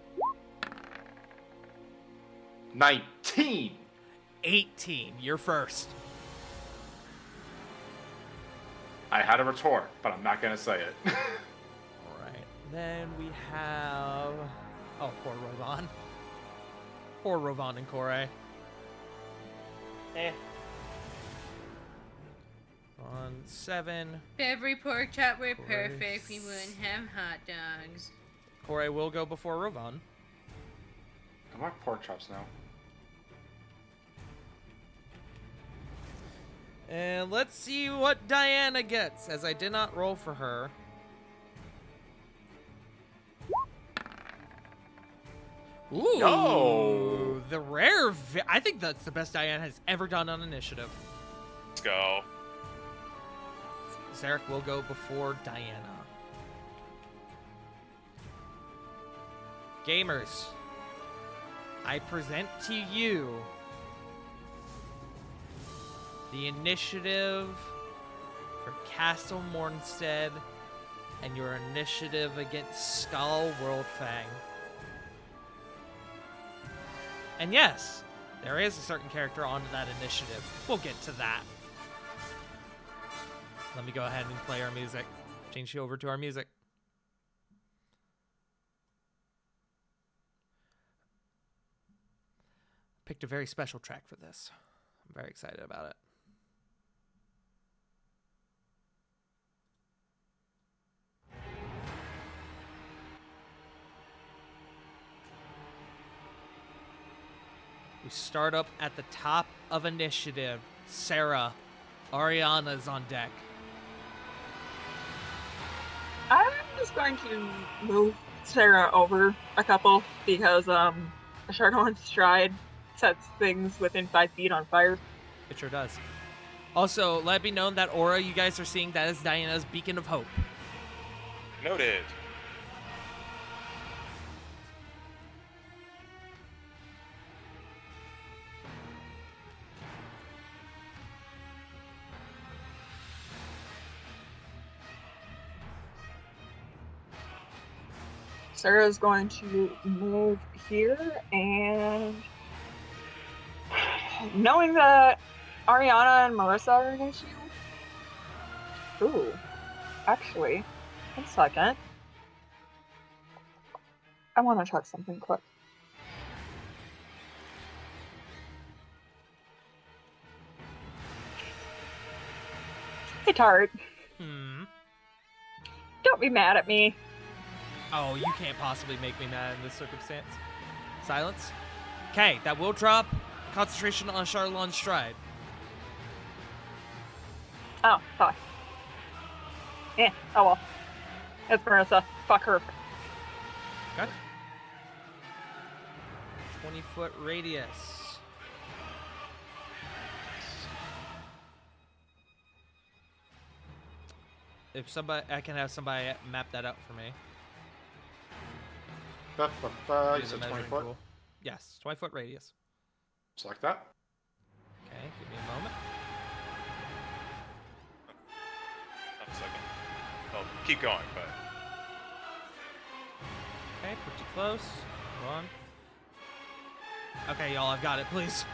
19. 18. You're first. I had a retort, but I'm not gonna say it. All right. Then we have... Oh, poor Rovan. Poor Rovan and Kore. On 7. If every pork chop were Course. perfect, we wouldn't have hot dogs. Kore will go before Rovan. I want pork chops now. And let's see what Diana gets, as I did not roll for her. Ooh, Yo! the rare. I think that's the best Diana has ever done on initiative. Let's go. Zarek will go before Diana. Gamers, I present to you the initiative for Castle Mornstead and your initiative against Skull Worldfang. And yes, there is a certain character on that initiative. We'll get to that. Let me go ahead and play our music. Change you over to our music. Picked a very special track for this. I'm very excited about it. We start up at the top of initiative. Sarah, Ariana's on deck. I'm just going to move Sarah over a couple because a Chardonnay stride sets things within 5 feet on fire. It sure does. Also, let it be known that aura you guys are seeing, that is Diana's beacon of hope. Noted. Sarah's going to move here, and knowing that Ariana and Marissa are an issue. Ooh, actually, 1 second. I want to check something quick. Hey, Tart, don't be mad at me. Oh, you can't possibly make me mad in this circumstance. Silence. Okay, that will drop concentration on Charlon's stride. Oh, fuck. Eh, oh well. It's Marissa. Fuck her. Okay. 20-foot radius. If somebody, I can have somebody map that out for me. You Use said a 20 measuring foot? tool. Yes, 20-foot radius. Select that. Okay, give me a moment. 1 second. Well, keep going, but Okay, pretty close. Hold on. Okay, y'all, I've got it, please.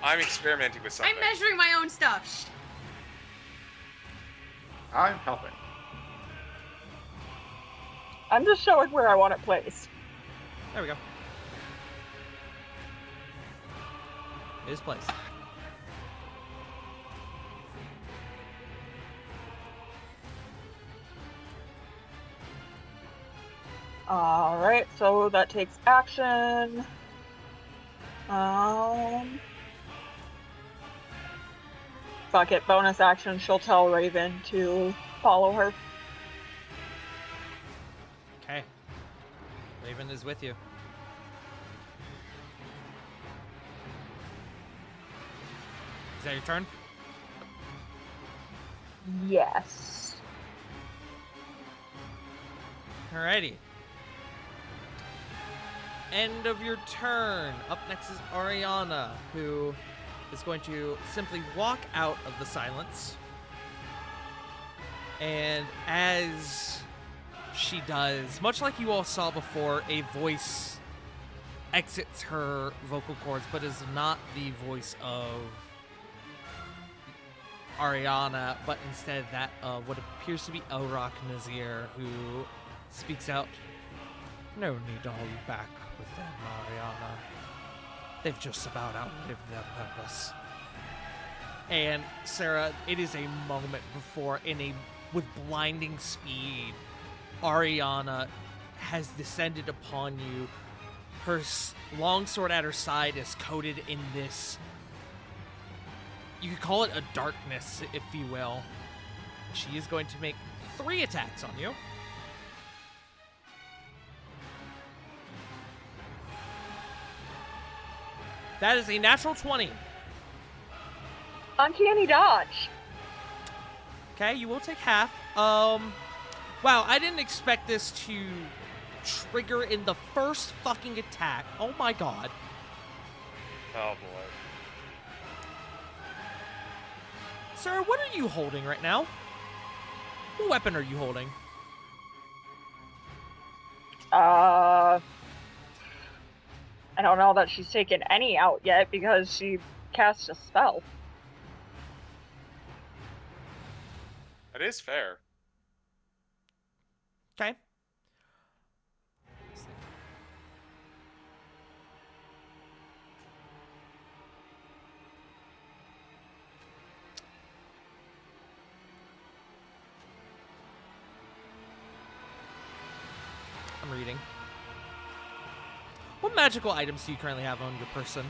I'm experimenting with something. I'm measuring my own stuff. Shh. I'm helping. I'm just showing where I want it placed. There we go. It is placed. Alright, so that takes action. fuck it, bonus action, she'll tell Raven to follow her. Okay. Raven is with you. Is that your turn? Yes. Alrighty. End of your turn. Up next is Ariana, who is going to simply walk out of the silence. And as she does, much like you all saw before, a voice exits her vocal cords, but is not the voice of Ariana, but instead that of what appears to be Elrock Nazir, who speaks out. No need to hold you back with them, Ariana. They've just about outlived their purpose. And Sarah, it is a moment before, with blinding speed, Ariana has descended upon you. Her longsword at her side is coated in this, you could call it a darkness, if you will. She is going to make 3 attacks on you. That is a natural 20. Uncanny dodge. Okay, you will take half. Wow, I didn't expect this to trigger in the first fucking attack. Oh my god. Oh boy. Sir, what are you holding right now? What weapon are you holding? I don't know that she's taken any out yet because she cast a spell. That is fair. Okay. I'm reading. What magical items do you currently have on your person?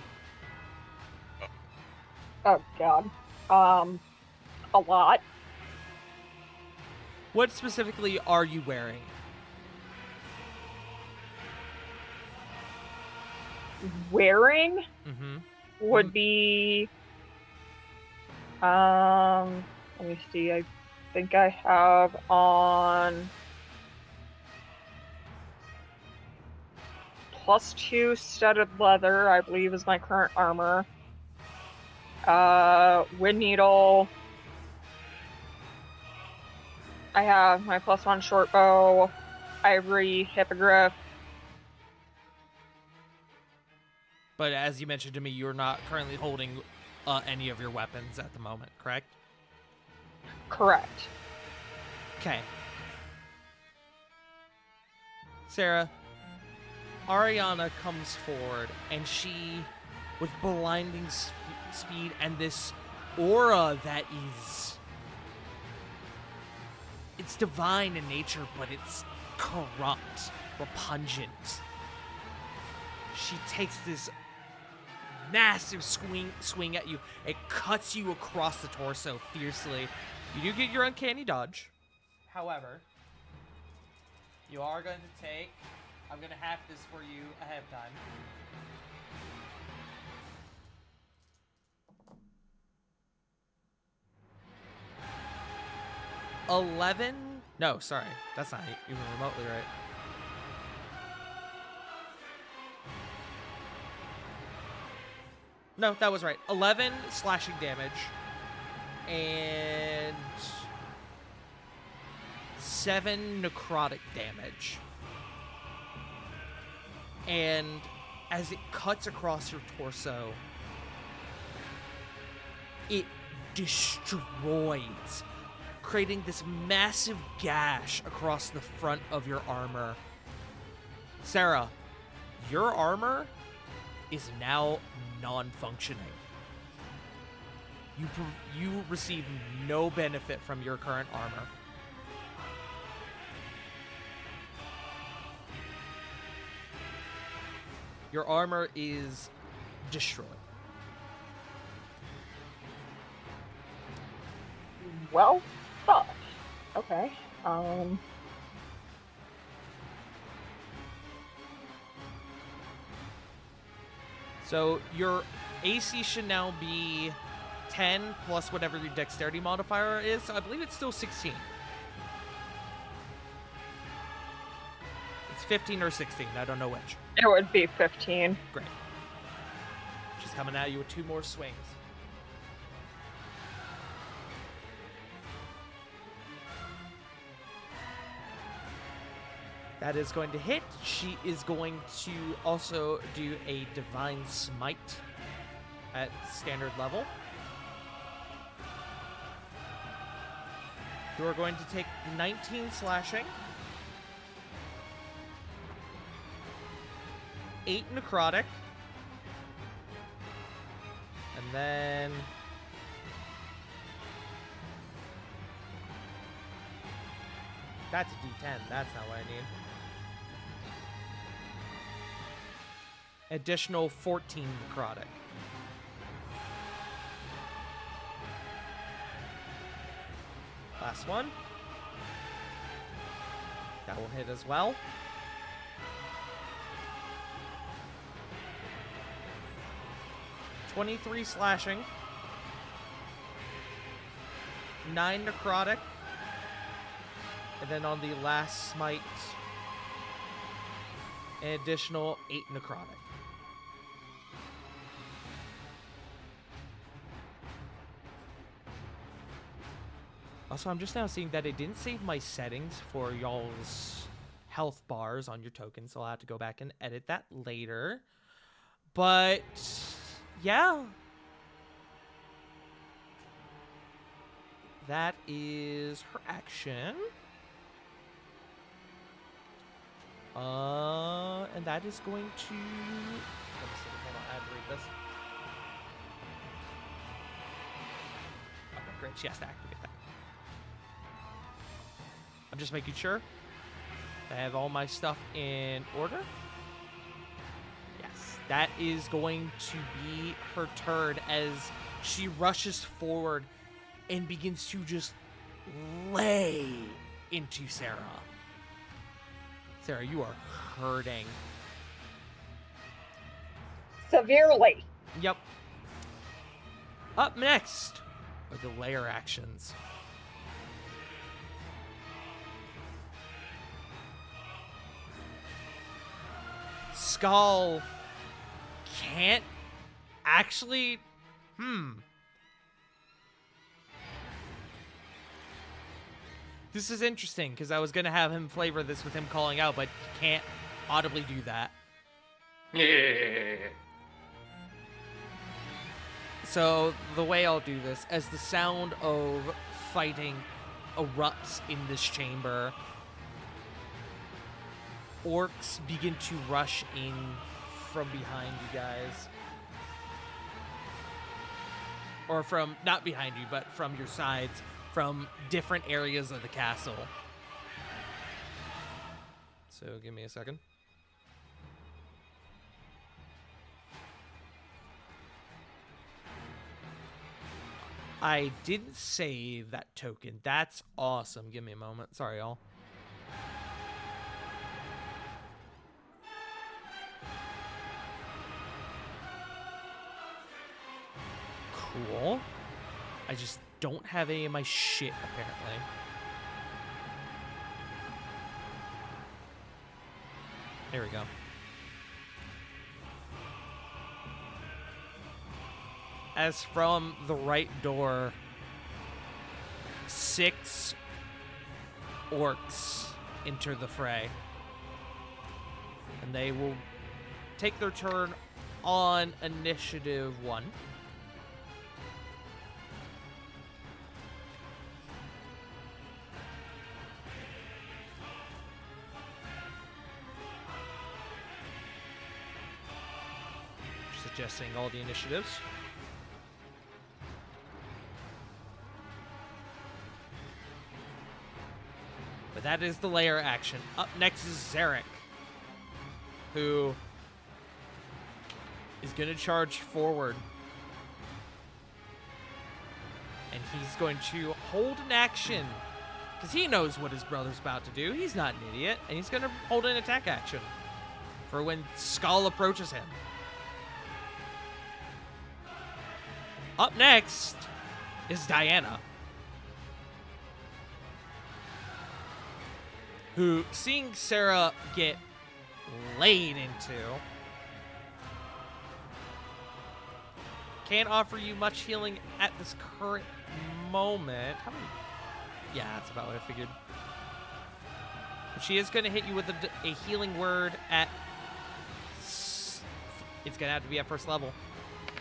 Oh god. A lot. What specifically are you wearing? Wearing Mm-hmm. would be let me see, I think I have on +2 studded leather, I believe is my current armor. Wind needle. I have my +1 short bow, ivory, hippogriff. But as you mentioned to me, you're not currently holding any of your weapons at the moment, correct? Correct. Okay. Sarah, Ariana comes forward, and she, with blinding speed and this aura that is, it's divine in nature, but it's corrupt, repugnant. She takes this massive swing at you. It cuts you across the torso fiercely. You do get your uncanny dodge. However, you are going to take, I'm going to have this for you ahead of time. No, sorry. That's not even remotely right. No, that was right. 11 slashing damage. And 7 necrotic damage. And as it cuts across your torso, it destroys, creating this massive gash across the front of your armor. Sarah, your armor is now non-functioning. You receive no benefit from your current armor. Your armor is destroyed. Well thought. Okay. So your AC should now be 10 plus whatever your dexterity modifier is. So I believe it's still 16. It's 15 or 16. I don't know which. It would be 15. Great. She's coming at you with 2 more swings. That is going to hit. She is going to also do a Divine Smite at standard level. You are going to take 19 slashing, 8 necrotic, and then that's a D10. That's not what I need. Additional 14 necrotic. Last one. That will hit as well. $23 slashing. 9 necrotic. And then on the last smite, an additional 8 necrotic. Also, I'm just now seeing that it didn't save my settings for y'all's health bars on your tokens, so I'll have to go back and edit that later. But, yeah. That is her action. And that is going to... Let me see, hold on, I have to read this. Okay, great, she has to activate that. I'm just making sure I have all my stuff in order. Yes, that is going to be her turn as she rushes forward and begins to just lay into Sarah. Sarah, you are hurting. Severely. Yep. Up next are the layer actions. Skull can't actually... This is interesting, because I was going to have him flavor this with him calling out, but he can't audibly do that. Yeah. So the way I'll do this, as the sound of fighting erupts in this chamber, orcs begin to rush in from behind you guys. Or from, not behind you, but from your sides, from different areas of the castle. So give me a second. I didn't save that token. That's awesome. Give me a moment. Sorry, y'all. Cool. I just don't have any of my shit, apparently. There we go. As from the right door, 6 orcs enter the fray. And they will take their turn on initiative 1. Suggesting all the initiatives. But that is the layer action. Up next is Zarek, who is going to charge forward. And he's going to hold an action because he knows what his brother's about to do. He's not an idiot. And he's going to hold an attack action for when Skull approaches him. Up next is Diana, who, seeing Sarah get laid into, can't offer you much healing at this current moment. How many? Yeah, that's about what I figured. But she is going to hit you with a healing word at... It's going to have to be at first level.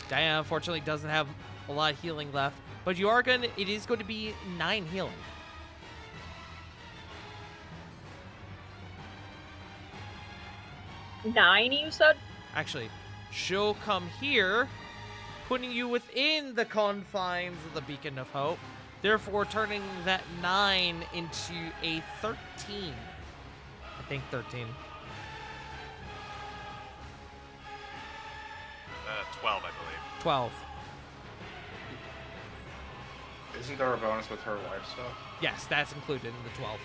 Diana, unfortunately, doesn't have a lot of healing left. But you are going to... It is going to be 9 healing. Nine, you said? Actually, she'll come here, putting you within the confines of the Beacon of Hope, therefore turning that 9 into a 13. I think 13. 12, I believe. 12. Isn't there a bonus with her life stuff? Yes, that's included in the 12.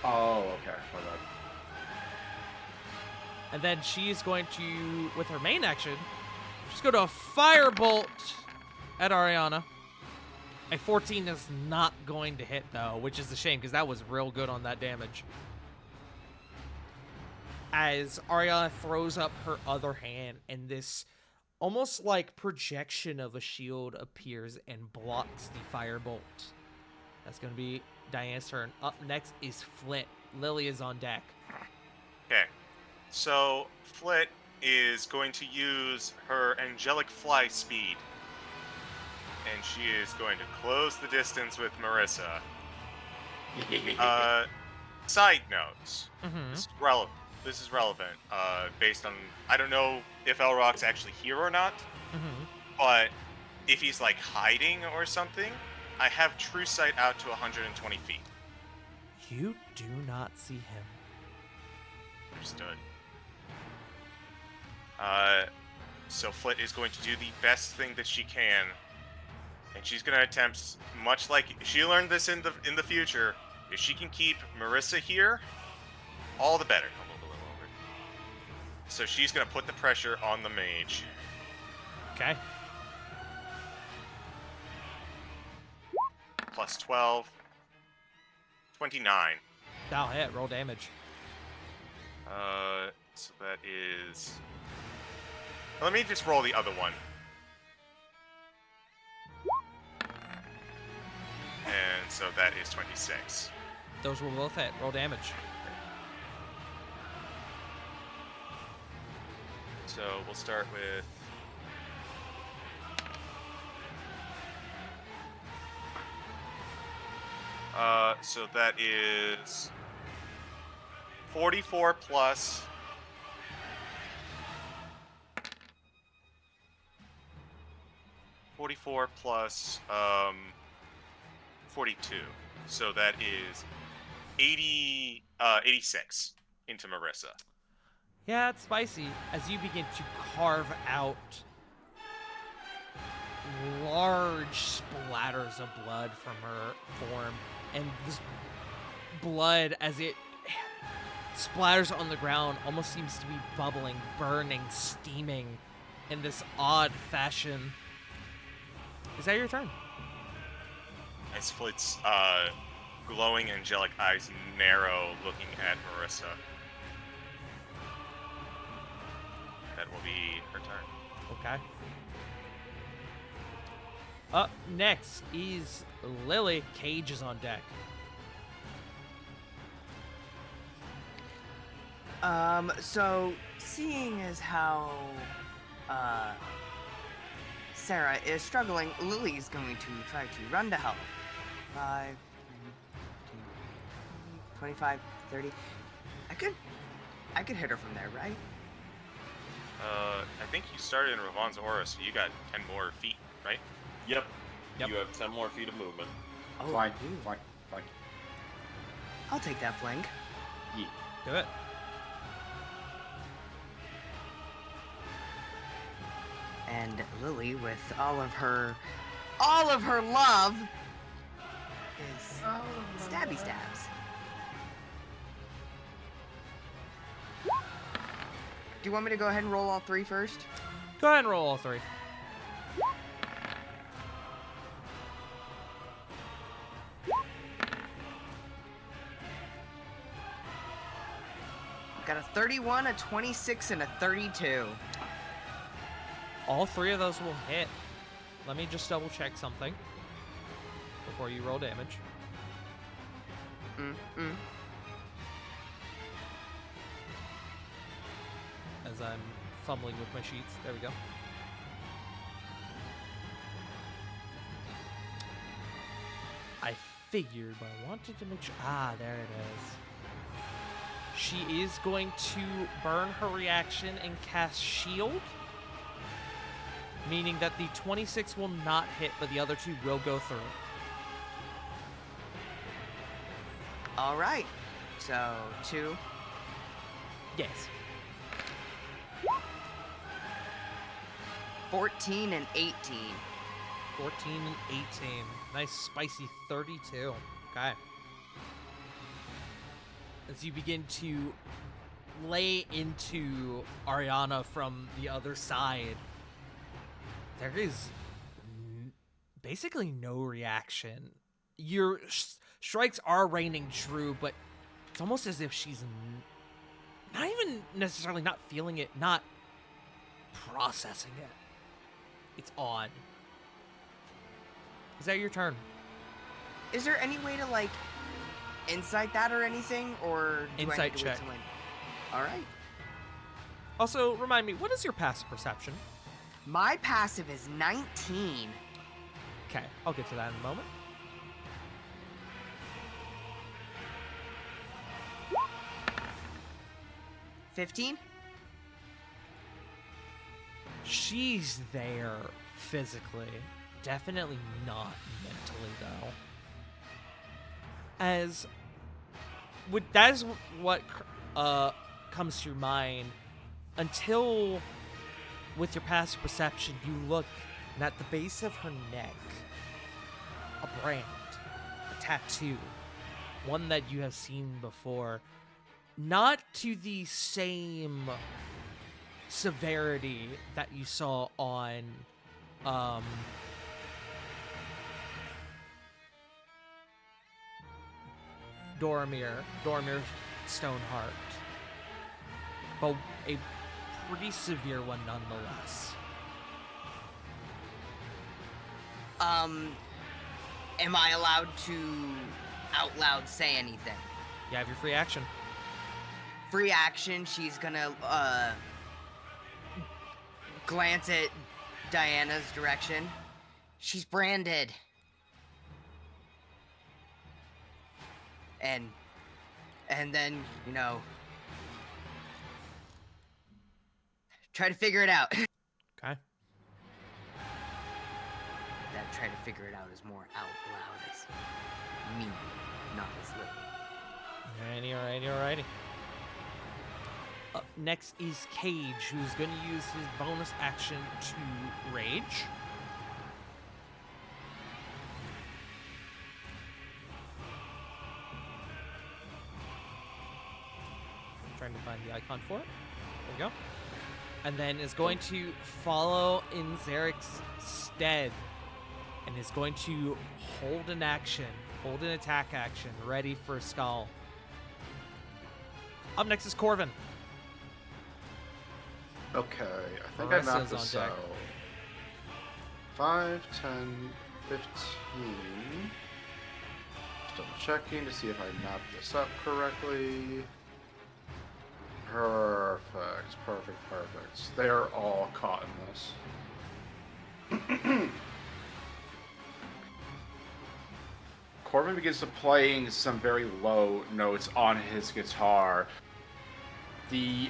Oh, okay. My bad. And then she's going to, with her main action, she's going to firebolt at Ariana. A 14 is not going to hit, though, which is a shame, because that was real good on that damage. As Ariana throws up her other hand, and this almost like projection of a shield appears and blocks the firebolt. That's going to be Diana's turn. Up next is Flit. Lily is on deck. Okay. So, Flit is going to use her angelic fly speed. And she is going to close the distance with Marissa. Side notes. Mm-hmm. This is relevant. Based on... I don't know if Elrock's actually here or not. Mm-hmm. But if he's, like, hiding or something, I have true sight out to 120 feet. You do not see him. Understood. So Flit is going to do the best thing that she can, and she's going to attempt, much like she learned this in the future, if she can keep Marissa here, all the better. So she's going to put the pressure on the mage. Okay. Plus 12. 29. That'll hit. Roll damage. So that is... Let me just roll the other one. And so that is 26. Those will both hit. Roll damage. So we'll start with... so that is 44 plus 42. So that is 86 into Marissa. Yeah, it's spicy as you begin to carve out large splatters of blood from her form, and this blood, as it splatters on the ground, almost seems to be bubbling, burning, steaming in this odd fashion. Is that your turn? As Flit's glowing angelic eyes narrow, looking at Marissa. That will be her turn. Okay. Up next is Lily. Cage is on deck. So seeing as how Sarah is struggling, Lily's going to try to run to help. 5, 10, 25, 30. I could hit her from there, right? I think you started in Ravon's aura, so you got 10 more feet, right? Yep. Yep. You have 10 more feet of movement. Oh, Fine, I do. fine, fine. I'll take that flank. Yeah. Do it. And Lily, with all of her all of her love is stabby stabs. Do you want me to go ahead and roll all 3 first? Go ahead and roll all 3. Got a 31, a 26, and a 32. All 3 of those will hit. Let me just double check something before you roll damage. As I'm fumbling with my sheets. There we go. I figured, but I wanted to make sure. Ah, there it is. She is going to burn her reaction and cast Shield, meaning that the 26 will not hit, but the other 2 will go through. All right. So 2. Yes. 14 and 18. 14 and 18. Nice spicy 32. Okay. As you begin to lay into Ariana from the other side, there is basically no reaction. Your strikes are raining true, but it's almost as if she's not even necessarily not feeling it, not processing it. It's odd. Is that your turn? Is there any way to, like, insight that or anything? Or do Insight I need to wait check. till All right. Also, remind me, what is your passive perception? My passive is 19. Okay, I'll get to that in a moment. $15? She's there physically. Definitely not mentally, though. That is what comes to your mind until, with your passive perception, you look, and at the base of her neck, a brand, a tattoo, one that you have seen before, not to the same severity that you saw on Dormir Stoneheart, but a pretty severe one nonetheless. Am I allowed to out loud say anything? You have your free action. Free action, she's gonna glance at Diana's direction. She's branded. And then, you know, try to figure it out. Okay. That try to figure it out is more out loud as me, not as Lily. Alrighty. Up next is Cage, who's going to use his bonus action to rage. Trying to find the icon for it. There we go. And then is going to follow in Zarek's stead and is going to hold an attack action, ready for a skull. Up next is Corvin. Okay, I think Marissa's I mapped this on deck. out. 5, 10, 15. Just double checking to see if I mapped this up correctly. Perfect. They're all caught in this. Corbin begins to playing some very low notes on his guitar. The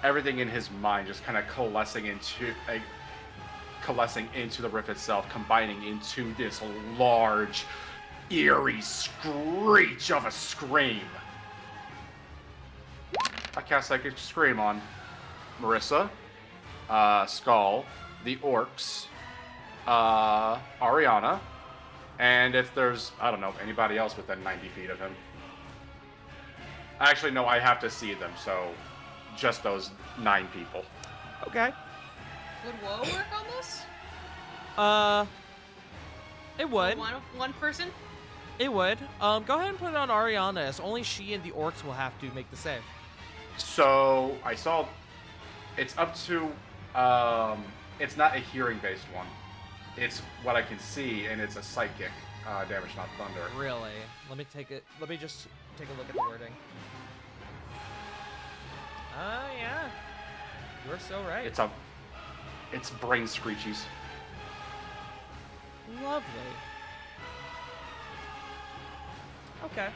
everything in his mind just kind of coalescing into the riff itself, combining into this large, eerie screech of a scream. I cast Psychic Scream on Marissa, Skull, the orcs, Ariana, and if there's, I don't know, anybody else within 90 feet of him. Actually, no, I have to see them, so just those 9 people. Okay. Would Woe work on this? It would. One person? It would. Go ahead and put it on Ariana, as only she and the orcs will have to make the save. So I saw it's up to it's not a hearing based one. It's what I can see, and it's a psychic damage, not thunder. Really? Let me just take a look at the wording. Yeah. You're so right. It's brain screechies. Lovely. Okay.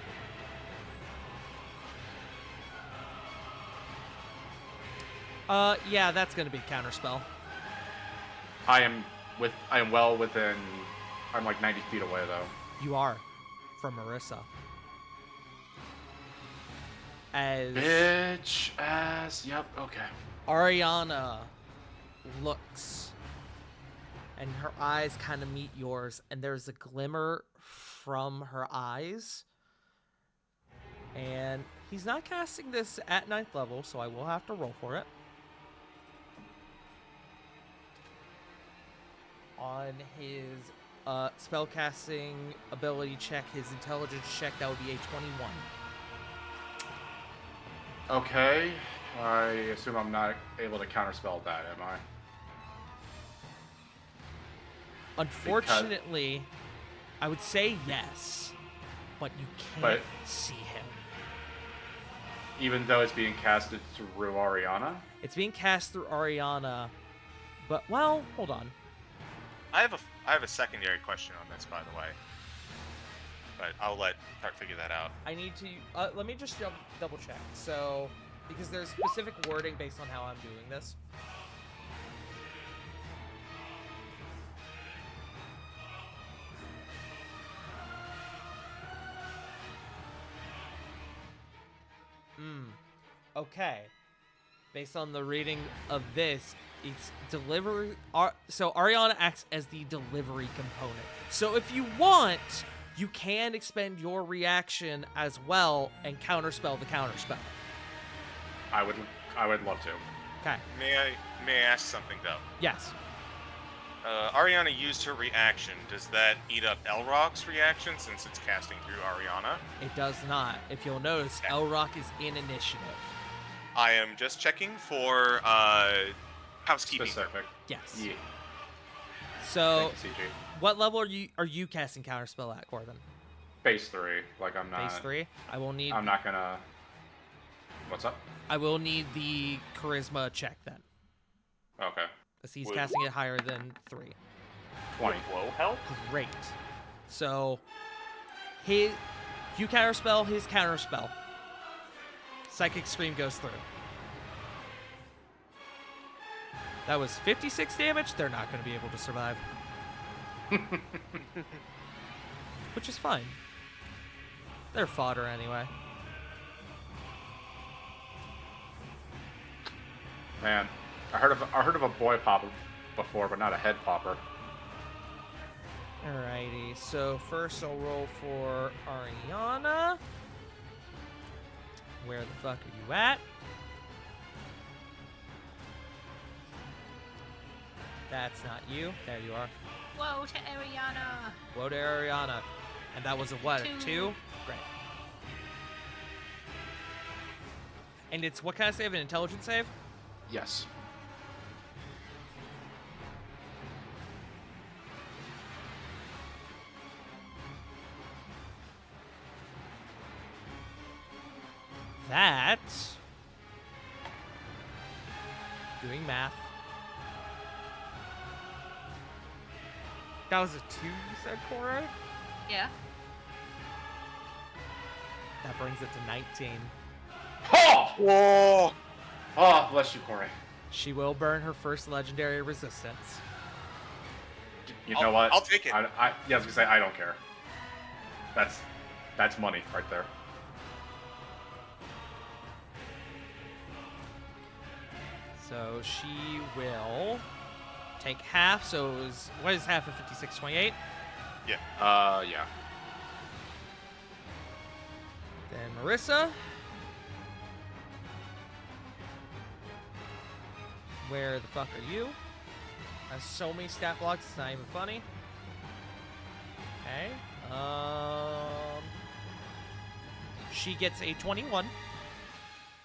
Yeah, that's gonna be counterspell. I am well within. I'm like 90 feet away though. You are from Marissa. As Bitch ass. Yep. Okay. Ariana looks, and her eyes kind of meet yours, and there's a glimmer from her eyes. And he's not casting this at 9th level, so I will have to roll for it. On his spellcasting ability check, his intelligence check, that would be a 21. Okay. I assume I'm not able to counterspell that, am I? Unfortunately, I would say yes, but you can't see him. Even though it's being casted through Ariana? It's being cast through Ariana, but, well, hold on. I have a secondary question on this, by the way. But I'll let Tart figure that out. I need to, let me just double check. So, because there's specific wording based on how I'm doing this. Okay. Based on the reading of this, it's delivery. So Ariana acts as the delivery component. So if you want, you can expend your reaction as well and counterspell the counterspell. I would love to. Okay. May I ask something though? Yes. Ariana used her reaction. Does that eat up Elrock's reaction since it's casting through Ariana? It does not. If you'll notice, Elrock is in initiative. I am just checking for housekeeping. Specific. Yes. Yeah. So, Thank you, CG. what level are you casting counterspell at, Corbin? Base 3. Like I'm not. Base 3. I will need. I'm not gonna. What's up? I will need the charisma check then, Okay. as he's casting it higher than 3. 20. Blow help? Great. So, you counterspell his counterspell. Psychic Scream goes through. That was 56 damage. They're not going to be able to survive. Which is fine. They're fodder anyway. Man, I heard of a boy popper before, but not a head popper. Alrighty, so first I'll roll for Ariana. Where the fuck are you at? That's not you. There you are. Whoa to Ariana. Whoa to Ariana. And that was a what? A 2? Great. And it's what kind of save? An intelligence save? Yes. That. Doing math. That was a 2, you said, Cora? Yeah. That brings it to 19. Oh! Whoa! Oh, bless you, Corey. She will burn her first legendary resistance. You know what? I'll take it. Yeah, I was gonna say I don't care. That's money right there. So she will take half, so it was, what is half of 56? 28? Yeah. Then Marissa. Where the fuck are you? Has so many stat blocks, it's not even funny. Okay. She gets a 21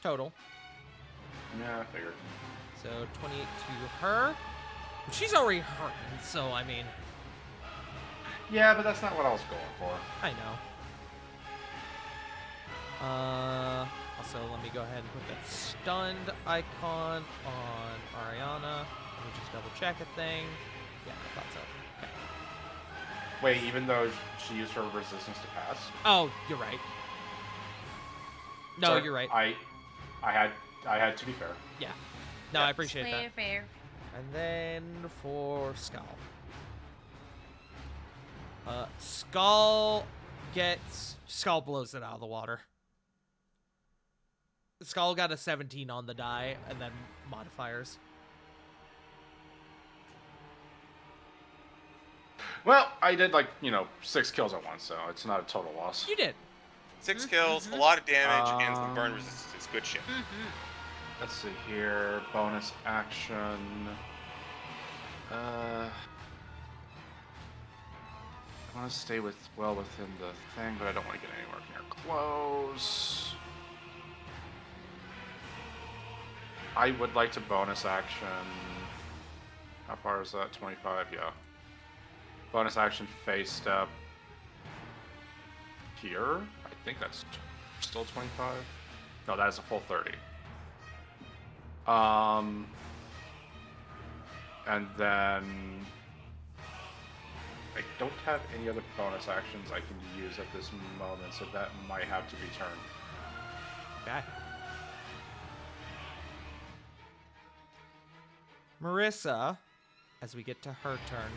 total. Yeah, I figured. So 28 to her. But she's already hurting, so I mean, Yeah, but that's not what I was going for. I know. Also, let me go ahead and put that stunned icon on Ariana. Let me just double check a thing. Yeah, I thought so. Okay. Wait, even though she used her resistance to pass? Oh, you're right. No, Sorry, you're right. I had to be fair. Yeah. No, I appreciate Fair, that. fair. And then for Skull. Skull blows it out of the water. Skull got a 17 on the die, and then modifiers. Well, I did 6 kills at once, so it's not a total loss. You did. 6 kills, a lot of damage, and some burn resistance. It's good shit. Let's see here. Bonus action. I want to stay well within the thing, but I don't want to get anywhere near close. I would like to bonus action. How far is that? 25? Yeah. Bonus action phase step here. I think that's still 25. No, that is a full 30. And then I don't have any other bonus actions I can use at this moment, so that might have to be turned. Okay. Marissa, as we get to her turn,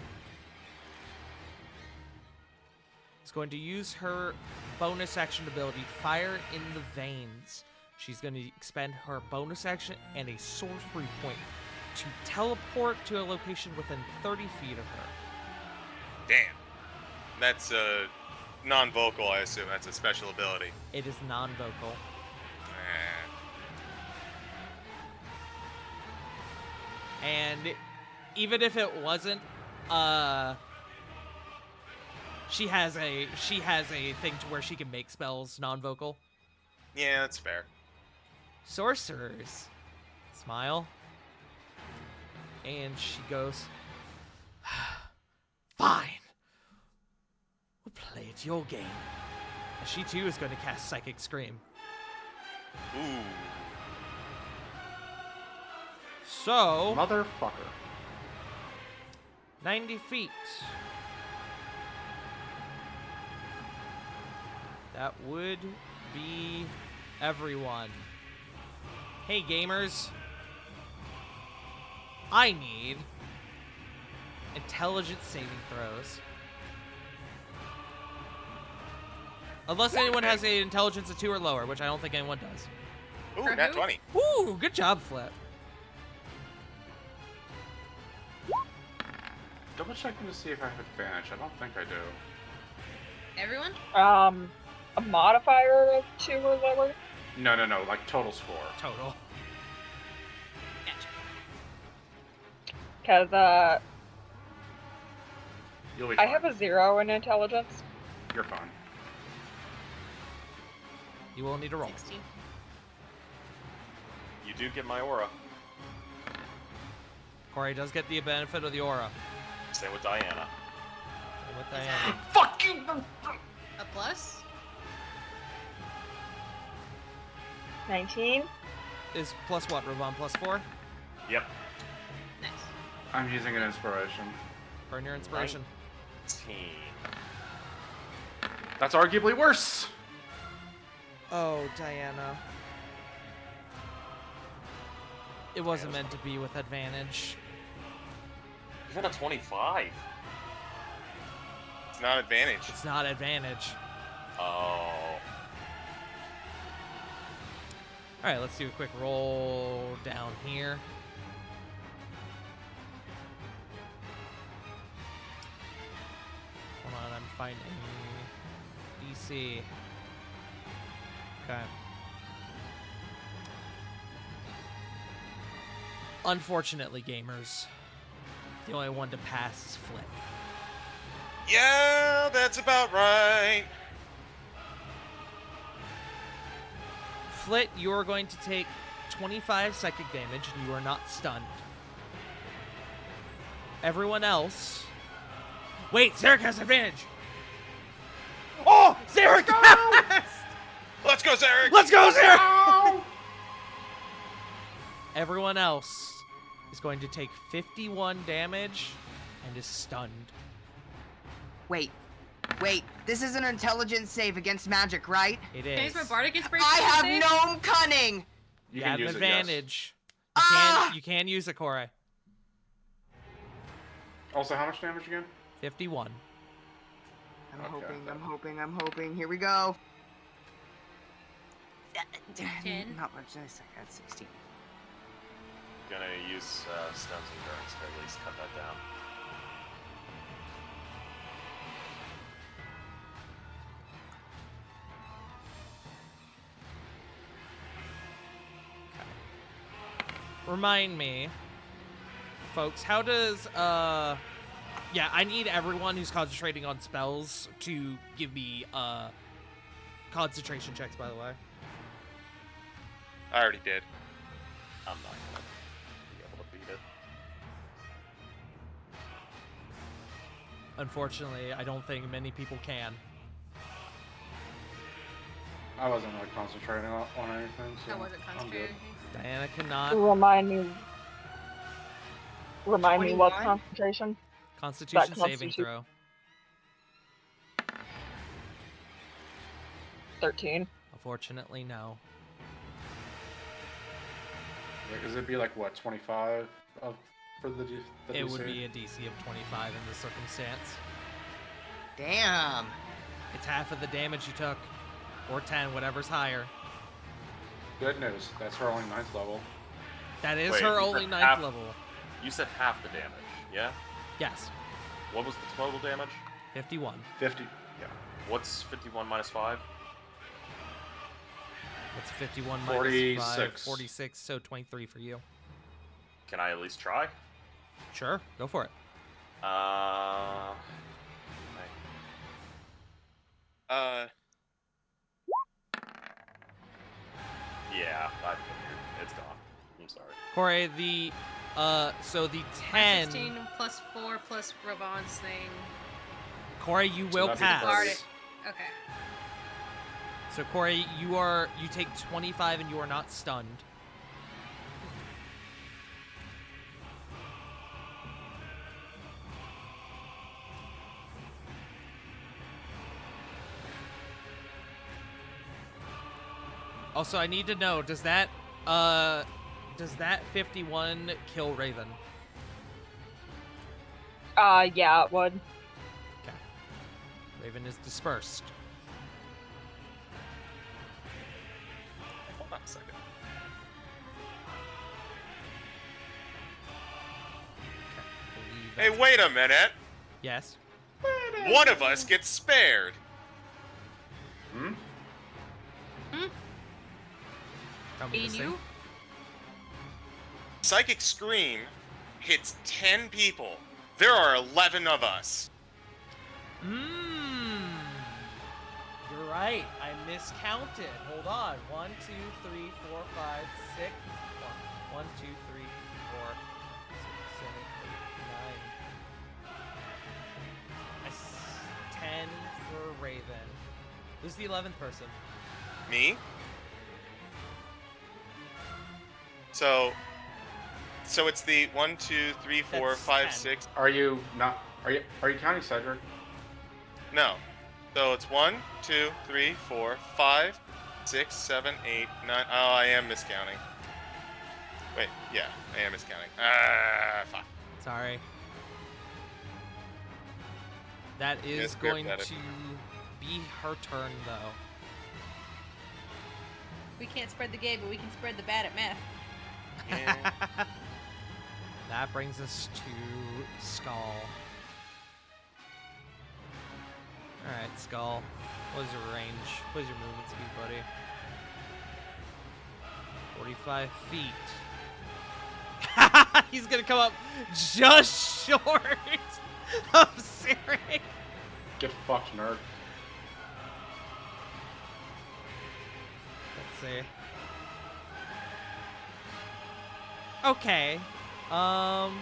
is going to use her bonus action ability, Fire in the Veins. She's going to expend her bonus action and a sorcery point to teleport to a location within 30 feet of her. Damn. That's non-vocal, I assume. That's a special ability. It is non-vocal. Eh. And even if it wasn't, she has a thing to where she can make spells non-vocal. Yeah, that's fair. Sorcerers. Smile. And she goes, fine. We'll play it your game. And she too is going to cast Psychic Scream. Ooh. So, Motherfucker. 90 feet. That would be everyone. Hey, gamers. I need intelligence saving throws. Unless anyone has an intelligence of 2 or lower, which I don't think anyone does. Ooh, For nat who? 20. Ooh, good job, Flip. Double checking to see if I have advantage. I don't think I do. Everyone? A modifier of 2 or lower? No, like total score. Total. Gotcha. Because, You'll be I fine. have a 0 in intelligence. You're fine. You will need to roll. 16. You do get my aura. Corey does get the benefit of the aura. Same with Diana. Same with Diana. Fuck you! A plus? 19. Is plus what, Ravon? Plus 4? Yep. Nice. I'm using an inspiration. Burn your inspiration. 19. That's arguably worse. Oh, Diana. It wasn't meant to be with advantage. Even a 25. It's not advantage. It's not advantage. Oh. Alright, let's do a quick roll down here. finding DC. Okay. Unfortunately, gamers, the only one to pass is Flip. Yeah, that's about right. Flit, you are going to take 25 psychic damage, and you are not stunned. Everyone else... Wait, Zarek has advantage! Oh! Zarek passed! Let's go, Zarek! Let's go, Zarek! Everyone else is going to take 51 damage and is stunned. Wait. This is an intelligence save against magic, right? It Can I use is. my bardic inspiration? I have save? gnome cunning! You can have use advantage. Ah! You can use it, Corey. Also, how much damage again? 51. I'm hoping. Here we go. 10. Not much. I got 16. Gonna use Stone's Endurance to at least cut that down. Remind me, folks, how does, yeah, I need everyone who's concentrating on spells to give me, concentration checks, by the way. I already did. I'm not gonna be able to beat it. Unfortunately, I don't think many people can. I wasn't like concentrating on anything, so I wasn't I'm good. concentrating. Diana cannot. Remind me what's 21? concentration? Constitution saving Constitution. throw. 13. Unfortunately, no. Does it be like what, 25 for the It DC? would be a DC of 25 in this circumstance. Damn. It's half of the damage you took. Or 10, whatever's higher. Good news. That's her only 9th level. That is Wait, her you only said 9th half- level. You said half the damage, yeah? Yes. What was the total damage? 51. 50. Yeah. What's 51 minus 5? That's 51 46. minus 5. 46, so 23 for you. Can I at least try? Sure, go for it. Yeah, I figured. It's gone. I'm sorry. Corey, so the 10... 16 plus 4 plus Ravon's thing. Corey, you will that'd be pass. 30. Bardic. Okay. So Corey, you take 25 and you are not stunned. Also, I need to know, does that 51 kill Raven? Yeah, it would. Okay. Raven is dispersed. Hold on a second. Okay. Hey, wait a minute. Yes. One of us gets spared. Hmm? Tell me Being this you? thing. Psychic Scream hits 10 people. There are 11 of us. You're right. I miscounted. Hold on. 1, 2, 3, 4, 5, 6. 1, 2, 3, 4, 6, 7, 8, 9. 10 for Raven. Who's the 11th person? Me? So it's the 1, 2, 3, 4, That's 5, 10. 6. Are you counting Cedric? No. So it's 1, 2, 3, 4, 5, 6, 7, 8, 9. Oh, I am miscounting. Wait, yeah, I am miscounting. Fuck. Sorry. That is Yes, going got it. to be her turn, though. We can't spread the gay, but we can spread the bad at math. Yeah. That brings us to Skull. Alright, Skull. What is your range? What is your movement speed, buddy? 45 feet. He's gonna come up just short of Zarek. Get fucked, nerd. Let's see. Okay. I'm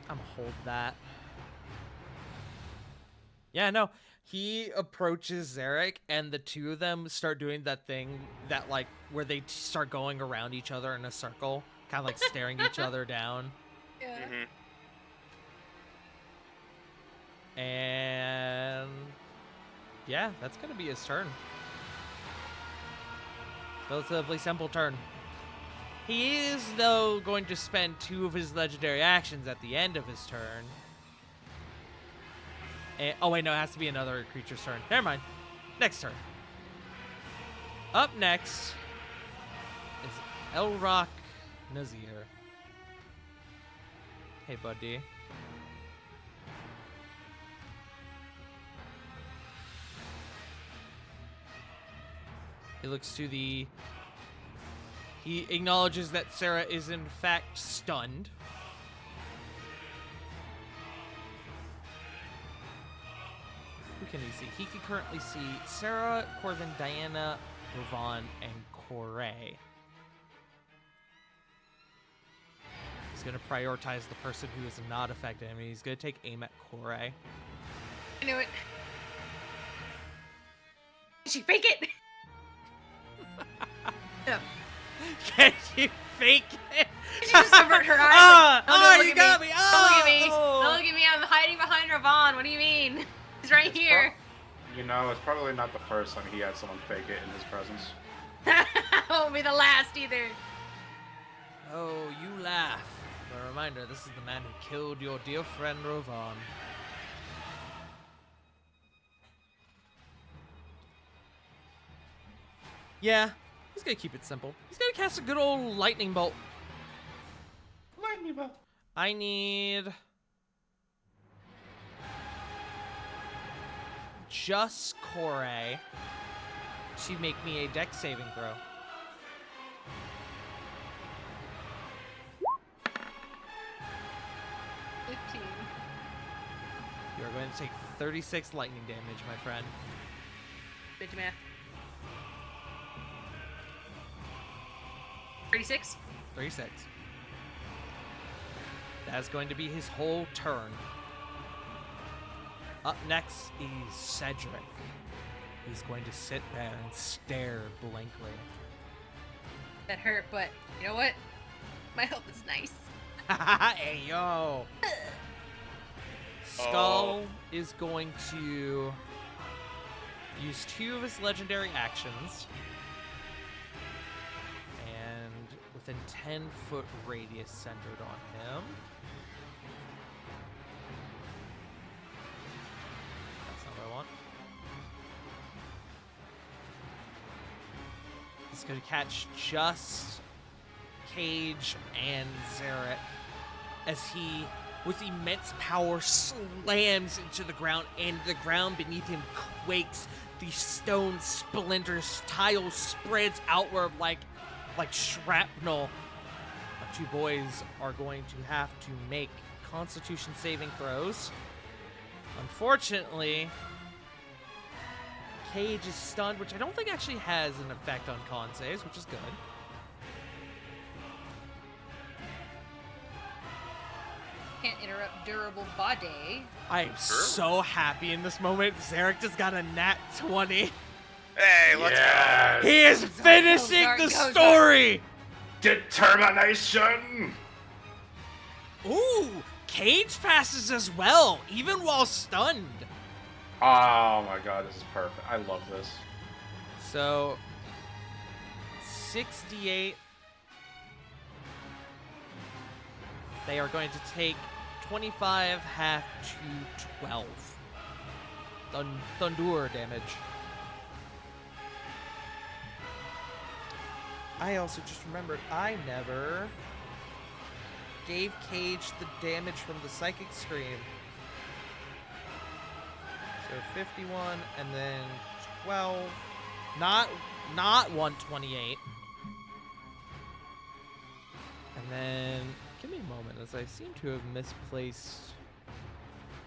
gonna hold that. Yeah, no. He approaches Zarek, and the two of them start doing that thing that, like, where they start going around each other in a circle, kind of like staring each other down. Yeah. And yeah, that's gonna be his turn. Relatively simple turn. He is, though, going to spend 2 of his legendary actions at the end of his turn. And, oh, wait, no, it has to be another creature's turn. Never mind. Next turn. Up next is Elrock Nazir. Hey, buddy. He looks to the... He acknowledges that Sarah is in fact stunned. Who can he see? He can currently see Sarah, Corvin, Diana, Ravon, and Corey. He's going to prioritize the person who is not affected. I mean, he's going to take aim at Corey. I knew it. Did she fake it? No. Can you fake it? Did she just avert her eyes? Like, You got me. Don't look at me. Don't look at me. I'm hiding behind Ravon. What do you mean? He's right here. You know, it's probably not the first time he had someone fake it in his presence. Won't be the last either. Oh, you laugh. But a reminder, this is the man who killed your dear friend Ravon. Yeah, he's gonna keep it simple. He's gonna cast a good old lightning bolt. Lightning bolt. I need just Corey to make me a dex saving throw. You are going to take 36 lightning damage, my friend. Bitch math. 36? 36. That's going to be his whole turn. Up next is Cedric. He's going to sit there and stare blankly. That hurt, but you know what? My health is nice. Hey, yo! Skull is going to use 2 of his legendary actions. And within 10-foot radius centered on him. That's not what I want. He's going to catch just Cage and Zarek as he, with immense power, slams into the ground, and the ground beneath him quakes. The stone splinters, tile spreads outward like shrapnel. Our 2 boys are going to have to make Constitution saving throws. Unfortunately, Cage is stunned, which I don't think actually has an effect on con saves, which is good. Can't interrupt durable body. I am so happy in this moment. Zarek just got a nat 20. Hey, let's go. He is finishing the story! Determination! Ooh, Cage passes as well, even while stunned. Oh my god, this is perfect. I love this. So, 68. They are going to take 25 half to 12. Thundur damage. I also just remembered I never gave Cage the damage from the Psychic Scream. So 51 and then 12. Not 128. And then give me a moment as I seem to have misplaced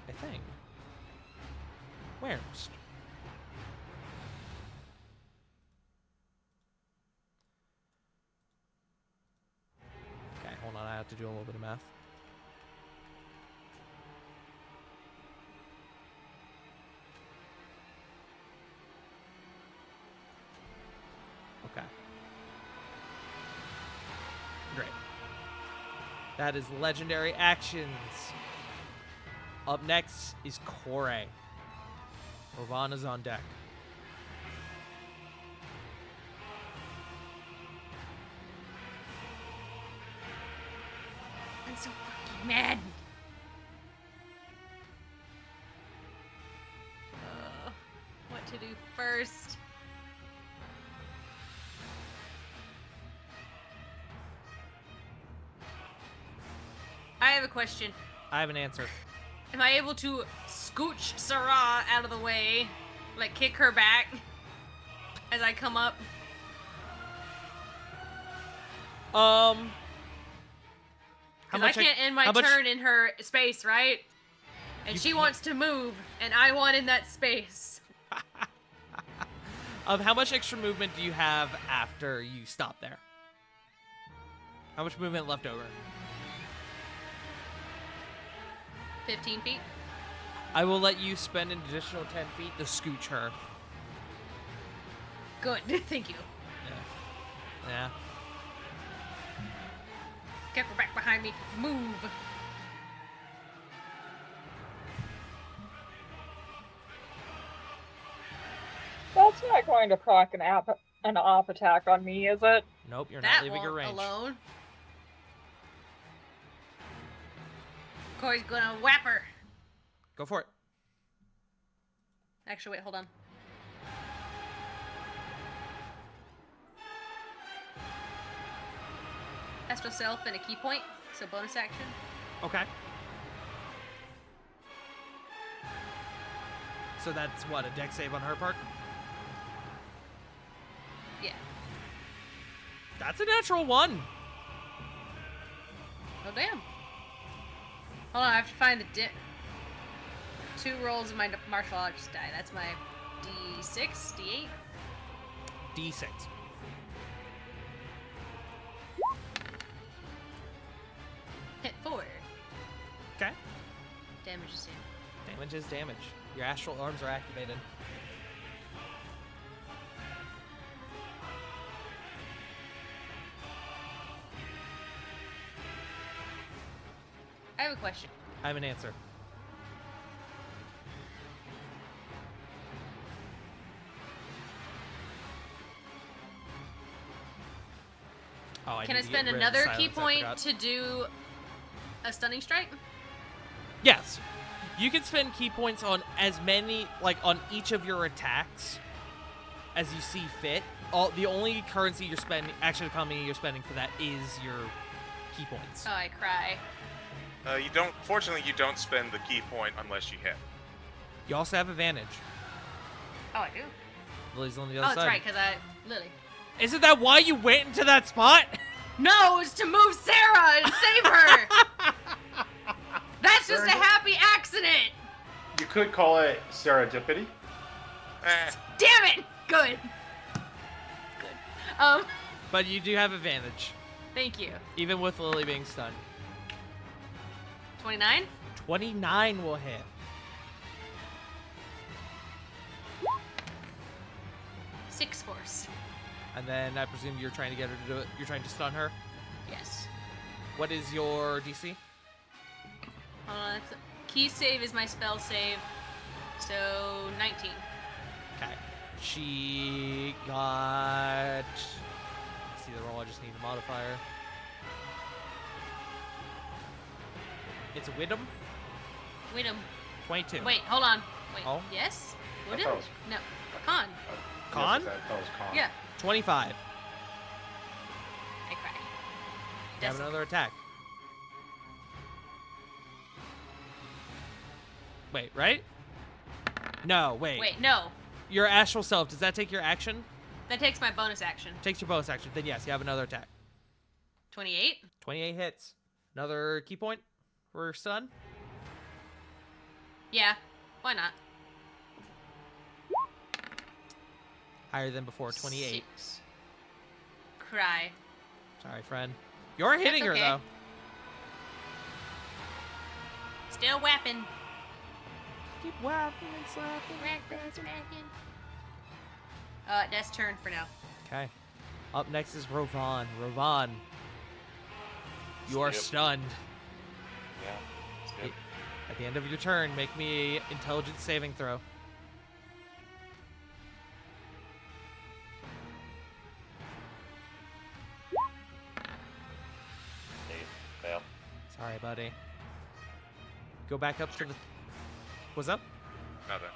a thing. Where's? Okay, hold on, I have to do a little bit of math. Okay. Great. That is legendary actions. Up next is Kore. Ravana's on deck. I'm so fucking mad. What to do first? I have a question. I have an answer. Am I able to scooch Sarah out of the way? Like kick her back as I come up? How Because I can't end my turn in her space, right? And she wants to move, and I want in that space. How much extra movement do you have after you stop there? How much movement left over? 15 feet? I will let you spend an additional 10 feet to scooch her. Good, thank you. Yeah. Get her back behind me. Move. That's not going to proc an op attack on me, is it? Nope, you're That not leaving your range. alone. Corey's gonna whap her. Go for it. Actually, wait, hold on. Astral Self and a key point, so bonus action. Okay. So that's what, a deck save on her part? Yeah. That's a natural 1. Oh, damn. Hold on, I have to find the 2 rolls of my martial arts die. That's my D6, D8? D6. Hit 4. Okay. Damage is 2. Damage is damage. Your astral arms are activated. I have a question. I have an answer. Oh, Can I need to get spend rid of another silence, key I point forgot. to do a stunning strike? Yes. You can spend key points on as many, like on each of your attacks as you see fit. The only currency you're spending, actually the economy you're spending for that is your key points. Oh, I cry. Fortunately, you don't spend the key point unless you hit. You also have advantage. Oh, I do? Lily's on the Oh, other that's side. right, because Lily. Isn't that why you went into that spot? No, it's to move Sarah and save her! That's just a happy accident! You could call it serendipity. Damn it! Good. Good. But you do have advantage, Thank you. even with Lily being stunned. 29? 29 will hit. Six force. And then I presume you're trying to get her to do it. You're trying to stun her. Yes. What is your DC? Hold on. Key save is my spell save. So, 19. Okay. She got... Let's see the roll. I just need the modifier. It's a Widom. Widom. 22. Wait, hold on. Wait. Oh? Yes? I Widom? thought it was- No. Con. Con? Yes, that was con. Yeah. 25. You have another attack. Wait, right? No, wait. Wait, no. Your astral self, does that take your action? That takes my bonus action. Takes your bonus action. Then yes, you have another attack. 28. 28 hits. Another key point for stun. Yeah, why not? Higher than before, 28. 6. Cry. Sorry, friend. You're hitting her, okay. though. Still whapping. Keep whapping and slapping. That's turn for now. Okay. Up next is Rovan. Rovan, you are Skip. stunned. Yeah. Skip. At the end of your turn, make me an intelligence saving throw. Fail. Sorry, buddy. Go back up to the... What's up? Nothing.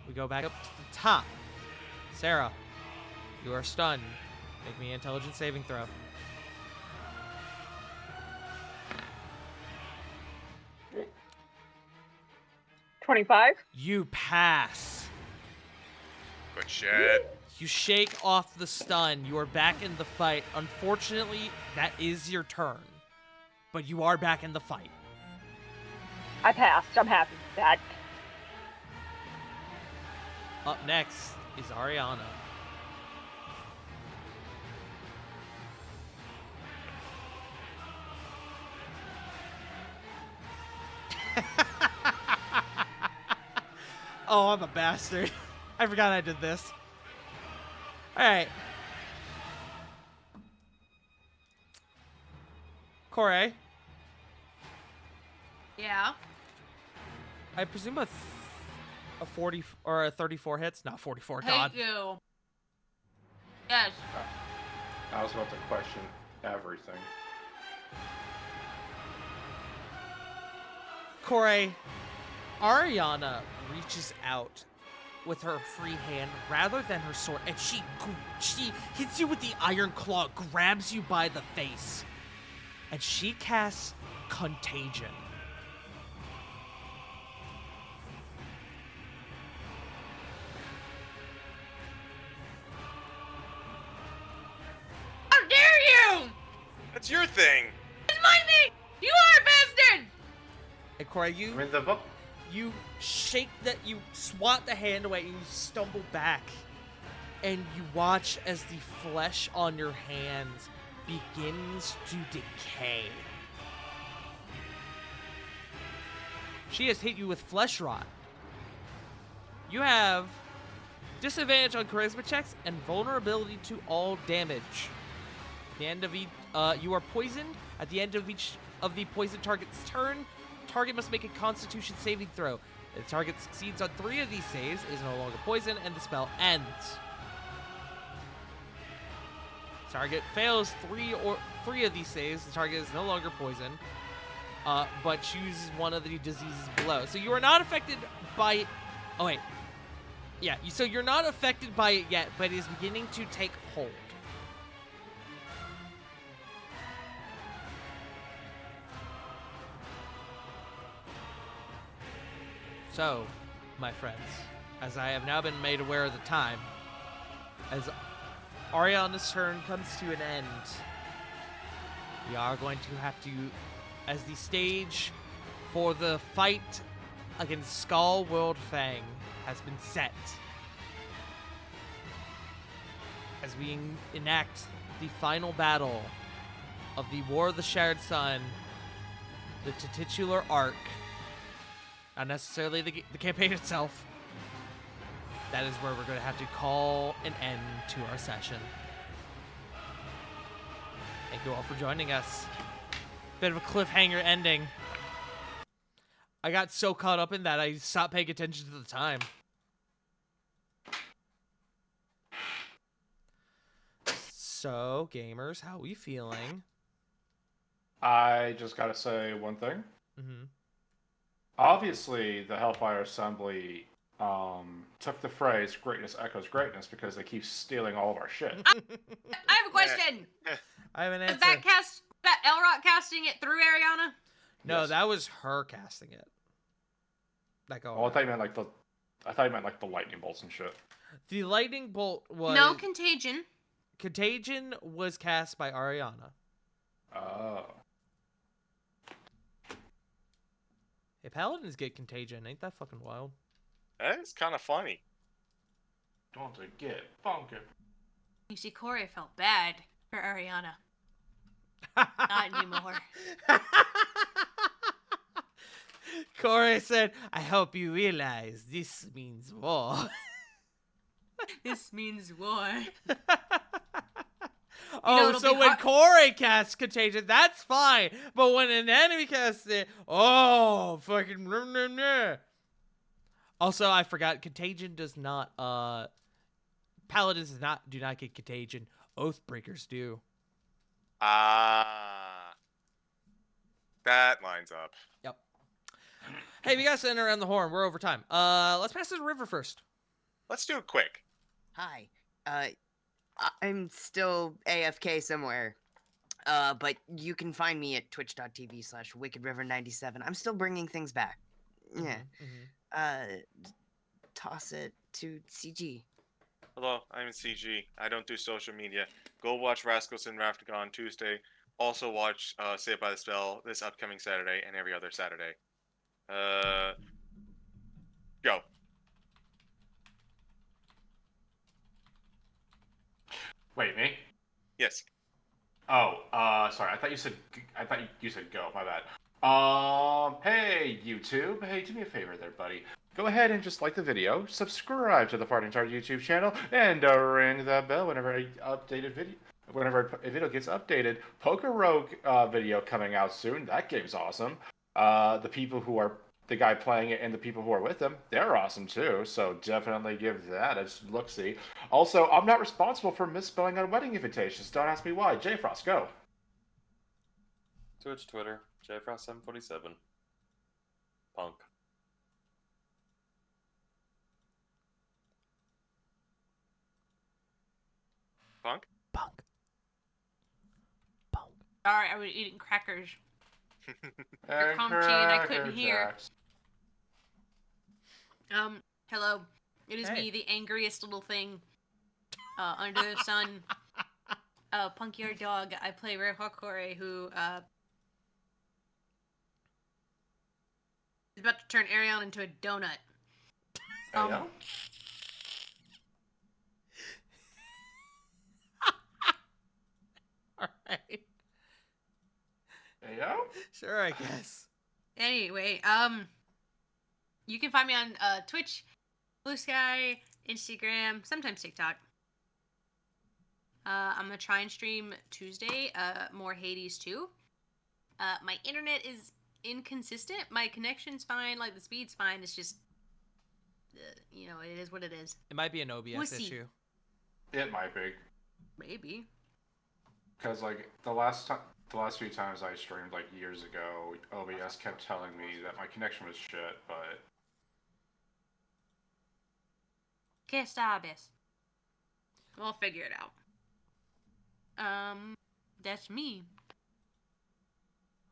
We go back up to the top. Sarah, you are stunned. Make me an intelligence saving throw. $25. You pass. Good shit. You shake off the stun. You are back in the fight. Unfortunately, that is your turn. But you are back in the fight. I passed. I'm happy with that. Up next is Ariana. Oh, I'm a bastard. I forgot I did this. Alright. Corey, Yeah. I presume a 40 or a 34 hits? Not 44, God. Hate you. Yes. I was about to question everything. Corey, Ariana reaches out with her free hand rather than her sword, and she hits you with the iron claw, grabs you by the face, and she casts Contagion. How dare you! That's your thing. It's my thing! You are a bastard! And Corey, you I mean, the book. you shake that, you swat the hand away, and you stumble back, and you watch as the flesh on your hands begins to decay. She has hit you with flesh rot. You have disadvantage on charisma checks and vulnerability to all damage. At the end of each, you are poisoned. At the end of each of the poisoned target's turn, target must make a Constitution saving throw. If the target succeeds on 3 of these saves, it is no longer poisoned, and the spell ends. Target fails 3 of these saves, the target is no longer poisoned, but chooses one of the diseases below. So you are not affected by... Oh, wait. Yeah, so you're not affected by it yet, but it is beginning to take hold. So, my friends, as I have now been made aware of the time, as Ariana's turn comes to an end, we are going to have to, as the stage for the fight against Skull World Fang has been set, as we enact the final battle of the War of the Shattered Sun, the titular arc, not necessarily the campaign itself. That is where we're going to have to call an end to our session. Thank you all for joining us. Bit of a cliffhanger ending. I got so caught up in that I stopped paying attention to the time. So, gamers, how are we feeling? I just gotta say one thing. Mm-hmm. Obviously, the Hellfire Assembly took the phrase "greatness echoes greatness" because they keep stealing all of our shit. I have a question. I have an Is answer. that Elrod casting it through Ariana? No, Yes. that was her casting it. That Oh, I thought you meant like the lightning bolts and shit. The lightning bolt was No contagion. Contagion was cast by Ariana. Oh. Hey, paladins get contagion. Ain't that fucking wild? That is kind of funny. Don't get funky. You see, Corey felt bad for Ariana. Not anymore. Corey said, "I hope you realize this means war." This means war. Oh, it'll so be when hard- Corey casts Contagion, that's fine. But when an enemy casts it, oh, fucking. Also, I forgot, Contagion does not, Paladins do not get Contagion. Oathbreakers do. Ah. That lines up. Yep. Hey, we got to enter around the horn. We're over time. Let's pass to the river first. Let's do it quick. Hi. I'm still AFK somewhere. But you can find me at twitch.tv/wickedriver97. I'm still bringing things back. Yeah. Toss it to CG. Hello, I'm in CG. I don't do social media. Go watch Rascals and Raftica on Tuesday. Also watch Saved by the Spell this upcoming Saturday and every other Saturday. Go. Wait, me? Yes. Oh, sorry. I thought you said go. My bad. Hey YouTube. Hey, do me a favor there, buddy. Go ahead and just like the video, subscribe to the Farting Tart YouTube channel, and ring that bell whenever whenever a video gets updated. Poker Rogue video coming out soon. That game's awesome. The guy playing it and the people who are with him, they're awesome too. So definitely give that a look-see. Also, I'm not responsible for misspelling on wedding invitations. Don't ask me why. Jfrost, go. Twitch, Twitter, JFrost747. Punk. Punk? Punk. Sorry, I was eating crackers. And comfy and I couldn't Cracker hear. Jacks. Hello. It is Hey. me, the angriest little thing under the sun. Punky our dog. I play Rehawk Corey, who is about to turn Ariel into a donut. Hey, yo. All right. Hey, yo. Sure, I guess. Anyway, you can find me on Twitch, Blue Sky, Instagram, sometimes TikTok. I'm gonna try and stream Tuesday, more Hades 2. My internet is inconsistent. My connection's fine, like the speed's fine. It's just, it is what it is. It might be an OBS Wussy. issue. It might be. Maybe. Because, like, the last few times I streamed, like, years ago, OBS kept telling me that my connection was shit, but... Que sabes? We'll figure it out. That's me.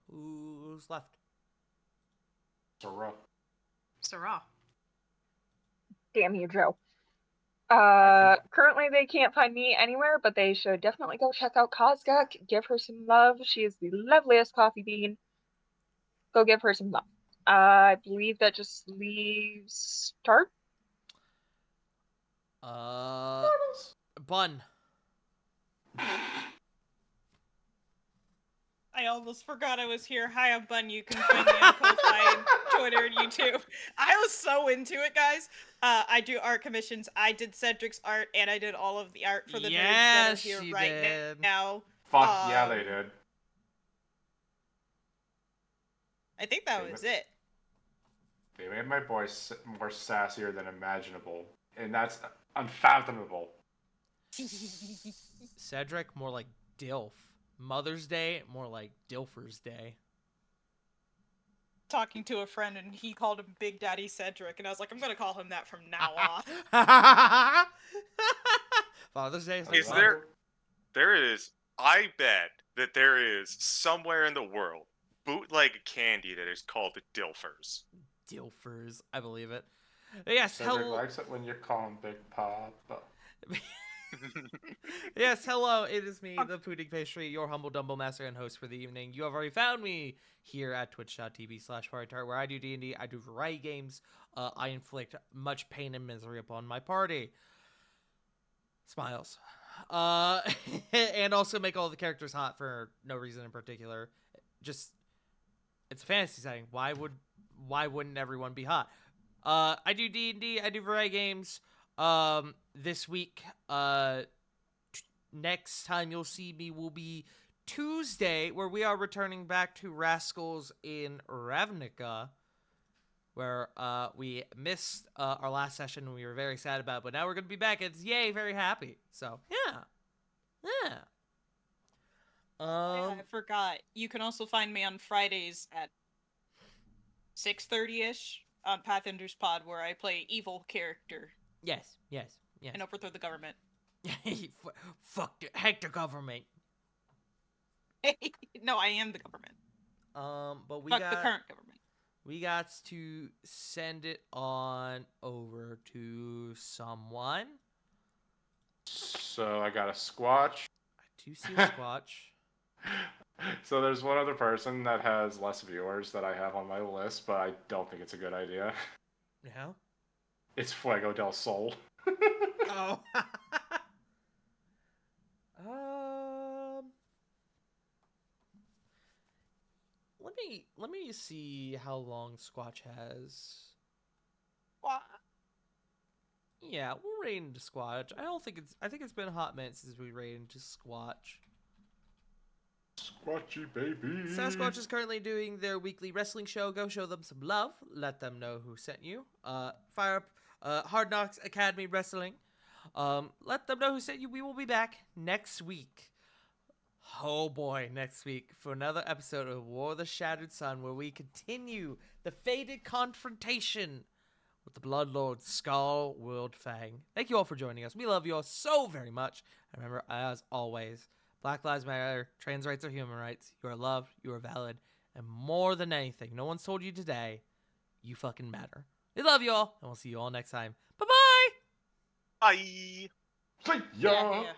Who's left? Sarah. Sarah. Damn you, Joe. Currently they can't find me anywhere, but they should definitely go check out Kozguk. Give her some love. She is the loveliest coffee bean. Go give her some love. I believe that just leaves Tart. Bun. I almost forgot I was here. Hi, I'm Bun. You can find me on Ko-Fi, Twitter, and YouTube. I was so into it, guys. I do art commissions. I did Cedric's art, and I did all of the art for the nerds that are Yes, here she right did. now. Fuck yeah, they did. I think that was it. They made my boy more sassier than imaginable, and that's unfathomable. Cedric, more like Dilf. Mother's Day, more like Dilfer's Day. talking to a friend and he called him Big Daddy Cedric, and I was like, I'm gonna call him that from now on. Father's Day is I Is next love month. there is, I bet that there is somewhere in the world bootleg candy that is called Dilfers. Dilfers, I believe it. Yes, Cedric hello. likes it when you call him Big Pop. Yes, hello. It is me, the Pudding Pastry, your humble dumble master and host for the evening. You have already found me here at twitch.tv/PartyTart, where I do D&D, I do variety games. I inflict much pain and misery upon my party. Smiles. And also make all the characters hot for no reason in particular. Just, it's a fantasy setting. Why wouldn't everyone be hot? I do D&D, I do variety games. This week, next time you'll see me will be Tuesday, where we are returning back to Rascals in Ravnica, where we missed our last session and we were very sad about it, but now we're going to be back. It's yay, very happy. So, yeah. I forgot. You can also find me on Fridays at 6:30ish on Pathfinder's Pod, where I play evil character Yes. and overthrow the government. Heck the government. No, I am the government. But we Fuck got the current government. we got to send it on over to someone. So I got a Squatch. I do see a Squatch. So there's one other person that has less viewers that I have on my list, but I don't think it's a good idea. Yeah. It's Fuego del Sol. Oh. Let me see how long Squatch has. What? Yeah, we'll raid into Squatch. I think it's been a hot minute since we raided into Squatch. Squatchy baby. Sasquatch is currently doing their weekly wrestling show. Go show them some love. Let them know who sent you. Fire up Hard Knocks Academy Wrestling. Let them know who sent you. We will be back next week. Oh boy, next week for another episode of War of the Shattered Sun, where we continue the fated confrontation with the Bloodlord Skull World Fang. Thank you all for joining us. We love you all so very much. And remember, as always, Black Lives Matter, trans rights are human rights. You are loved, you are valid, and more than anything, no one's told you today, you fucking matter. We love you all, and we'll see you all next time. Bye-bye! Bye. See Yeah, ya. yeah.